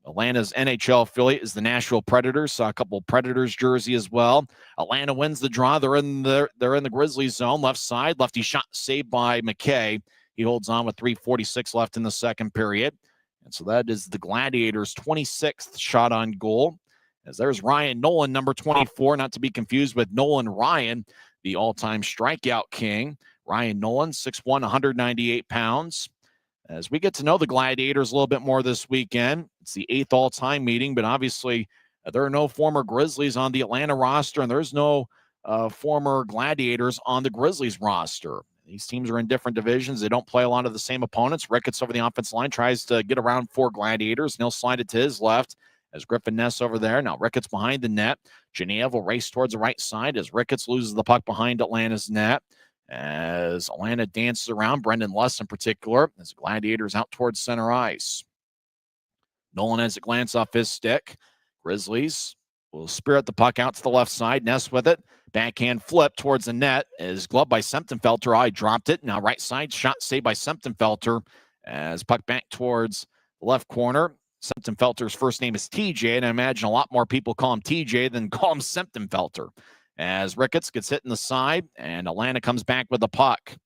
Atlanta's NHL affiliate is the Nashville Predators. Saw a couple Predators jersey as well. Atlanta wins the draw. They're in the Grizzlies zone. Left side, lefty shot saved by McKay. He holds on with 3:46 left in the second period. And so that is the Gladiators' 26th shot on goal. As there's Ryan Nolan, number 24, not to be confused with Nolan Ryan, the all-time strikeout king. Ryan Nolan, 6'1", 198 pounds. As we get to know the Gladiators a little bit more this weekend, it's the 8th all-time meeting, but obviously there are no former Grizzlies on the Atlanta roster, and there's no former Gladiators on the Grizzlies roster. These teams are in different divisions. They don't play a lot of the same opponents. Ricketts over the offensive line tries to get around 4 Gladiators, and he'll slide it to his left. As Griffin Ness over there. Now Ricketts behind the net. Genev will race towards the right side as Ricketts loses the puck behind Atlanta's net. As Atlanta dances around, Brendan Luss in particular, as the Gladiators out towards center ice. Nolan has a glance off his stick. Grizzlies will spirit the puck out to the left side. Ness with it. Backhand flip towards the net is gloved by Semptenfelter. I dropped it. Now right side shot saved by Semptenfelter as puck back towards the left corner. Semptenfelter's first name is TJ, and I imagine a lot more people call him TJ than call him Semptenfelter. As Ricketts gets hit in the side, and Atlanta comes back with the puck.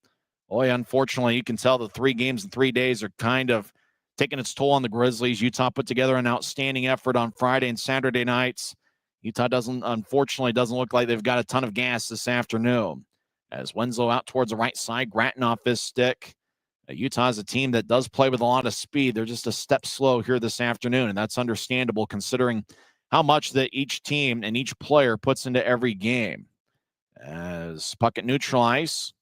Boy, unfortunately, you can tell the 3 games in 3 days are kind of taking its toll on the Grizzlies. Utah put together an outstanding effort on Friday and Saturday nights. Utah unfortunately doesn't look like they've got a ton of gas this afternoon. As Winslow out towards the right side, Gratton off his stick. Utah is a team that does play with a lot of speed. They're just a step slow here this afternoon, and that's understandable considering how much that each team and each player puts into every game. As puck at neutral ice,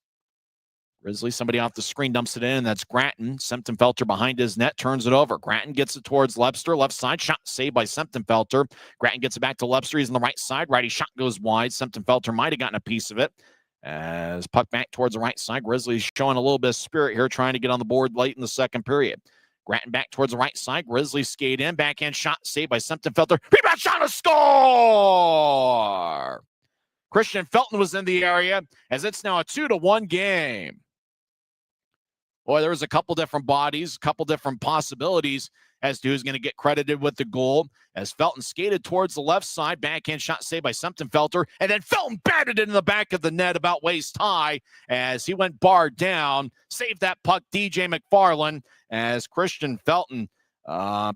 Grizzly, somebody off the screen dumps it in, and that's Gratton. Semptenfelter behind his net, turns it over. Gratton gets it towards Lebster, left side, shot saved by Semptenfelter. Gratton gets it back to Lebster. He's on the right side. Righty shot goes wide. Semptenfelter might have gotten a piece of it. As puck back towards the right side, Grizzlies showing a little bit of spirit here, trying to get on the board late in the second period. Gratton back towards the right side. Grizzlies skate in. Backhand shot saved by Semptenfelter. Rebound shot, a score! Christian Felton was in the area as it's now a 2-1 game. Boy, there was a couple different bodies, a couple different possibilities as to who's going to get credited with the goal. As Felton skated towards the left side, backhand shot saved by Semptenfelter, and then Felton batted it in the back of the net about waist high as he went bar down, saved that puck, DJ McFarland, as Christian Felton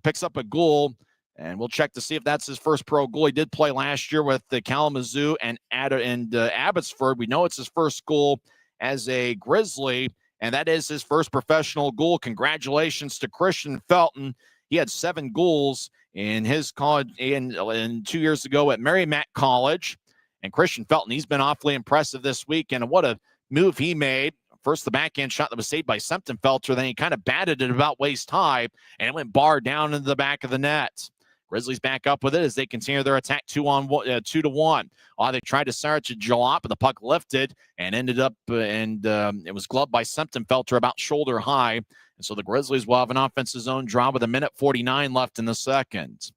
picks up a goal, and we'll check to see if that's his first pro goal. He did play last year with the Kalamazoo and Abbotsford. We know it's his first goal as a Grizzly, and that is his first professional goal. Congratulations to Christian Felton. He had 7 goals in his college in 2 years ago at Merrimack College. And Christian Felton, he's been awfully impressive this week. And what a move he made. First, the backhand shot that was saved by Semptenfelter. Then he kind of batted it about waist high, and it went bar down into the back of the net. Grizzlies back up with it as they continue their attack 2-1. They tried to start to Jalop, but the puck lifted and ended up, it was gloved by Semptenfelter about shoulder high. And so the Grizzlies will have an offensive zone draw with 1:49 left in the second.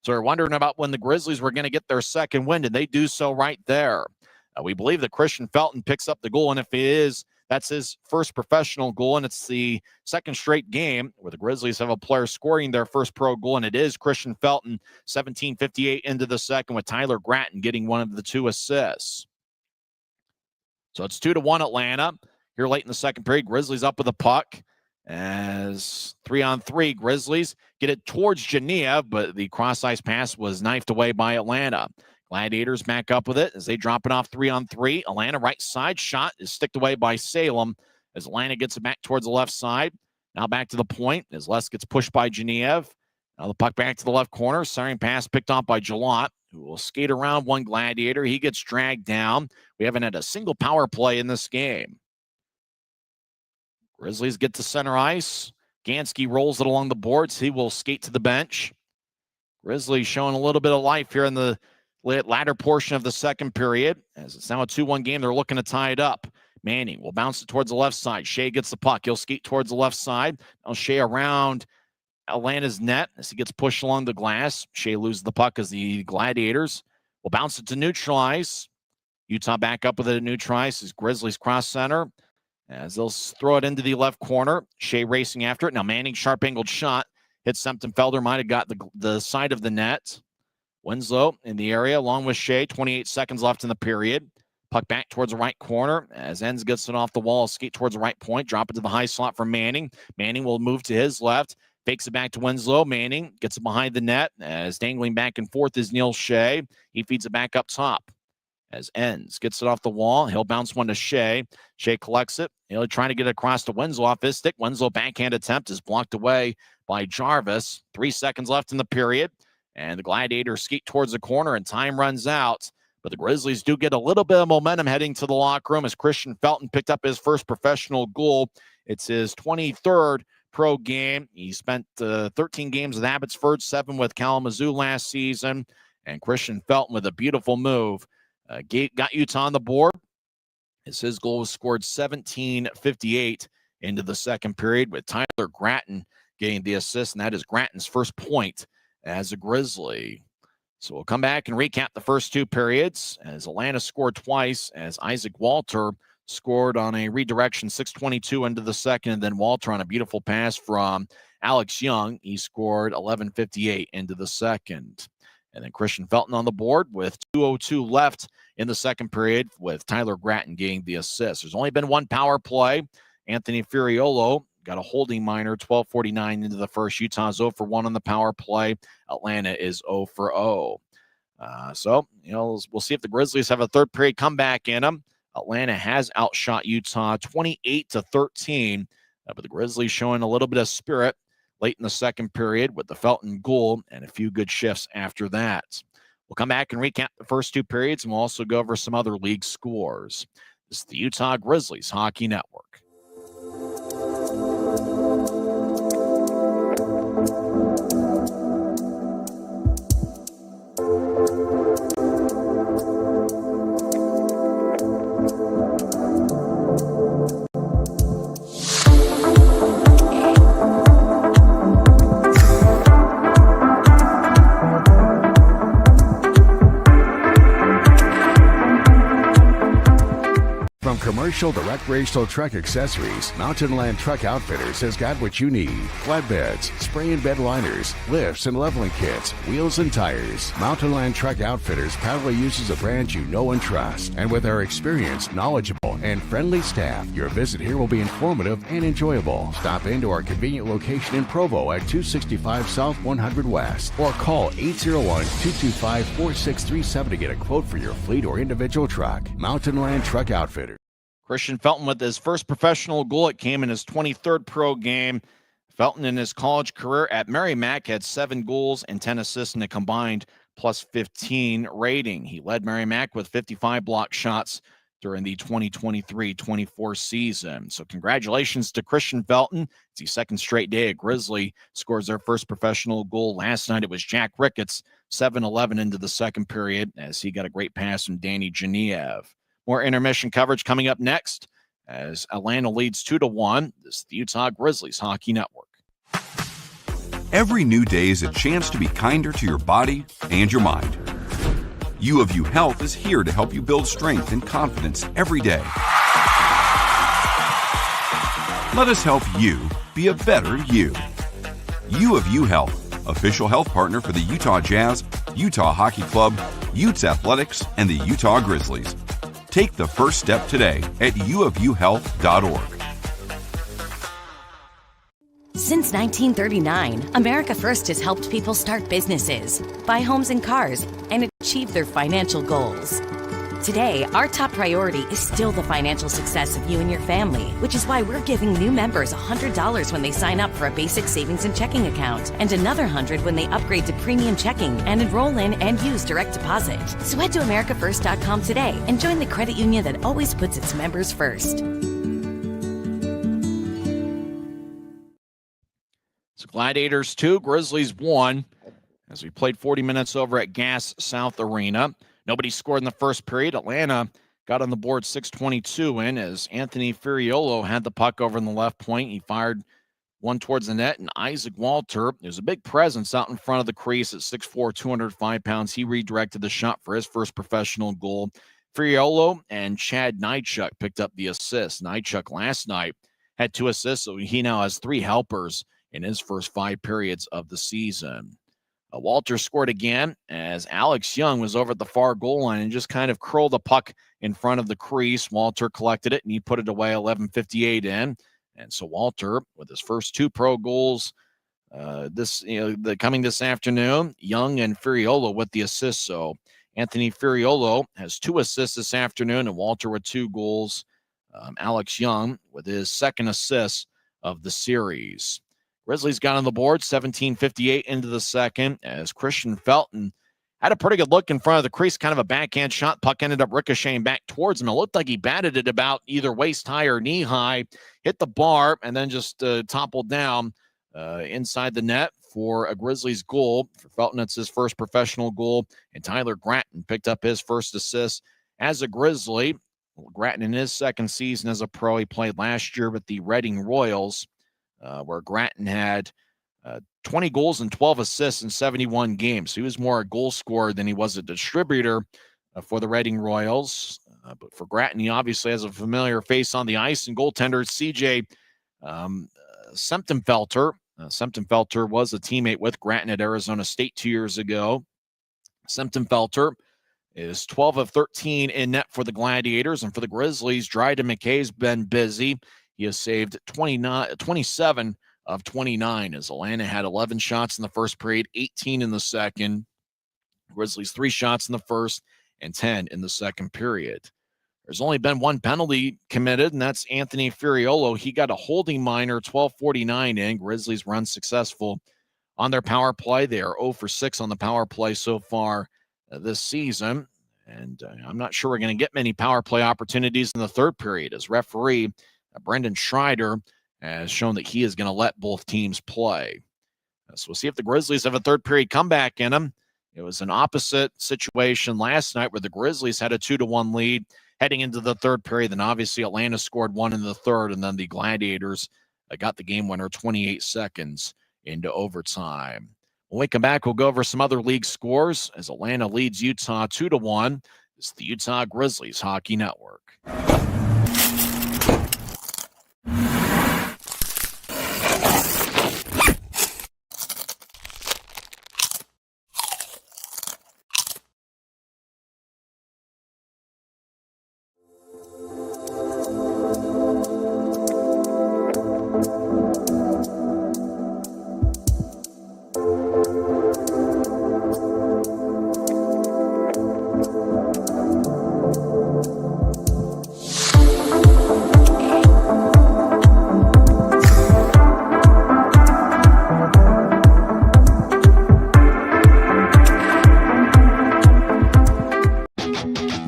So we're wondering about when the Grizzlies were going to get their second win. Did they do so right there? We believe that Christian Felton picks up the goal, and if he is, that's his first professional goal, and it's the second straight game where the Grizzlies have a player scoring their first pro goal, and it is Christian Felton, 17:58 into the second, with Tyler Gratton getting one of the 2 assists. So it's 2-1 Atlanta. Here late in the second period, Grizzlies up with a puck as 3-on-3. Grizzlies get it towards Genev, but the cross-ice pass was knifed away by Atlanta. Gladiators back up with it as they drop it off 3-on-3. Atlanta right side shot is sticked away by Salem as Atlanta gets it back towards the left side. Now back to the point as Les gets pushed by Genev. Now the puck back to the left corner. Siren pass picked off by Jalot, who will skate around one Gladiator. He gets dragged down. We haven't had a single power play in this game. Grizzlies get to center ice. Gansky rolls it along the boards. He will skate to the bench. Grizzlies showing a little bit of life here in the latter portion of the second period. As it's now a 2-1 game, they're looking to tie it up. Manning will bounce it towards the left side. Shea gets the puck. He'll skate towards the left side. Now Shea around Atlanta's net as he gets pushed along the glass. Shea loses the puck as the Gladiators will bounce it to neutral ice. Utah back up with it at neutral ice as Grizzlies cross center as they'll throw it into the left corner. Shea racing after it. Now Manning, sharp angled shot. Hits Semptenfelder, might have got the side of the net. Winslow in the area along with Shea. 28 seconds left in the period. Puck back towards the right corner as Enns gets it off the wall. Skate towards the right point. Drop it to the high slot for Manning. Manning will move to his left. Fakes it back to Winslow. Manning gets it behind the net as dangling back and forth is Neil Shea. He feeds it back up top as Enns gets it off the wall. He'll bounce one to Shea. Shea collects it. He'll try to get it across to Winslow off his stick. Winslow backhand attempt is blocked away by Jarvis. 3 seconds left in the period. And the Gladiators skate towards the corner and time runs out. But the Grizzlies do get a little bit of momentum heading to the locker room as Christian Felton picked up his first professional goal. It's his 23rd pro game. He spent 13 games with Abbotsford, 7 with Kalamazoo last season. And Christian Felton with a beautiful move got Utah on the board as his goal was scored 17:58 into the second period with Tyler Gratton getting the assist. And that is Gratton's first point as a Grizzly. So we'll come back and recap the first 2 periods as Atlanta scored twice as Isaac Walter scored on a redirection 6:22 into the second, and then Walter on a beautiful pass from Alex Young. He scored 11:58 into the second. And then Christian Felton on the board with 2:02 left in the second period with Tyler Gratton getting the assist. There's only been one power play. Anthony Furiolo got a holding minor, 12:49 into the first. Utah's 0 for 1 on the power play. Atlanta is 0 for 0. We'll see if the Grizzlies have a third period comeback in them. Atlanta has outshot Utah 28-13, but the Grizzlies showing a little bit of spirit late in the second period with the Felton goal and a few good shifts after that. We'll come back and recap the first 2 periods, and we'll also go over some other league scores. This is the Utah Grizzlies Hockey Network. Commercial to recreational truck accessories, Mountain Land Truck Outfitters has got what you need. Flatbeds, spray and bed liners, lifts and leveling kits, wheels and tires. Mountain Land Truck Outfitters proudly uses a brand you know and trust. And with our experienced, knowledgeable, and friendly staff, your visit here will be informative and enjoyable. Stop into our convenient location in Provo at 265 South 100 West or call 801-225-4637 to get a quote for your fleet or individual truck. Mountain Land Truck Outfitters. Christian Felton with his first professional goal. It came in his 23rd pro game. Felton in his college career at Merrimack had 7 goals and 10 assists in a combined plus 15 rating. He led Merrimack with 55 block shots during the 2023-24 season. So congratulations to Christian Felton. It's the second straight day a Grizzly scores their first professional goal. Last night it was Jack Ricketts, 7-11 into the second period as he got a great pass from Danny Geniev. More intermission coverage coming up next as Atlanta leads 2-1. This is the Utah Grizzlies Hockey Network. Every new day is a chance to be kinder to your body and your mind. U of U Health is here to help you build strength and confidence every day. Let us help you be a better you. U of U Health, official health partner for the Utah Jazz, Utah Hockey Club, Utes Athletics, and the Utah Grizzlies. Take the first step today at uofuhealth.org. Since 1939, America First has helped people start businesses, buy homes and cars, and achieve their financial goals. Today, our top priority is still the financial success of you and your family, which is why we're giving new members $100 when they sign up for a basic savings and checking account, and another $100 when they upgrade to premium checking and enroll in and use direct deposit. So head to AmericaFirst.com today and join the credit union that always puts its members first. So Gladiators 2, Grizzlies 1, as we played 40 minutes over at Gas South Arena. Nobody scored in the first period. Atlanta got on the board 6:22 in as Anthony Furiolo had the puck over in the left point. He fired one towards the net, and Isaac Walter, there's a big presence out in front of the crease at 6'4", 205 pounds. He redirected the shot for his first professional goal. Furiolo and Chad Nychuk picked up the assist. Nychuk last night had 2 assists, so he now has 3 helpers in his first 5 periods of the season. Walter scored again as Alex Young was over at the far goal line and just kind of curled the puck in front of the crease. Walter collected it, and he put it away 11:58 in. And so Walter, with his first 2 pro goals coming this afternoon, Young and Furiolo with the assists. So Anthony Furiolo has 2 assists this afternoon, and Walter with 2 goals. Alex Young with his second assist of the series. Grizzlies got on the board 17:58 into the second as Christian Felton had a pretty good look in front of the crease, kind of a backhand shot. Puck ended up ricocheting back towards him. It looked like he batted it about either waist high or knee high, hit the bar, and then just toppled down inside the net for a Grizzlies goal. For Felton, it's his first professional goal, and Tyler Gratton picked up his first assist as a Grizzly. Gratton in his second season as a pro, he played last year with the Reading Royals, where Gratton had 20 goals and 12 assists in 71 games. He was more a goal scorer than he was a distributor for the Reading Royals. But for Gratton, he obviously has a familiar face on the ice. And goaltender CJ Semptimphelter. Semptimphelter was a teammate with Gratton at Arizona State 2 years ago. Semptimphelter is 12 of 13 in net for the Gladiators. And for the Grizzlies, Dryden McKay's been busy. He has saved 27 of 29 as Atlanta had 11 shots in the first period, 18 in the second. Grizzlies 3 shots in the first and 10 in the second period. There's only been 1 penalty committed, and that's Anthony Furiolo. He got a holding minor, 12:49 in. Grizzlies run successful on their power play. They are 0 for 6 on the power play so far this season. And I'm not sure we're going to get many power play opportunities in the third period as referee Brendan Schreider has shown that he is going to let both teams play. So we'll see if the Grizzlies have a third period comeback in them. It was an opposite situation last night where the Grizzlies had a 2-1 lead heading into the third period. Then obviously Atlanta scored 1 in the third, and then the Gladiators got the game winner 28 seconds into overtime. When we come back, we'll go over some other league scores as Atlanta leads Utah 2-1. It's the Utah Grizzlies Hockey Network.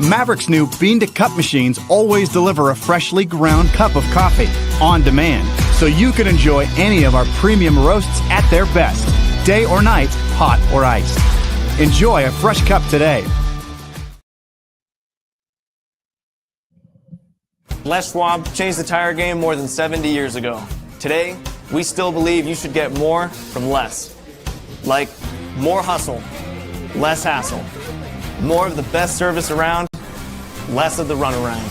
Maverick's new bean-to-cup machines always deliver a freshly ground cup of coffee on demand, so you can enjoy any of our premium roasts at their best, day or night, hot or iced. Enjoy a fresh cup today. Les Schwab changed the tire game more than 70 years ago. Today, we still believe you should get more from less. Like more hustle, less hassle. More of the best service around, less of the runaround.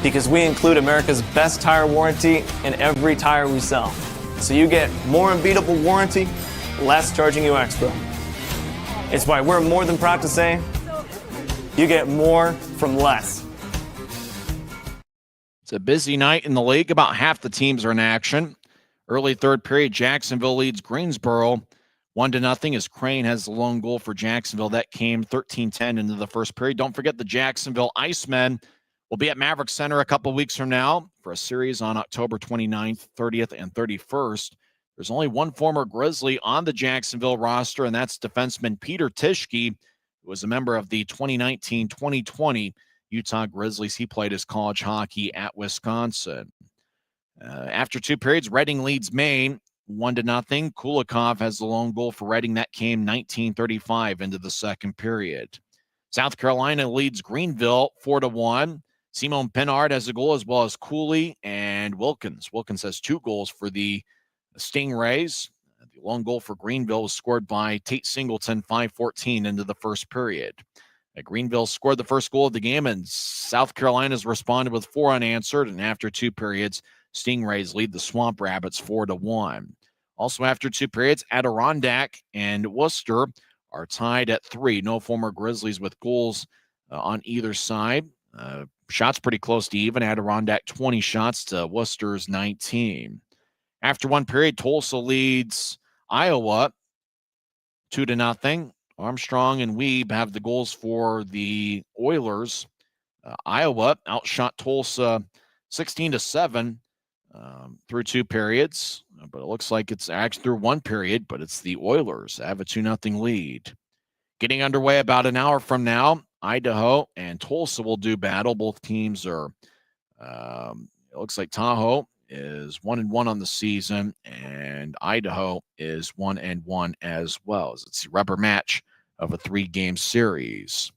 Because we include America's best tire warranty in every tire we sell. So you get more unbeatable warranty, less charging you extra. It's why we're more than proud to say, you get more from less. It's a busy night in the league. About half the teams are in action. Early third period, Jacksonville leads Greensboro 1-0 as Crane has the lone goal for Jacksonville. That came 13-10 into the first period. Don't forget the Jacksonville Icemen will be at Maverick Center a couple weeks from now for a series on October 29th, 30th, and 31st. There's only one former Grizzly on the Jacksonville roster, and that's defenseman Peter Tischke, who was a member of the 2019-2020 Utah Grizzlies. He played his college hockey at Wisconsin. After 2 periods, Reading leads Maine 1-0. Kulikov has the lone goal for Reading. That came 19:35 into the second period. South Carolina leads Greenville 4-1. Simone Pinard has a goal, as well as Cooley and Wilkins. Wilkins has 2 goals for the Stingrays. The lone goal for Greenville was scored by Tate Singleton, 5:14 into the first period. Greenville scored the first goal of the game, and South Carolina's responded with 4 unanswered. And after 2 periods, Stingrays lead the Swamp Rabbits 4-1. Also after 2 periods, Adirondack and Worcester are tied at 3. No former Grizzlies with goals on either side. Shots pretty close to even. Adirondack 20 shots to Worcester's 19. After 1 period, Tulsa leads Iowa 2-0. Armstrong and Weeb have the goals for the Oilers. Iowa outshot Tulsa 16-7 through 2 periods, but it looks like it's actually through 1 period, but it's the Oilers that have a 2-0 lead. Getting underway about an hour from now, Idaho and Tulsa will do battle. Both teams are, it looks like Tahoe is 1-1 on the season, and Idaho is 1-1 as well. It's the rubber match of a 3-game series.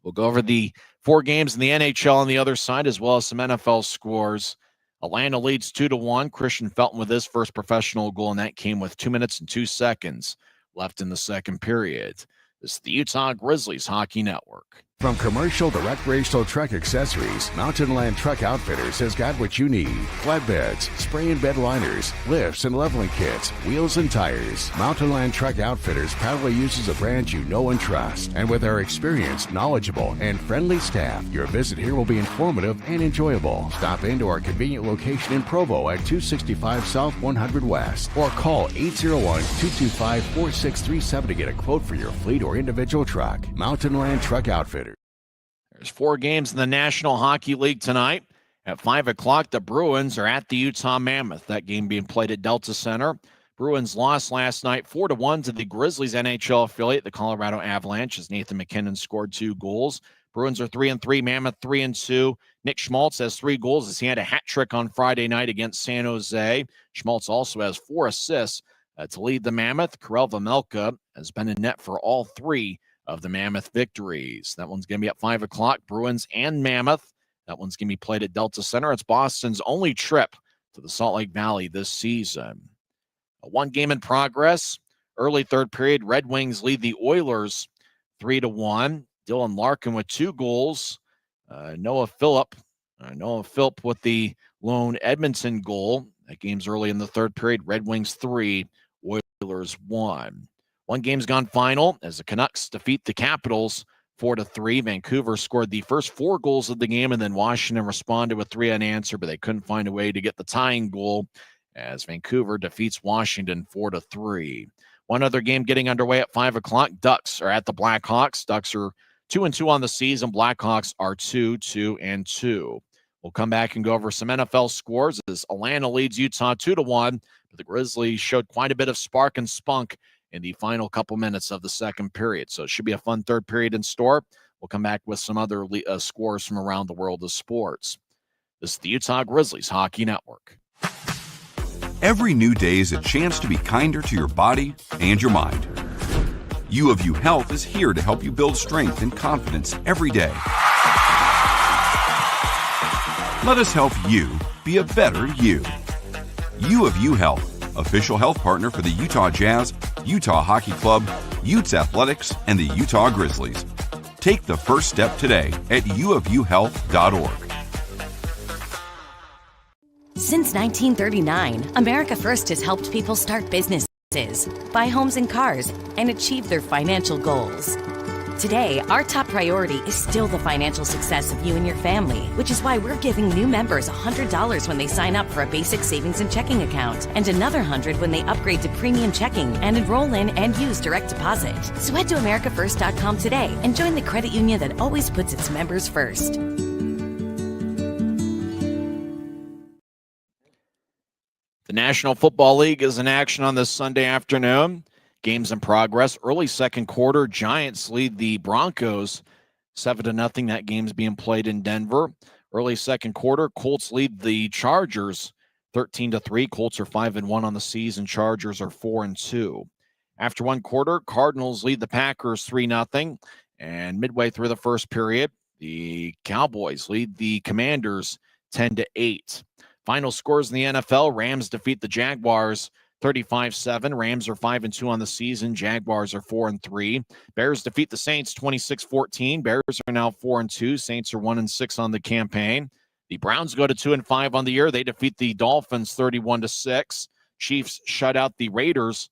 We'll go over the 4 games in the NHL on the other side, as well as some NFL scores. Atlanta leads 2-1. Christian Felton with his first professional goal, and that came with 2 minutes and 2 seconds left in the second period. This is the Utah Grizzlies Hockey Network. From commercial to recreational truck accessories, Mountain Land Truck Outfitters has got what you need. Flatbeds, spray and bed liners, lifts and leveling kits, wheels and tires. Mountain Land Truck Outfitters proudly uses a brand you know and trust. And with our experienced, knowledgeable, and friendly staff, your visit here will be informative and enjoyable. Stop into our convenient location in Provo at 265 South 100 West or call 801-225-4637 to get a quote for your fleet or individual truck. Mountain Land Truck Outfitters. There's 4 games in the National Hockey League tonight. At 5 o'clock, the Bruins are at the Utah Mammoth. That game being played at Delta Center. Bruins lost last night 4-1 to the Grizzlies NHL affiliate, the Colorado Avalanche, as Nathan McKinnon scored 2 goals. Bruins are 3-3, Mammoth 3-2. Nick Schmaltz has 3 goals as he had a hat trick on Friday night against San Jose. Schmaltz also has 4 assists to lead the Mammoth. Karel Vejmelka has been in net for all 3 of the Mammoth victories. That one's going to be at 5 o'clock, Bruins and Mammoth. That one's going to be played at Delta Center. It's Boston's only trip to the Salt Lake Valley this season. 1 game in progress. Early third period, Red Wings lead the Oilers 3-1. Dylan Larkin with 2 goals. Noah Phillip with the lone Edmonton goal. That game's early in the third period. Red Wings 3, Oilers 1. 1 game's gone final as the Canucks defeat the Capitals 4-3. Vancouver scored the first 4 goals of the game, and then Washington responded with 3 unanswered, but they couldn't find a way to get the tying goal as Vancouver defeats Washington 4-3. One other game getting underway at 5 o'clock. Ducks are at the Blackhawks. Ducks are 2-2 on the season. Blackhawks are 2-2-2. We'll come back and go over some NFL scores as Atlanta leads Utah 2-1, but the Grizzlies showed quite a bit of spark and spunk in the final couple minutes of the second period. So it should be a fun third period in store. We'll come back with some other scores from around the world of sports. This is the Utah Grizzlies Hockey Network. Every new day is a chance to be kinder to your body and your mind. U of U Health is here to help you build strength and confidence every day. Let us help you be a better you. U of U Health, official health partner for the Utah Jazz, Utah Hockey Club, Utes Athletics, and the Utah Grizzlies. Take the first step today at uofuhealth.org. Since 1939, America First has helped people start businesses, buy homes and cars, and achieve their financial goals. Today, our top priority is still the financial success of you and your family, which is why we're giving new members $100 when they sign up for a basic savings and checking account, and another $100 when they upgrade to premium checking and enroll in and use direct deposit. So head to americafirst.com today and join the credit union that always puts its members first. The National Football League is in action on this Sunday afternoon. Games in progress. Early second quarter, Giants lead the Broncos 7-0. That game's being played in Denver. Early second quarter, Colts lead the Chargers 13-3. Colts are 5-1 on the season. Chargers are 4-2. After one quarter, Cardinals lead the Packers 3-0. And midway through the first period, the Cowboys lead the Commanders 10-8. Final scores in the NFL: Rams defeat the Jaguars 35-7. Rams are 5-2 on the season. Jaguars are 4-3. Bears defeat the Saints 26-14. Bears are now 4-2. Saints are 1-6 on the campaign. The Browns go to 2-5 on the year. They defeat the Dolphins 31-6. Chiefs shut out the Raiders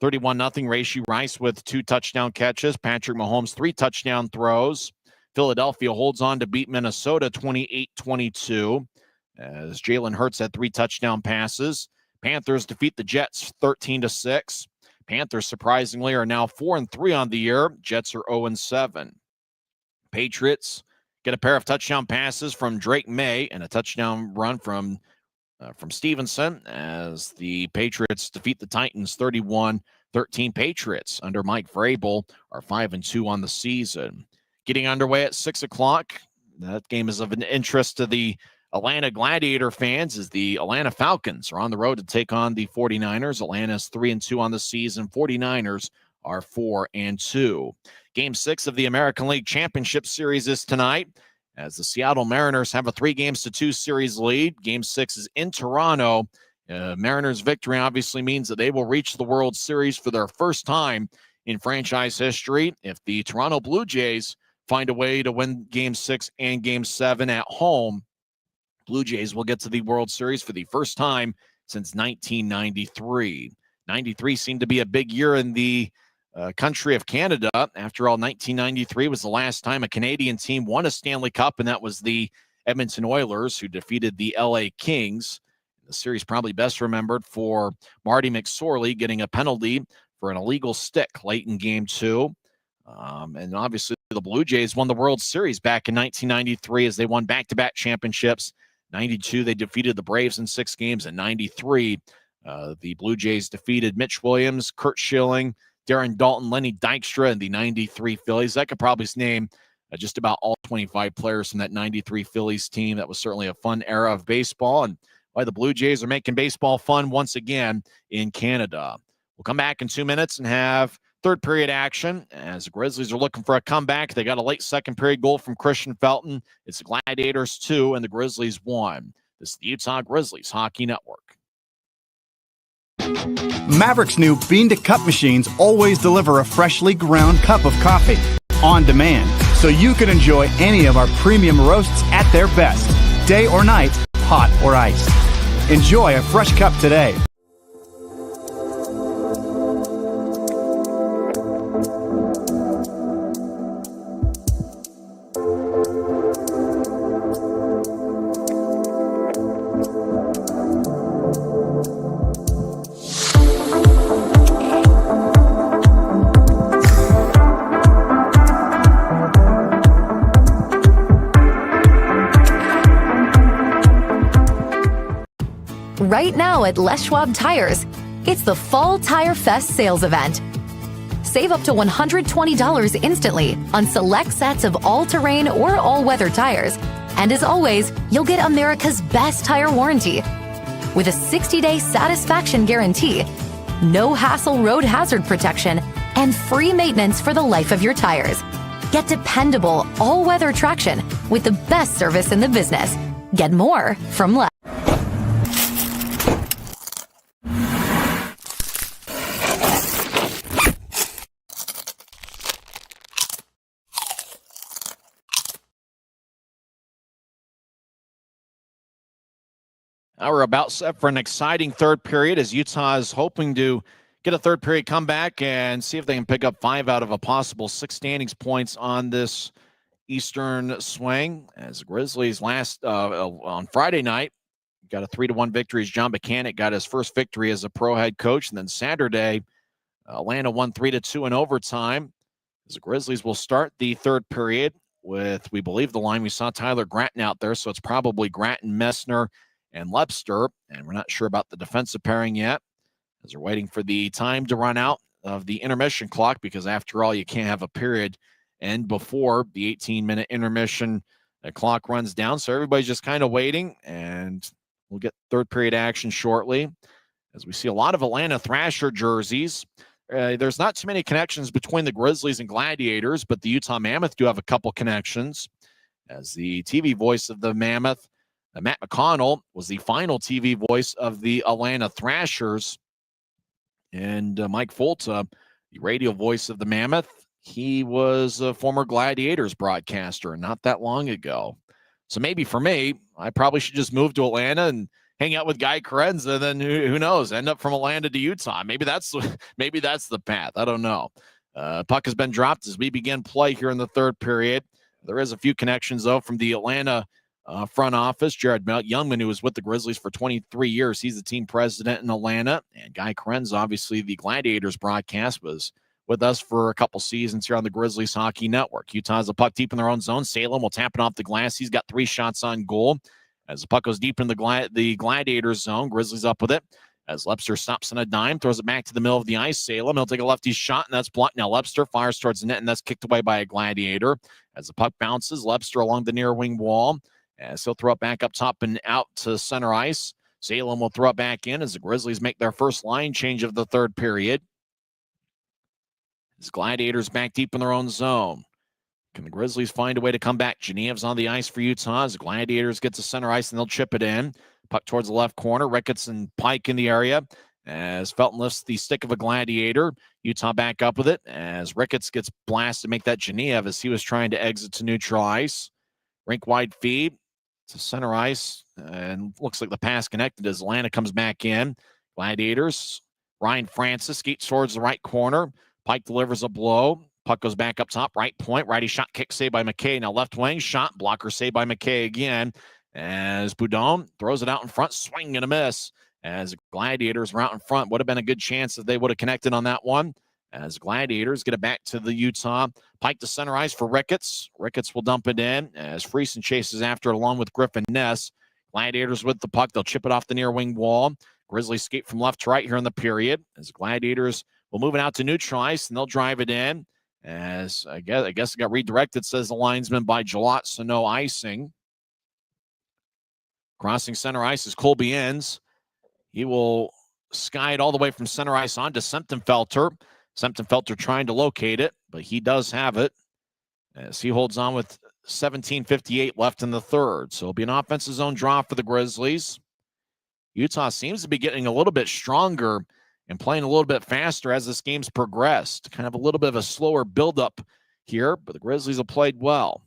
31-0. Rashee Rice with 2 touchdown catches. Patrick Mahomes 3 touchdown throws. Philadelphia holds on to beat Minnesota 28-22. As Jalen Hurts had 3 touchdown passes. Panthers defeat the Jets 13-6. Panthers, surprisingly, are now 4-3 on the year. Jets are 0-7. Patriots get a pair of touchdown passes from Drake May and a touchdown run from Stevenson as the Patriots defeat the Titans 31-13. Patriots under Mike Vrabel are 5-2 on the season. Getting underway at 6 o'clock. That game is of an interest to the Atlanta Gladiator fans as the Atlanta Falcons are on the road to take on the 49ers. Atlanta's 3-2 on the season. 49ers are 4-2. Game 6 of the American League Championship Series is tonight as the Seattle Mariners have a 3-2 series lead. Game 6 is in Toronto. Mariners' victory obviously means that they will reach the World Series for their first time in franchise history. If the Toronto Blue Jays find a way to win Game 6 and Game 7 at home, Blue Jays will get to the World Series for the first time since 1993. 93 seemed to be a big year in the country of Canada. After all, 1993 was the last time a Canadian team won a Stanley Cup, and that was the Edmonton Oilers, who defeated the LA Kings. The series probably best remembered for Marty McSorley getting a penalty for an illegal stick late in Game 2. And obviously, the Blue Jays won the World Series back in 1993 as they won back-to-back championships. 92, they defeated the Braves in 6 games. In 93, the Blue Jays defeated Mitch Williams, Curt Schilling, Darren Dalton, Lenny Dykstra, and the 93 Phillies. I could probably name just about all 25 players from that 93 Phillies team. That was certainly a fun era of baseball, and why the Blue Jays are making baseball fun once again in Canada. We'll come back in 2 minutes and have third period action as the Grizzlies are looking for a comeback. They got a late second period goal from Christian Felton. It's the Gladiators 2 and the Grizzlies 1. This is the Utah Grizzlies Hockey Network. Maverick's new bean-to-cup machines always deliver a freshly ground cup of coffee on demand, so you can enjoy any of our premium roasts at their best, day or night, hot or iced. Enjoy a fresh cup today. Right now at Les Schwab Tires, it's the Fall Tire Fest sales event. Save up to $120 instantly on select sets of all-terrain or all-weather tires. And as always, you'll get America's best tire warranty. With a 60-day satisfaction guarantee, no hassle road hazard protection, and free maintenance for the life of your tires. Get dependable all-weather traction with the best service in the business. Get more from Les. We're about set for an exciting third period as Utah is hoping to get a third period comeback and see if they can pick up 5 out of a possible 6 standings points on this Eastern swing. As the Grizzlies on Friday night got a 3-1 victory as John Buchanan got his first victory as a pro head coach. And then Saturday, Atlanta won 3-2 in overtime. As the Grizzlies will start the third period with, we believe, the line. We saw Tyler Gratton out there, so it's probably Gratton, Messner, and Lepster. And we're not sure about the defensive pairing yet, as we're waiting for the time to run out of the intermission clock, because after all, you can't have a period end before the 18-minute intermission clock runs down. So everybody's just kind of waiting, and we'll get third period action shortly, as we see a lot of Atlanta Thrasher jerseys. There's not too many connections between the Grizzlies and Gladiators, but the Utah Mammoth do have a couple connections, as the TV voice of the Mammoth, Matt McConnell, was the final TV voice of the Atlanta Thrashers. And Mike Folta, the radio voice of the Mammoth, he was a former Gladiators broadcaster not that long ago. So maybe for me, I probably should just move to Atlanta and hang out with Guy Carenza, and then who knows, end up from Atlanta to Utah. Maybe that's the path. I don't know. Puck has been dropped as we begin play here in the third period. There is a few connections, though, from the Atlanta front office. Jared Youngman, who was with the Grizzlies for 23 years, he's the team president in Atlanta. And Guy Carenza, obviously the Gladiators broadcast, was with us for a couple seasons here on the Grizzlies Hockey Network. Utah's a puck deep in their own zone. Salem will tap it off the glass. He's got 3 shots on goal. As the puck goes deep in the Gladiators zone, Grizzlies up with it. As Lepster stops on a dime, throws it back to the middle of the ice. Salem, he'll take a lefty shot, and that's blocked. Now Lepster fires towards the net, and that's kicked away by a Gladiator. As the puck bounces, Lepster along the near wing wall, as he'll throw it back up top and out to center ice. Salem will throw it back in as the Grizzlies make their first line change of the third period. As Gladiators back deep in their own zone. Can the Grizzlies find a way to come back? Genev's on the ice for Utah as the Gladiators get to center ice, and they'll chip it in. Puck towards the left corner. Ricketts and Pike in the area as Felton lifts the stick of a Gladiator. Utah back up with it as Ricketts gets blasted to make that Genev as he was trying to exit to neutral ice. Rink wide feed to center ice, and looks like the pass connected as Atlanta comes back in. Gladiators, Ryan Francis skates towards the right corner. Pike delivers a blow. Puck goes back up top, right point. Righty shot, kick saved by McKay. Now left wing shot, blocker saved by McKay again. As Boudon throws it out in front, swing and a miss. As Gladiators were out in front, would have been a good chance if they would have connected on that one. As Gladiators get it back to the Utah. Pike to center ice for Ricketts. Ricketts will dump it in as Friesen chases after it along with Griffin Ness. Gladiators with the puck. They'll chip it off the near wing wall. Grizzlies skate from left to right here in the period. As Gladiators will move it out to neutral ice, and they'll drive it in. As I guess it got redirected, says the linesman by Jalot, so no icing. Crossing center ice is Colby Enns. He will sky it all the way from center ice on to Semptenfelter. Semptenfelter trying to locate it, but he does have it as he holds on with 17:58 left in the third. So it'll be an offensive zone draw for the Grizzlies. Utah seems to be getting a little bit stronger and playing a little bit faster as this game's progressed. Kind of a little bit of a slower buildup here, but the Grizzlies have played well.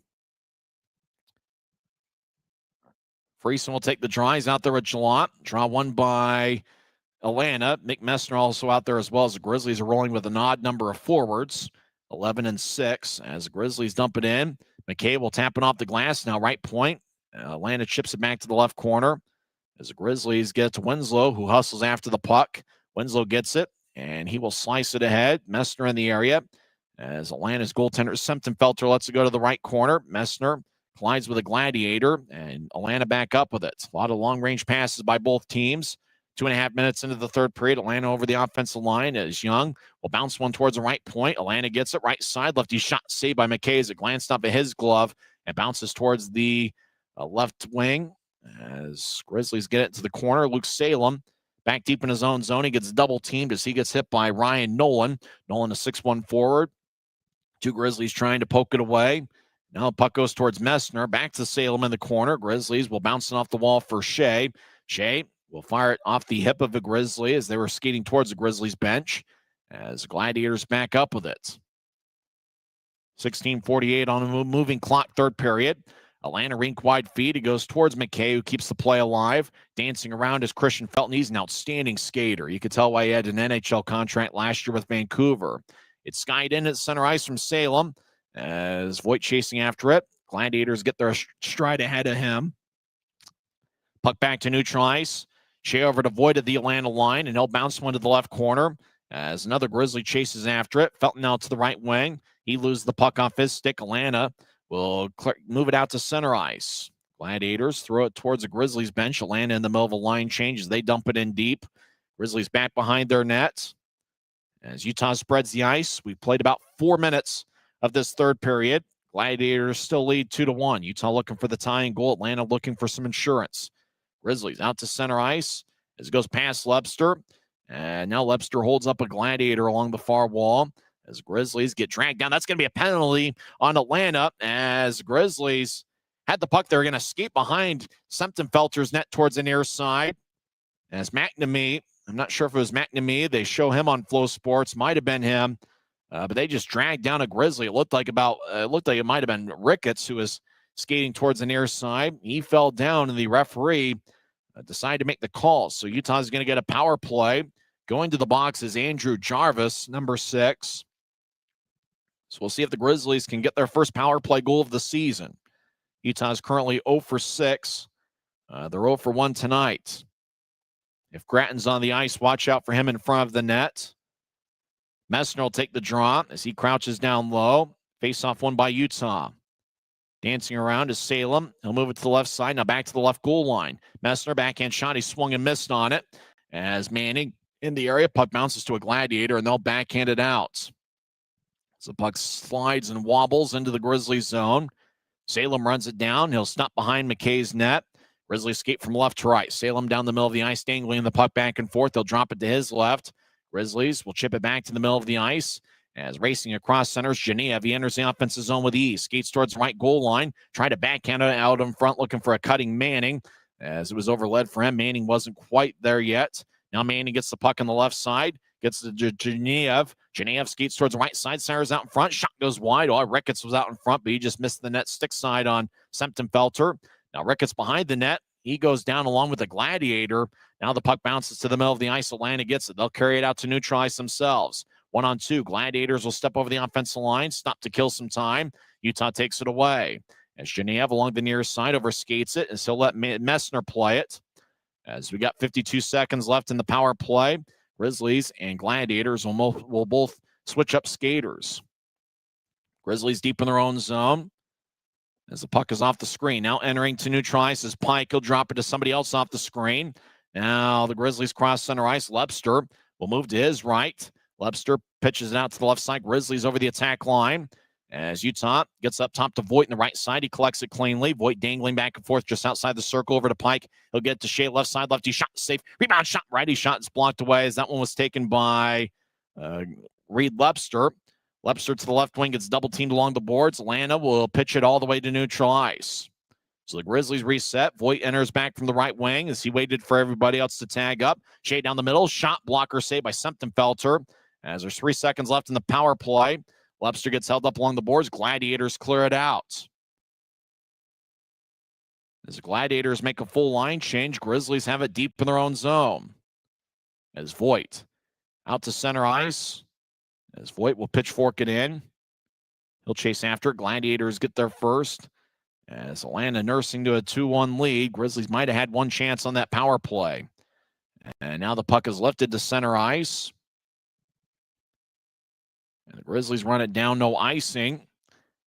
Friesen will take the draw. He's out there with Jalot. Draw won by Atlanta. Mick Messner also out there as well, as the Grizzlies are rolling with an odd number of forwards, 11 and 6. As the Grizzlies dump it in, McKay will tap it off the glass. Now right point. Atlanta chips it back to the left corner as the Grizzlies get to Winslow, who hustles after the puck. Winslow gets it, and he will slice it ahead. Messner in the area as Atlanta's goaltender Semptenfelter lets it go to the right corner. Messner collides with a Gladiator, and Atlanta back up with it. A lot of long-range passes by both teams. 2.5 minutes into the third period, Atlanta over the offensive line as Young will bounce one towards the right point. Atlanta gets it right side. Lefty shot saved by McKay as it glanced up at his glove and bounces towards the left wing as Grizzlies get it to the corner. Luke Salem back deep in his own zone. He gets double teamed as he gets hit by Ryan Nolan. Nolan, a 6'1" forward. 2 Grizzlies trying to poke it away. Now the puck goes towards Messner. Back to Salem in the corner. Grizzlies will bounce it off the wall for Shea. Shea will fire it off the hip of the Grizzly as they were skating towards the Grizzlies bench. As Gladiators back up with it. 16:48 on a moving clock, third period. Atlanta rink wide feed. He goes towards McKay, who keeps the play alive. Dancing around is Christian Felton. He's an outstanding skater. You could tell why he had an NHL contract last year with Vancouver. It's skied in at center ice from Salem as Voigt chasing after it. Gladiators get their stride ahead of him. Puck back to neutral ice. Shea over to Voigt at the Atlanta line, and he'll bounce one to the left corner as another Grizzly chases after it. Felton out to the right wing. He loses the puck off his stick. Atlanta will move it out to center ice. Gladiators throw it towards the Grizzlies bench. Atlanta in the middle of a line change as they dump it in deep. Grizzlies back behind their net. As Utah spreads the ice, we played about 4 minutes of this third period. Gladiators still lead 2-1. Utah looking for the tying goal. Atlanta looking for some insurance. Grizzlies out to center ice as it goes past Lebster. And now Lebster holds up a Gladiator along the far wall as Grizzlies get dragged down. That's going to be a penalty on Atlanta as Grizzlies had the puck. They're going to skate behind Semptimphelter's net towards the near side. As McNamee, I'm not sure if it was McNamee. They show him on Flow Sports. Might have been him. But they just dragged down a Grizzly. It looked like it might have been Ricketts who was skating towards the near side. He fell down, and the referee decided to make the call. So Utah's going to get a power play. Going to the box is Andrew Jarvis, number 6. So we'll see if the Grizzlies can get their first power play goal of the season. Utah's currently 0 for 6. They're 0 for 1 tonight. If Gratton's on the ice, watch out for him in front of the net. Messner will take the draw as he crouches down low. Face-off won by Utah. Dancing around is Salem. He'll move it to the left side. Now back to the left goal line. Messner, backhand shot. He swung and missed on it. As Manning in the area, puck bounces to a Gladiator, and they'll backhand it out. So the puck slides and wobbles into the Grizzlies zone. Salem runs it down. He'll stop behind McKay's net. Grizzlies skate from left to right. Salem down the middle of the ice, dangling the puck back and forth. They'll drop it to his left. Grizzlies will chip it back to the middle of the ice. As racing across centers, Genev, he enters the offensive zone with ease. Skates towards the right goal line. Try to backhand it out in front, looking for a cutting Manning. As it was overled for him, Manning wasn't quite there yet. Now Manning gets the puck on the left side. Gets to Genev. Genev skates towards the right side. Sayers out in front. Shot goes wide. Oh, Ricketts was out in front, but he just missed the net stick side on Semptimphelter. Now Ricketts behind the net. He goes down along with the Gladiator. Now the puck bounces to the middle of the ice. Atlanta gets it. They'll carry it out to neutral ice themselves. 1-on-2. Gladiators will step over the offensive line. Stop to kill some time. Utah takes it away. As Genev along the near side overskates it, as he'll let Messner play it. As we got 52 seconds left in the power play, Grizzlies and Gladiators will both switch up skaters. Grizzlies deep in their own zone. As the puck is off the screen. Now entering to neutral ice is Pike. He'll drop it to somebody else off the screen. Now the Grizzlies cross center ice. Lebster will move to his right. Lebster pitches it out to the left side. Grizzlies over the attack line. As Utah gets up top to Voigt in the right side. He collects it cleanly. Voigt dangling back and forth just outside the circle over to Pike. He'll get to Shea left side. Lefty shot safe. Rebound shot. Righty shot is blocked away as that one was taken by Reed Lebster. Lebster to the left wing gets double teamed along the boards. Atlanta will pitch it all the way to neutral ice. So the Grizzlies reset. Voigt enters back from the right wing as he waited for everybody else to tag up. Shea down the middle. Shot blocker saved by Semptimphelter. As there's 3 seconds left in the power play. Lebster gets held up along the boards. Gladiators clear it out. As the Gladiators make a full line change, Grizzlies have it deep in their own zone. As Voigt out to center ice. As Voigt will pitchfork it in. He'll chase after it. Gladiators get there first. As Atlanta nursing to a 2-1 lead. Grizzlies might have had one chance on that power play. And now the puck is lifted to center ice. And the Grizzlies run it down, no icing.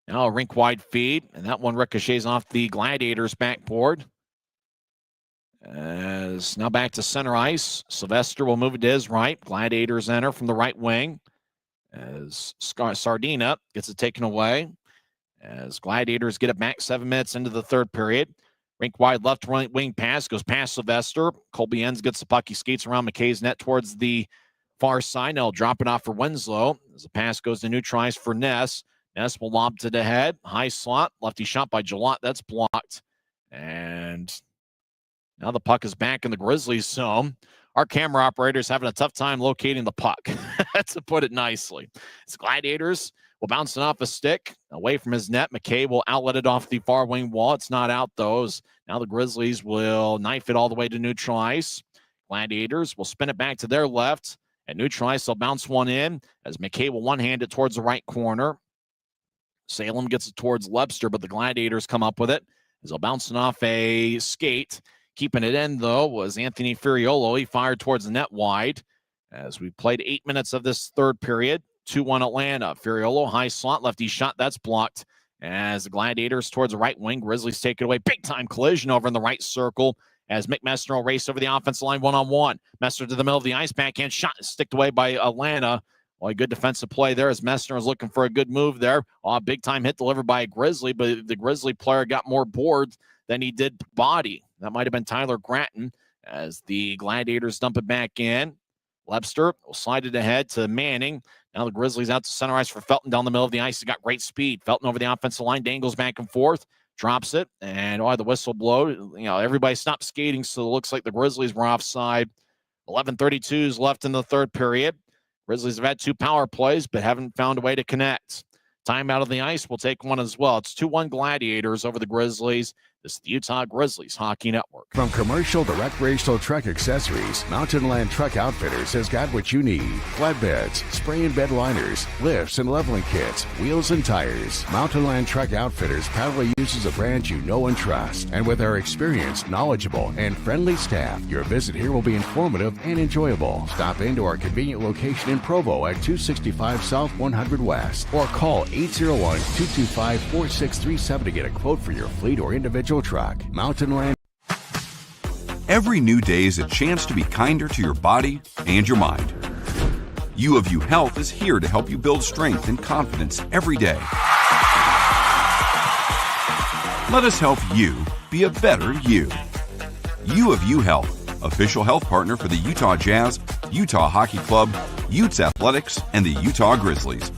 Now a rink-wide feed, and that one ricochets off the Gladiators' backboard. As now back to center ice. Sylvester will move it to his right. Gladiators enter from the right wing. As Sardina gets it taken away. As Gladiators get it back 7 minutes into the third period. Rink-wide left wing pass goes past Sylvester. Colby Enns gets the puck. He skates around McKay's net towards the far side. Now drop it off for Winslow. As the pass goes to neutral ice for Ness. Ness will lob to the head. High slot. Lefty shot by Jalot. That's blocked. And now the puck is back in the Grizzlies zone. Our camera operator's having a tough time locating the puck, to put it nicely. It's Gladiators will bounce it off a stick away from his net. McKay will outlet it off the far wing wall. It's not out, though. Now the Grizzlies will knife it all the way to neutral ice. Gladiators will spin it back to their left. At neutral ice, they'll bounce one in as McKay will one-hand it towards the right corner. Salem gets it towards Webster, but the Gladiators come up with it as they'll bounce it off a skate. Keeping it in, though, was Anthony Furiolo. He fired towards the net wide as we played 8 minutes of this third period. 2-1 Atlanta. Furiolo, high slot, lefty shot. That's blocked as the Gladiators towards the right wing. Grizzlies take it away. Big-time collision over in the right circle as Mick Messner will race over the offensive line one-on-one. Messner to the middle of the ice, backhand shot sticked away by Atlanta. Well, a good defensive play there as Messner was looking for a good move there. Big-time hit delivered by a Grizzly, but the Grizzly player got more boards than he did body. That might have been Tyler Gratton as the Gladiators dump it back in. Webster will slide it ahead to Manning. Now the Grizzlies out to center ice for Felton down the middle of the ice. He's got great speed. Felton over the offensive line, dangles back and forth, drops it, and the whistle blow. Everybody stopped skating, so it looks like the Grizzlies were offside. 11:32 is left in the third period. Grizzlies have had 2 power plays, but haven't found a way to connect. Time out of the ice, we'll take one as well. It's 2-1 Gladiators over the Grizzlies. This is the Utah Grizzlies Hockey Network. From commercial to recreational truck accessories, Mountain Land Truck Outfitters has got what you need. Flatbeds, spray and bed liners, lifts and leveling kits, wheels and tires. Mountain Land Truck Outfitters proudly uses a brand you know and trust. And with our experienced, knowledgeable, and friendly staff, your visit here will be informative and enjoyable. Stop into our convenient location in Provo at 265 South 100 West or call 801-225-4637 to get a quote for your fleet or individual truck. Mountain Land. Every new day is a chance to be kinder to your body and your mind. U of U Health is here to help you build strength and confidence every day. Let us help you be a better you. U of U Health, official health partner for the Utah Jazz, Utah Hockey Club, Utes Athletics, and the Utah Grizzlies.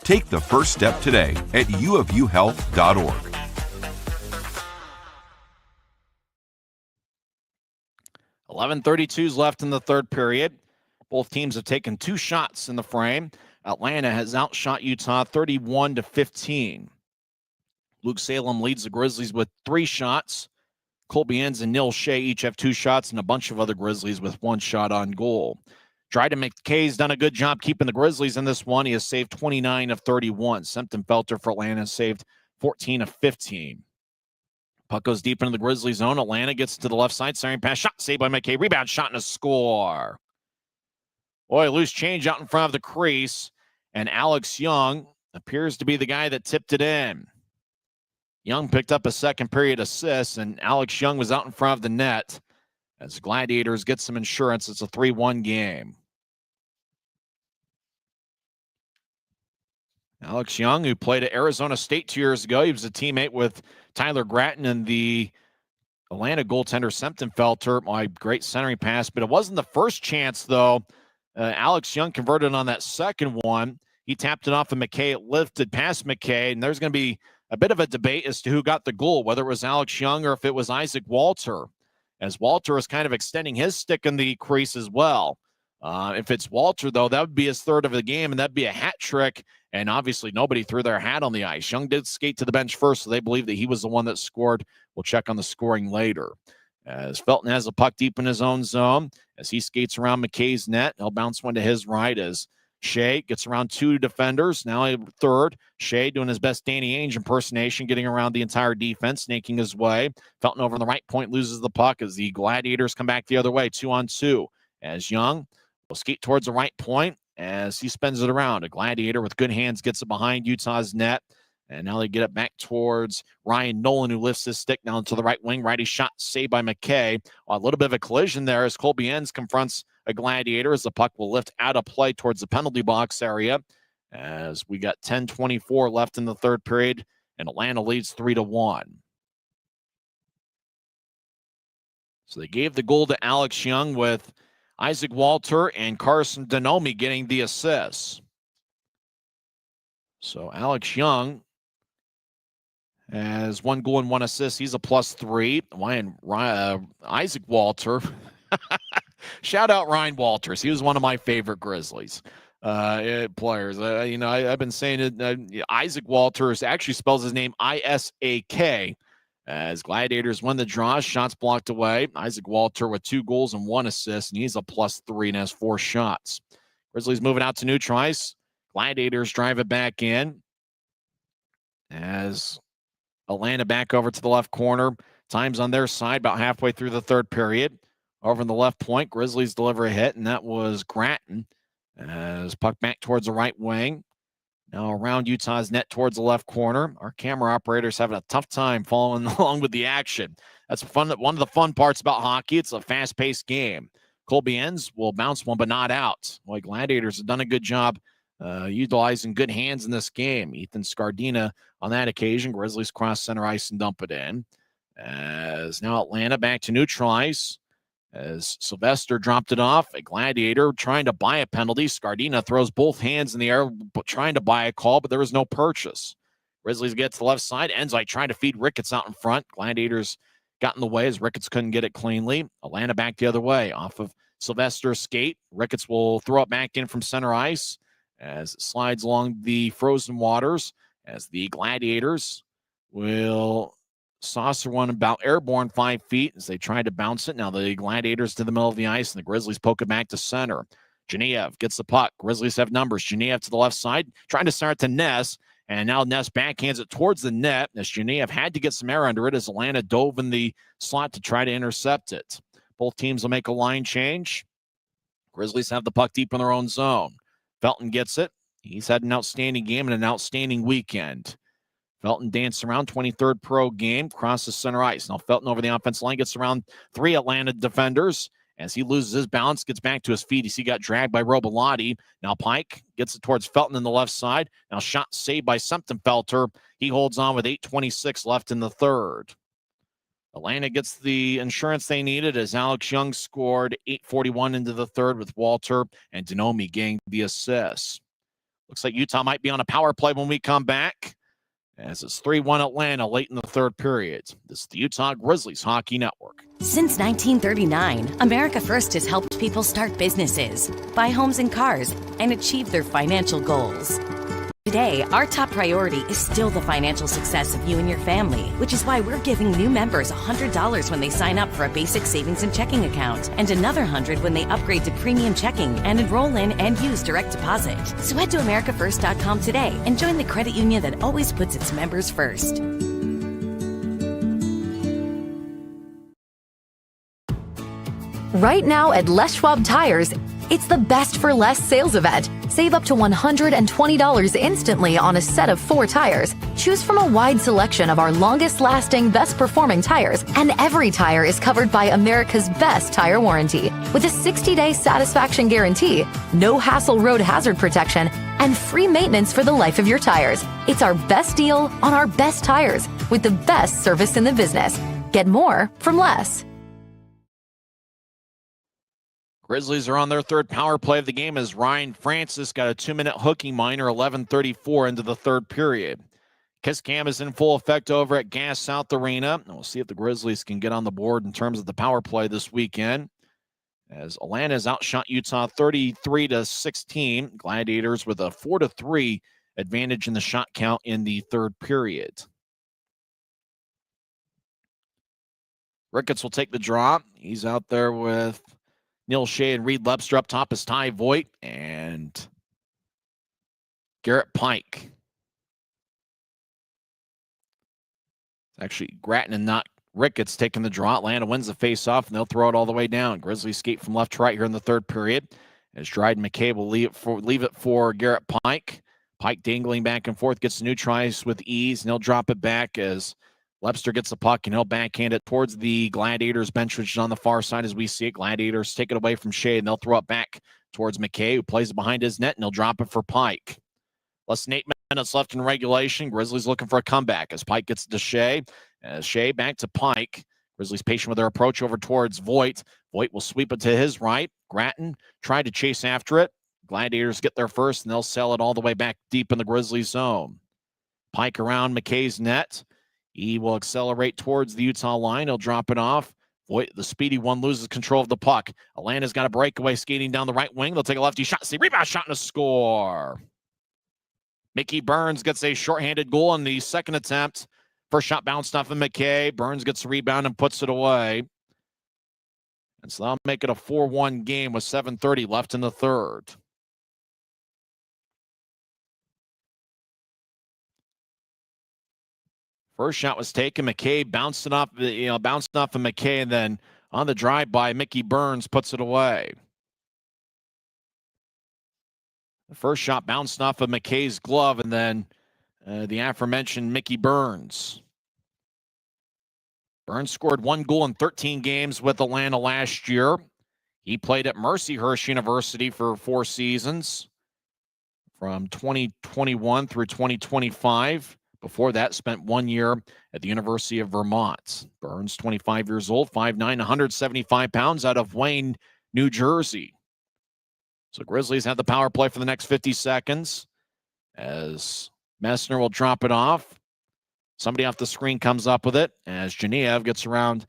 Take the first step today at uofuhealth.org. 11:32 is left in the third period. Both teams have taken 2 shots in the frame. Atlanta has outshot Utah 31-15. Luke Salem leads the Grizzlies with 3 shots. Colby Enns and Neil Shea each have 2 shots, and a bunch of other Grizzlies with 1 shot on goal. Dryden McKay's done a good job keeping the Grizzlies in this one. He has saved 29 of 31. Sempton-Felter for Atlanta has saved 14 of 15. Puck goes deep into the Grizzlies zone. Atlanta gets to the left side. Siren pass. Shot saved by McKay. Rebound shot and a score. Boy, loose change out in front of the crease. And Alex Young appears to be the guy that tipped it in. Young picked up a second period assist, and Alex Young was out in front of the net. As Gladiators get some insurance, it's a 3-1 game. Alex Young, who played at Arizona State 2 years ago, he was a teammate with Tyler Gratton and the Atlanta goaltender Sempton-Felter. My great centering pass, but it wasn't the first chance, though. Alex Young converted on that second one. He tapped it off of McKay. It lifted past McKay, and there's going to be a bit of a debate as to who got the goal, whether it was Alex Young or if it was Isaac Walter, as Walter is kind of extending his stick in the crease as well. If it's Walter, though, that would be his third of the game, and that'd be a hat trick. And obviously, nobody threw their hat on the ice. Young did skate to the bench first, so they believe that he was the one that scored. We'll check on the scoring later. As Felton has the puck deep in his own zone, as he skates around McKay's net, he'll bounce one to his right as Shea gets around 2 defenders. Now a third. Shea doing his best Danny Ainge impersonation, getting around the entire defense, snaking his way. Felton over on the right point loses the puck as the Gladiators come back the other way, 2-on-2. As Young will skate towards the right point as he spins it around. A Gladiator with good hands gets it behind Utah's net. And now they get it back towards Ryan Nolan, who lifts his stick down to the right wing. Righty shot saved by McKay. A little bit of a collision there as Colby Enns confronts a Gladiator as the puck will lift out of play towards the penalty box area. As we got 10:24 left in the third period, and Atlanta leads 3-1. So they gave the goal to Alex Young with Isaac Walter and Carson Denomi getting the assists. So Alex Young has 1 goal and 1 assist. He's a +3. Isaac Walter. Shout out Ryan Walters. He was one of my favorite Grizzlies. players. I've been saying it. Isaac Walters actually spells his name Isak. As Gladiators win the draw, shots blocked away. Isaac Walter with 2 goals and 1 assist, and he's a +3 and has 4 shots. Grizzlies moving out to neutralize. Gladiators drive it back in. As Atlanta back over to the left corner. Time's on their side about halfway through the third period. Over in the left point, Grizzlies deliver a hit, and that was Gratton. As puck back towards the right wing. Now around Utah's net towards the left corner. Our camera operator's having a tough time following along with the action. That's fun. One of the fun parts about hockey. It's a fast-paced game. Colby Enns will bounce one, but not out. Boy, Gladiators have done a good job utilizing good hands in this game. Ethan Scardina on that occasion. Grizzlies cross center ice and dump it in. As now Atlanta back to neutralize. As Sylvester dropped it off, a Gladiator trying to buy a penalty. Scardina throws both hands in the air, trying to buy a call, but there was no purchase. Grizzlies get to the left side. Enzai trying to feed Ricketts out in front. Gladiators got in the way as Ricketts couldn't get it cleanly. Atlanta back the other way off of Sylvester's skate. Ricketts will throw it back in from center ice as it slides along the frozen waters as the Gladiators will saucer one about airborne 5 feet as they tried to bounce it. Now the Gladiators to the middle of the ice, and the Grizzlies poke it back to center. Genev gets the puck. Grizzlies have numbers. Genev to the left side, trying to start to Ness, and now Ness backhands it towards the net as Genev had to get some air under it as Atlanta dove in the slot to try to intercept it. Both teams will make a line change. Grizzlies have the puck deep in their own zone. Felton gets it. He's had an outstanding game and an outstanding weekend. Felton danced around, 23rd pro game, crosses center ice. Now Felton over the offensive line gets around 3 Atlanta defenders. As he loses his balance, gets back to his feet as he got dragged by Robillati. Now Pike gets it towards Felton in the left side. Now shot saved by Semptimphelter. He holds on with 8:26 left in the third. Atlanta gets the insurance they needed as Alex Young scored 8:41 into the third with Walter and Denomi getting the assists. Looks like Utah might be on a power play when we come back, as it's 3-1 Atlanta late in the third period. This is the Utah Grizzlies Hockey Network. Since 1939, America First has helped people start businesses, buy homes and cars, and achieve their financial goals. Today, our top priority is still the financial success of you and your family, which is why we're giving new members $100 when they sign up for a basic savings and checking account, and another $100 when they upgrade to premium checking and enroll in and use direct deposit. So head to americafirst.com today and join the credit union that always puts its members first. Right now at Les Schwab Tires, it's the best for less sales event. Save up to $120 instantly on a set of 4 tires. Choose from a wide selection of our longest-lasting, best-performing tires, and every tire is covered by America's best tire warranty. With a 60-day satisfaction guarantee, no hassle road hazard protection, and free maintenance for the life of your tires. It's our best deal on our best tires with the best service in the business. Get more from less. Grizzlies are on their third power play of the game as Ryan Francis got a 2-minute hooking minor, 11:34 into the third period. Kiss cam is in full effect over at Gas South Arena. And we'll see if the Grizzlies can get on the board in terms of the power play this weekend, as Atlanta has outshot Utah 33-16. Gladiators with a 4-3 advantage in the shot count in the third period. Ricketts will take the draw. He's out there with Neil Shea and Reed Lebster. Up top is Ty Voigt and Garrett Pike. It's actually Gratton and not Ricketts taking the draw. Atlanta wins the face-off, and they'll throw it all the way down. Grizzlies skate from left to right here in the third period, as Dryden McKay will leave it for Garrett Pike. Pike dangling back and forth, gets the new tries with ease, and he'll drop it back as Lebster gets the puck, and he'll backhand it towards the Gladiators bench, which is on the far side as we see it. Gladiators take it away from Shea, and they'll throw it back towards McKay, who plays it behind his net, and he'll drop it for Pike. Less than 8 minutes left in regulation. Grizzlies looking for a comeback as Pike gets to Shea. As Shea back to Pike. Grizzlies patient with their approach over towards Voigt. Voigt will sweep it to his right. Gratton tried to chase after it. Gladiators get there first, and they'll sell it all the way back deep in the Grizzlies zone. Pike around McKay's net. He will accelerate towards the Utah line. He'll drop it off The speedy one loses control of the puck. Atlanta's got a breakaway skating down the right wing. They'll take a lefty shot. See, rebound shot and a score. Mickey Burns gets a shorthanded goal on the second attempt. First shot bounced off of McKay. Burns gets a rebound and puts it away. And so that'll make it a 4-1 game with 7:30 left in the third. First shot was taken. McKay bounced it off, bounced off of McKay, and then on the drive-by, Mickey Burns puts it away. The first shot bounced off of McKay's glove, and then the aforementioned Mickey Burns. Burns scored 1 goal in 13 games with Atlanta last year. He played at Mercyhurst University for 4 seasons from 2021 through 2025. Before that, spent 1 year at the University of Vermont. Burns, 25 years old, 5'9", 175 pounds, out of Wayne, New Jersey. So Grizzlies have the power play for the next 50 seconds as Messner will drop it off. Somebody off the screen comes up with it as Genev gets around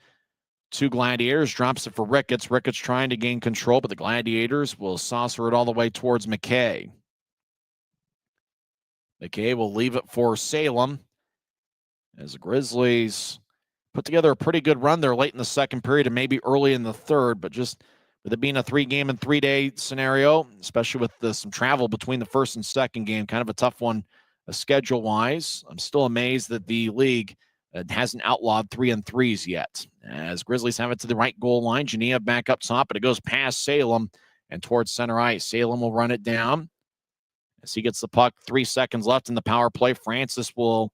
2 Gladiators, drops it for Ricketts. Ricketts trying to gain control, but the Gladiators will saucer it all the way towards McKay. McKay will leave it for Salem as the Grizzlies put together a pretty good run there late in the second period and maybe early in the third, but just with it being a 3-game and 3-day scenario, especially with some travel between the first and second game, kind of a tough one schedule-wise. I'm still amazed that the league hasn't outlawed 3-and-3s yet. As Grizzlies have it to the right goal line, Genev back up top, but it goes past Salem and towards center ice. Salem will run it down. As he gets the puck, 3 seconds left in the power play. Francis will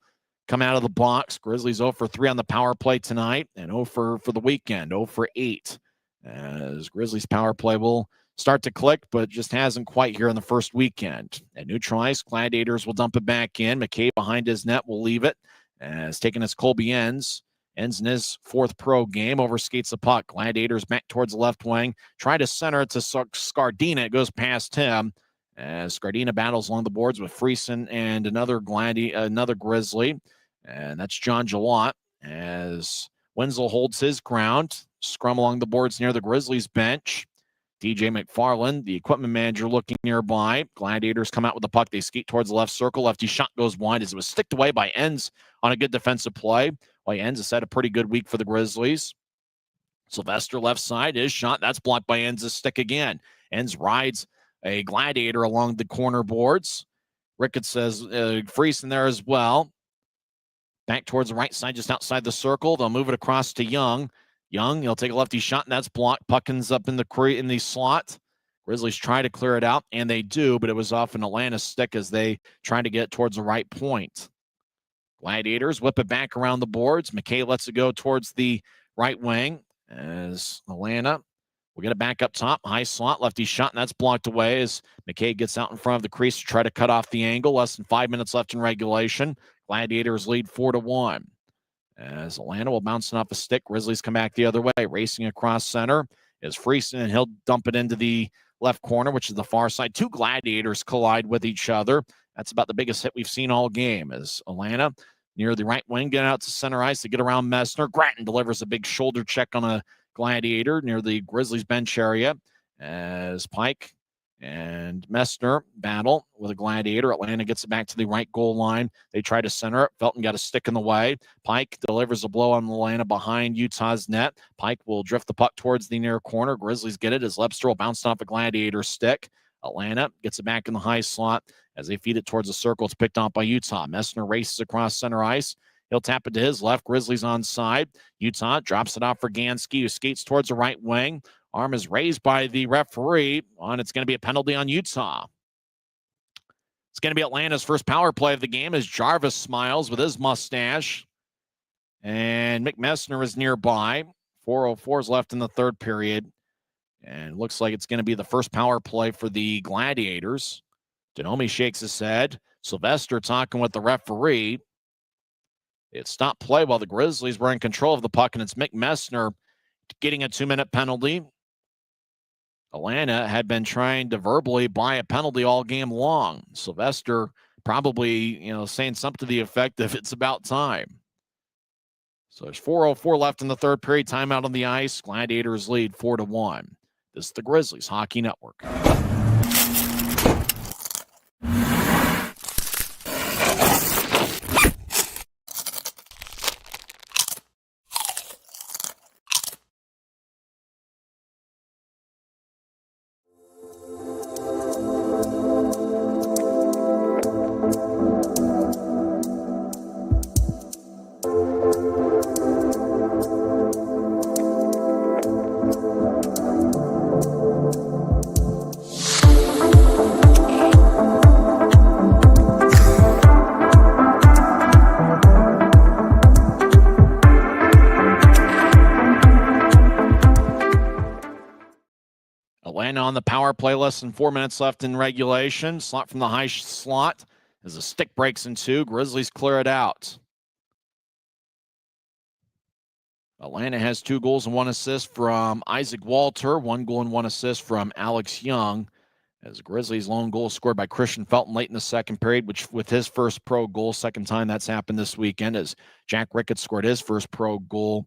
come out of the box. Grizzlies 0 for 3 on the power play tonight and 0 for the weekend, 0 for 8. As Grizzlies power play will start to click, but just hasn't quite here in the first weekend. At neutral ice, Gladiators will dump it back in. McKay behind his net will leave it. As taking as Colby ends in his 4th pro game, overskates the puck. Gladiators back towards the left wing. Try to center it to Scardina. It goes past him. As Scardina battles along the boards with Friesen and another Grizzly. And that's John Jalot. As Wenzel holds his ground. Scrum along the boards near the Grizzlies bench. DJ McFarland, the equipment manager, looking nearby. Gladiators come out with the puck. They skate towards the left circle. Lefty shot goes wide as it was sticked away by Enns on a good defensive play. While Enns has had a pretty good week for the Grizzlies. Sylvester left side, his shot. That's blocked by Enns' stick again. Enns rides a Gladiator along the corner boards. Ricketts says Friesen there as well. Back towards the right side, just outside the circle. They'll move it across to Young. Young, he'll take a lefty shot, and that's blocked. Puck ends up in the slot. Grizzlies try to clear it out, and they do, but it was off an Atlanta stick as they try to get it towards the right point. Gladiators whip it back around the boards. McKay lets it go towards the right wing as Atlanta will get it back up top. High slot, lefty shot, and that's blocked away as McKay gets out in front of the crease to try to cut off the angle. Less than 5 minutes left in regulation. Gladiators lead 4-1. As Atlanta will bounce it off a stick, Grizzlies come back the other way. Racing across center is Friesen, and he'll dump it into the left corner, which is the far side. 2 Gladiators collide with each other. That's about the biggest hit we've seen all game as Atlanta near the right wing, get out to center ice to get around Messner. Gratton delivers a big shoulder check on a Gladiator near the Grizzlies bench area as Pike and Messner battle with a Gladiator. Atlanta gets it back to the right goal line. They try to center it. Felton got a stick in the way. Pike delivers a blow on Atlanta behind Utah's net. Pike will drift the puck towards the near corner. Grizzlies get it as Lebster will bounce off a Gladiator stick. Atlanta gets it back in the high slot as they feed it towards the circle. It's picked off by Utah. Messner races across center ice. He'll tap it to his left. Grizzlies on side. Utah drops it off for Gansky, who skates towards the right wing. Arm is raised by the referee, and it's going to be a penalty on Utah. It's going to be Atlanta's first power play of the game as Jarvis smiles with his mustache. And Mick Messner is nearby. 4:04 is left in the third period. And it looks like it's going to be the first power play for the Gladiators. Donomi shakes his head. Sylvester talking with the referee. It stopped play while the Grizzlies were in control of the puck, and it's Mick Messner getting a 2-minute penalty. Atlanta had been trying to verbally buy a penalty all game long. Sylvester probably, saying something to the effect of it's about time. So there's 4:04 left in the third period. Timeout on the ice. Gladiators lead 4-1. This is the Grizzlies Hockey Network. Atlanta on the power play, less than 4 minutes left in regulation. Slot from the high slot as a stick breaks in two. Grizzlies clear it out. Atlanta has 2 goals and 1 assist from Isaac Walter, 1 goal and 1 assist from Alex Young. As the Grizzlies' lone goal scored by Christian Felton late in the second period, which with his first pro goal, second time that's happened this weekend, as Jack Ricketts scored his first pro goal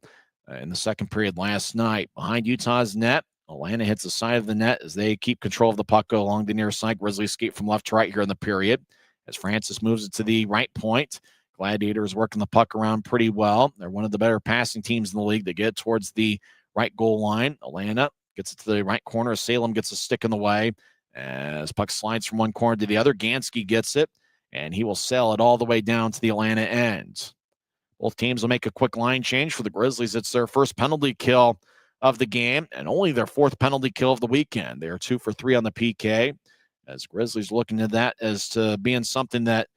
in the second period last night. Behind Utah's net, Atlanta hits the side of the net as they keep control of the puck along the near side. Grizzlies skate from left to right here in the period. As Francis moves it to the right point, Gladiators working the puck around pretty well. They're one of the better passing teams in the league. They get towards the right goal line. Atlanta gets it to the right corner. Salem gets a stick in the way as puck slides from one corner to the other. Gansky gets it, and he will sail it all the way down to the Atlanta end. Both teams will make a quick line change. For the Grizzlies, it's their first penalty kill of the game and only their 4th penalty kill of the weekend. They are 2 for 3 on the PK, as Grizzlies looking at that as to being something that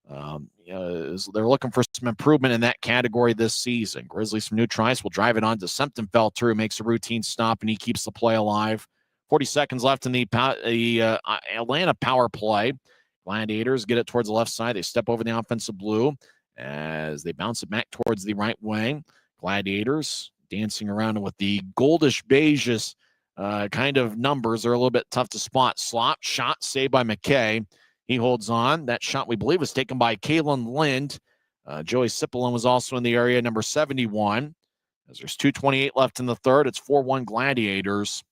they're looking for some improvement in that category this season. Grizzlies from New Trice will drive it on to Semptimphelter, who makes a routine stop, and he keeps the play alive. 40 seconds left in the Atlanta power play. Gladiators get it towards the left side. They step over the offensive blue as they bounce it back towards the right wing. Gladiators dancing around with the goldish beige kind of numbers are a little bit tough to spot. Slot shot saved by McKay. He holds on. That shot, we believe, was taken by Kalen Lind. Joey Sippelin was also in the area, number 71. As there's 2:28 left in the third, it's 4-1 Gladiators.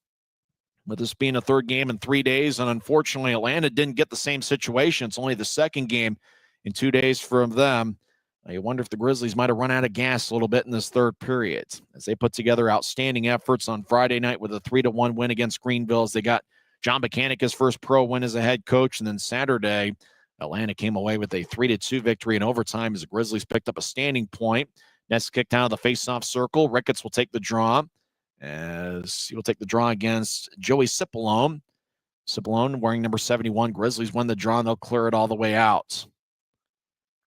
With this being a third game in 3 days, and unfortunately, Atlanta didn't get the same situation. It's only the second game in 2 days from them. You wonder if the Grizzlies might have run out of gas a little bit in this third period as they put together outstanding efforts on Friday night with a 3-1 win against Greenville, as they got John Buchanan his first pro win as a head coach. And then Saturday, Atlanta came away with a 3-2 victory in overtime as the Grizzlies picked up a standing point. Nets kicked out of the face-off circle. Ricketts will take the draw as he will take the draw against Joey Sippelone. Sippelone wearing number 71. Grizzlies win the draw, and they'll clear it all the way out.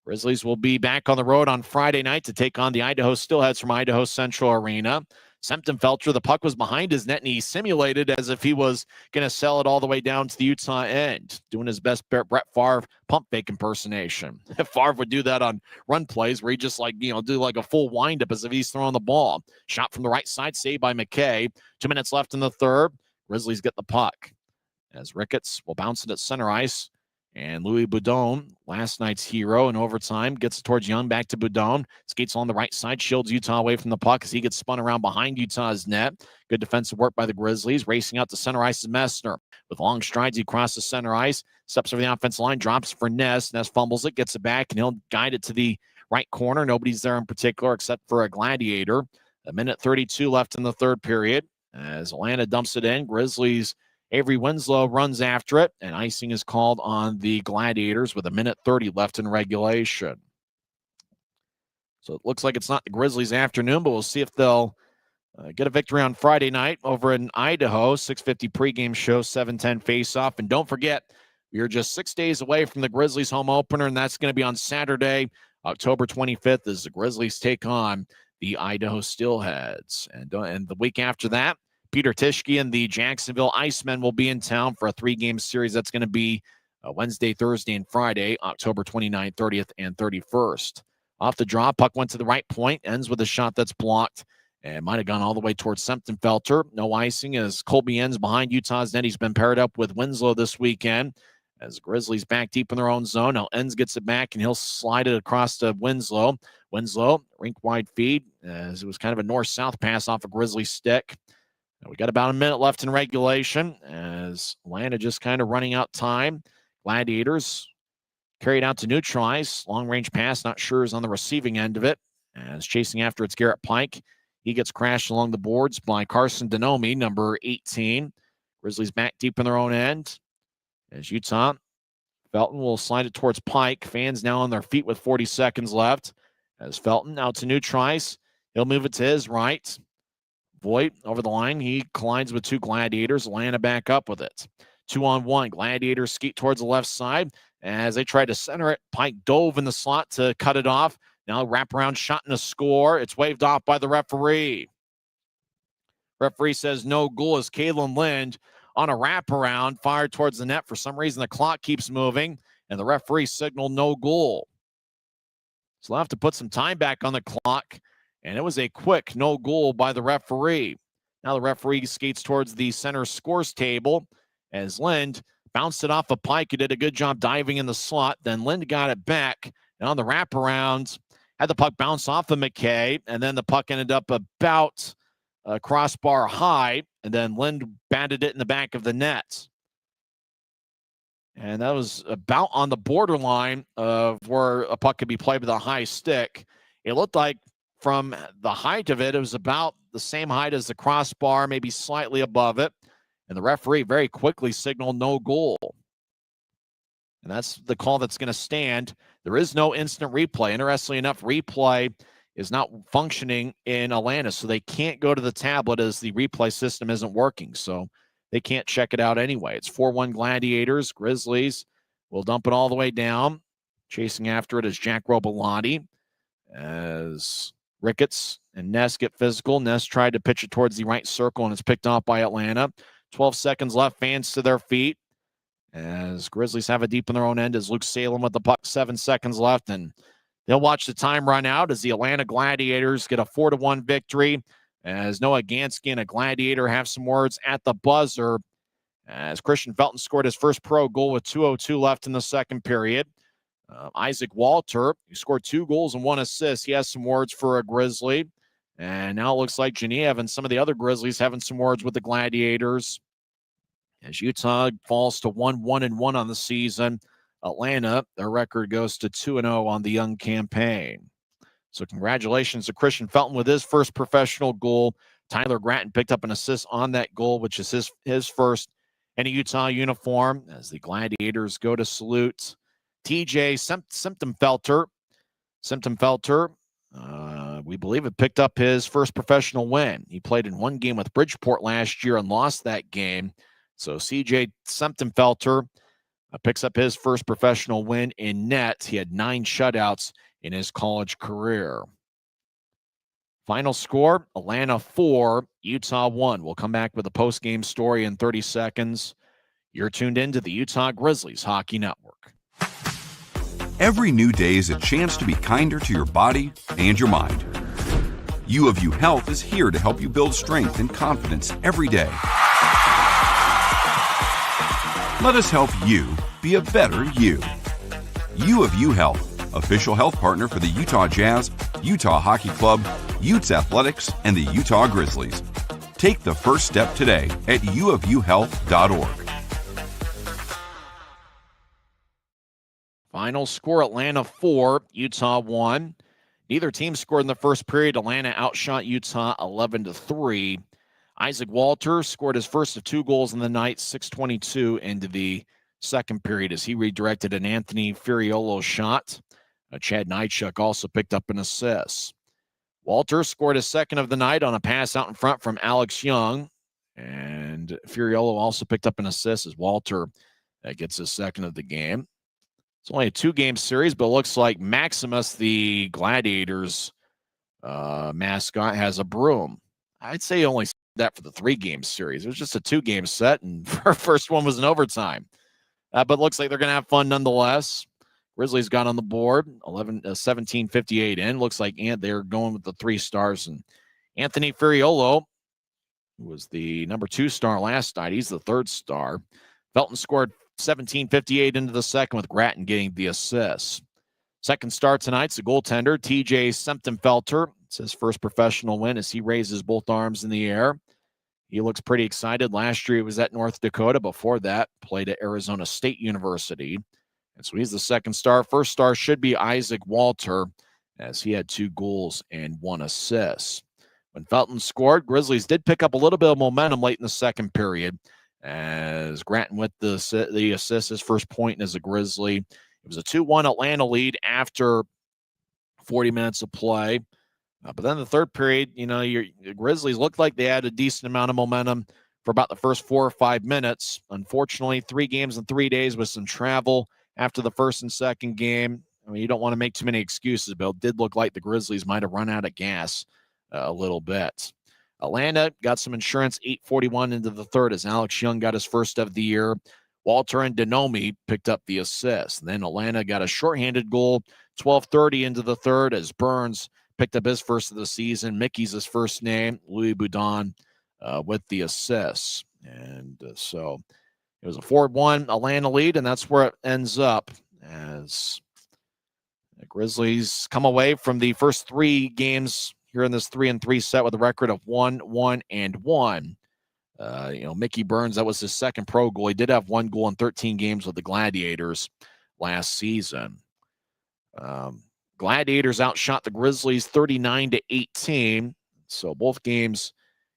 Grizzlies will be back on the road on Friday night to take on the Idaho Steelheads from Idaho Central Arena. Semptimphelter, the puck was behind his net, and he simulated as if he was going to sell it all the way down to the Utah end, doing his best Brett Favre pump fake impersonation. Favre would do that on run plays where he just do like a full windup as if he's throwing the ball. Shot from the right side, saved by McKay. 2 minutes left in the third. Grizzlies get the puck as Ricketts will bounce it at center ice. And Louis Boudon, last night's hero in overtime, gets towards Young, back to Boudon. Skates on the right side, shields Utah away from the puck as he gets spun around behind Utah's net. Good defensive work by the Grizzlies. Racing out to center ice is Messner. With long strides, he crosses center ice, steps over the offensive line, drops for Ness. Ness fumbles it, gets it back, and he'll guide it to the right corner. Nobody's there in particular except for a Gladiator. 1:32 left in the third period. As Atlanta dumps it in, Grizzlies' Avery Winslow runs after it, and icing is called on the Gladiators with 1:30 left in regulation. So it looks like it's not the Grizzlies' afternoon, but we'll see if they'll get a victory on Friday night over in Idaho. 6:50 pregame show, 7:10 face-off. And don't forget, we are just 6 days away from the Grizzlies home opener, and that's going to be on Saturday, October 25th, as the Grizzlies take on the Idaho Steelheads. And the week after that, Peter Tischke and the Jacksonville Icemen will be in town for a 3-game series. That's going to be Wednesday, Thursday, and Friday, October 29th, 30th, and 31st. Off the draw, puck went to the right point, ends with a shot that's blocked, and might have gone all the way towards Semptimphelter. No icing as Colby ends behind Utah's net. He's been paired up with Winslow this weekend. As Grizzlies back deep in their own zone, now Enns gets it back, and he'll slide it across to Winslow. Winslow, rink-wide feed, as it was kind of a north-south pass off a Grizzly stick. We got about a minute left in regulation as Atlanta just kind of running out time. Gladiators carried out to neutralize. Long-range pass, not sure is on the receiving end of it. As chasing after it's Garrett Pike. He gets crashed along the boards by Carson Denomi, number 18. Grizzlies back deep in their own end. As Utah, Felton will slide it towards Pike. Fans now on their feet with 40 seconds left. As Felton out to neutralize. He'll move it to his right. Voigt over the line. He collides with two Gladiators. Atlanta back up with it. 2-on-1. Gladiators skeet towards the left side. As they try to center it, Pike dove in the slot to cut it off. Now wraparound shot and a score. It's waved off by the referee. Referee says no goal as Kalen Lind on a wraparound fired towards the net. For some reason, the clock keeps moving, and the referee signaled no goal. So they'll have to put some time back on the clock, and it was a quick no goal by the referee. Now the referee skates towards the center scores table as Lind bounced it off of Pike, who did a good job diving in the slot. Then Lind got it back, and on the wraparound, had the puck bounce off of McKay, and then the puck ended up about crossbar high, and then Lind batted it in the back of the net. And that was about on the borderline of where a puck could be played with a high stick. It looked like from the height of it, it was about the same height as the crossbar, maybe slightly above it. And the referee very quickly signaled no goal. And that's the call that's going to stand. There is no instant replay. Interestingly enough, replay is not functioning in Atlanta, so they can't go to the tablet as the replay system isn't working. So they can't check it out anyway. It's 4-1 Gladiators. Grizzlies will dump it all the way down. Chasing after it is Jack Robelati as Ricketts and Ness get physical. Ness tried to pitch it towards the right circle, and it's picked off by Atlanta. 12 seconds left. Fans to their feet as Grizzlies have it deep in their own end as Luke Salem with the puck. 7 seconds left, and they'll watch the time run out as the Atlanta Gladiators get a 4-1 victory. As Noah Gansky and a Gladiator have some words at the buzzer as Christian Felton scored his first pro goal with 2:02 left in the second period. Isaac Walter, who scored 2 goals and 1 assist, he has some words for a Grizzly. And now it looks like Genev and some of the other Grizzlies having some words with the Gladiators. As Utah falls to 1-1-1 on the season, Atlanta, their record goes to 2-0 on the young campaign. So congratulations to Christian Felton with his first professional goal. Tyler Gratton picked up an assist on that goal, which is his first in a Utah uniform, as the Gladiators go to salute TJ Simptomfelter. We believe it picked up his first professional win. He played in one game with Bridgeport last year and lost that game. So CJ Simptomfelter picks up his first professional win in net. He had 9 shutouts in his college career. Final score, Atlanta 4, Utah 1. We'll come back with a post-game story in 30 seconds. You're tuned in to the Utah Grizzlies Hockey Network. Every new day is a chance to be kinder to your body and your mind. U of U Health is here to help you build strength and confidence every day. Let us help you be a better you. U of U Health, official health partner for the Utah Jazz, Utah Hockey Club, Utes Athletics, and the Utah Grizzlies. Take the first step today at uofuhealth.org. Final score, Atlanta 4, Utah 1. Neither team scored in the first period. Atlanta outshot Utah 11-3. Isaac Walter scored his first of 2 goals in the night, 6:22 into the second period as he redirected an Anthony Furiolo shot. Chad Nychuk also picked up an assist. Walter scored his second of the night on a pass out in front from Alex Young. And Furiolo also picked up an assist as Walter gets his second of the game. It's only a 2-game series, but it looks like Maximus, the Gladiators mascot, has a broom. I'd say only that for the 3-game series. It was just a 2-game set, and our first one was in overtime. But looks like they're going to have fun nonetheless. Grizzlies got on the board, 17:58 in. Looks like they're going with the 3 stars. And Anthony Furiolo, who was the number 2 star last night, he's the 3rd star. Felton scored 17:58 into the second with Gratton getting the assist. Second star tonight's the goaltender, TJ Simptomfelter. It's his first professional win as he raises both arms in the air. He looks pretty excited. Last year he was at North Dakota. Before that, played at Arizona State University. And so he's the second star. First star should be Isaac Walter, as he had 2 goals and 1 assist. When Felton scored, Grizzlies did pick up a little bit of momentum late in the second period, as Gratton with the assist, his first point as a Grizzly. It was a 2-1 Atlanta lead after 40 minutes of play. But then the third period, the Grizzlies looked like they had a decent amount of momentum for about the first 4 or 5 minutes. Unfortunately, 3 games in 3 days with some travel after the first and second game. I mean, you don't want to make too many excuses, but it did look like the Grizzlies might have run out of gas a little bit. Atlanta got some insurance 8:41 into the third as Alex Young got his first of the year. Walter and Denomi picked up the assist. And then Atlanta got a shorthanded goal 12:30 into the third as Burns picked up his first of the season. Mickey's his first name. Louis Boudon with the assists. And so it was a 4-1 Atlanta lead, and that's where it ends up as the Grizzlies come away from the first 3 games here in this 3-3 set with a record of 1-1-1. Mickey Burns, that was his second pro goal. He did have 1 goal in 13 games with the Gladiators last season. Gladiators outshot the Grizzlies 39-18. So both games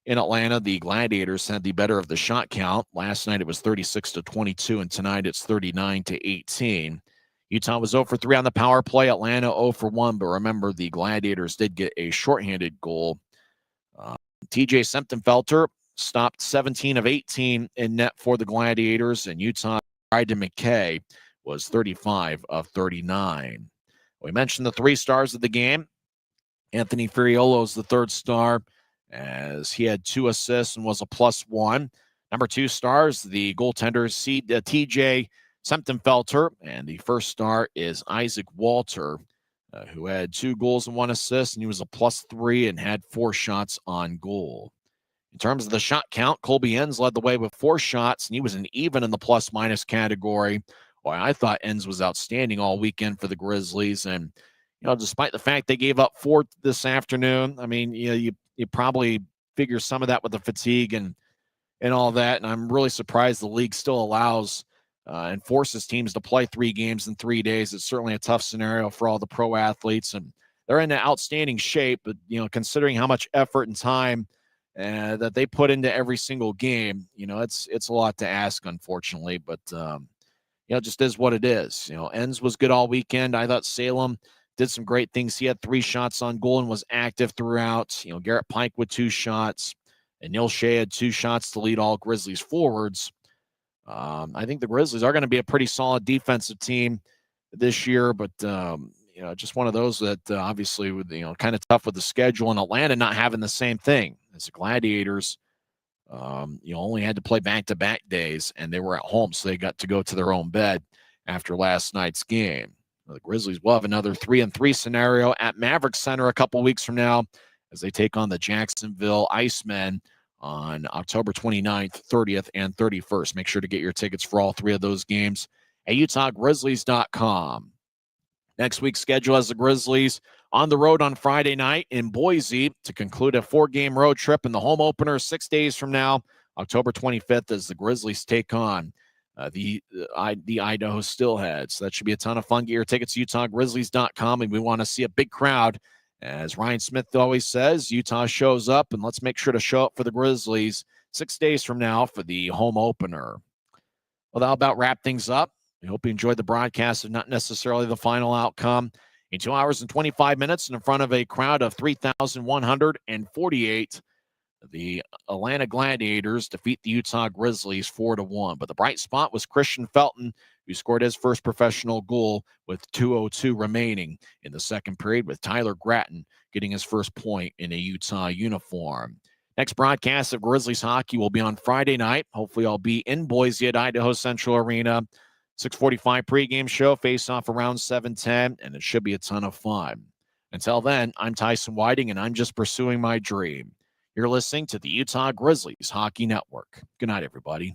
in Atlanta, the Gladiators had the better of the shot count. Last night it was 36-22, and tonight it's 39-18. Utah was 0 for 3 on the power play. Atlanta 0 for 1, but remember, the Gladiators did get a shorthanded goal. TJ Semptenfelter stopped 17 of 18 in net for the Gladiators, and Utah Bryden McKay was 35 of 39. We mentioned the 3 stars of the game. Anthony Furiolo is the third star, as he had 2 assists and was a +1. Number 2 stars, the goaltender TJ Semptenfelter, and the first star is Isaac Walter, who had 2 goals and 1 assist, and he was a +3 and had 4 shots on goal. In terms of the shot count, Colby Enns led the way with 4 shots, and he was an even in the plus-minus category. Boy, I thought Enns was outstanding all weekend for the Grizzlies, and despite the fact they gave up 4 this afternoon, I mean, you probably figure some of that with the fatigue and all that, and I'm really surprised the league still allows and forces teams to play 3 games in 3 days. It's certainly a tough scenario for all the pro athletes, and they're in outstanding shape, but considering how much effort and time that they put into every single game, it's a lot to ask, unfortunately, but it just is what it is. Enns was good all weekend. I thought Salem did some great things. He had 3 shots on goal and was active throughout. Garrett Pike with 2 shots, and Neil Shea had 2 shots to lead all Grizzlies forwards. I think the Grizzlies are going to be a pretty solid defensive team this year, but just one of those that obviously with kind of tough with the schedule, and Atlanta not having the same thing as the Gladiators. Only had to play back-to-back days, and they were at home, so they got to go to their own bed after last night's game. The Grizzlies will have another 3-3 scenario at Maverick Center a couple weeks from now as they take on the Jacksonville Icemen on October 29th, 30th, and 31st. Make sure to get your tickets for all 3 of those games at UtahGrizzlies.com. Next week's schedule has the Grizzlies on the road on Friday night in Boise to conclude a 4-game road trip, and the home opener 6 days from now, October 25th, as the Grizzlies take on the Idaho Steelheads. That should be a ton of fun. Get your tickets at UtahGrizzlies.com, and we want to see a big crowd. As Ryan Smith always says, Utah shows up, and let's make sure to show up for the Grizzlies 6 days from now for the home opener. Well, that'll about wrap things up. We hope you enjoyed the broadcast and not necessarily the final outcome. In 2 hours and 25 minutes in front of a crowd of 3,148, the Atlanta Gladiators defeat the Utah Grizzlies 4-1. But the bright spot was Christian Felton, who scored his first professional goal with 2:02 remaining in the second period, with Tyler Gratton getting his first point in a Utah uniform. Next broadcast of Grizzlies hockey will be on Friday night. Hopefully I'll be in Boise at Idaho Central Arena. 6:45 pregame show, face-off around 7:10, and it should be a ton of fun. Until then, I'm Tyson Whiting, and I'm just pursuing my dream. You're listening to the Utah Grizzlies Hockey Network. Good night, everybody.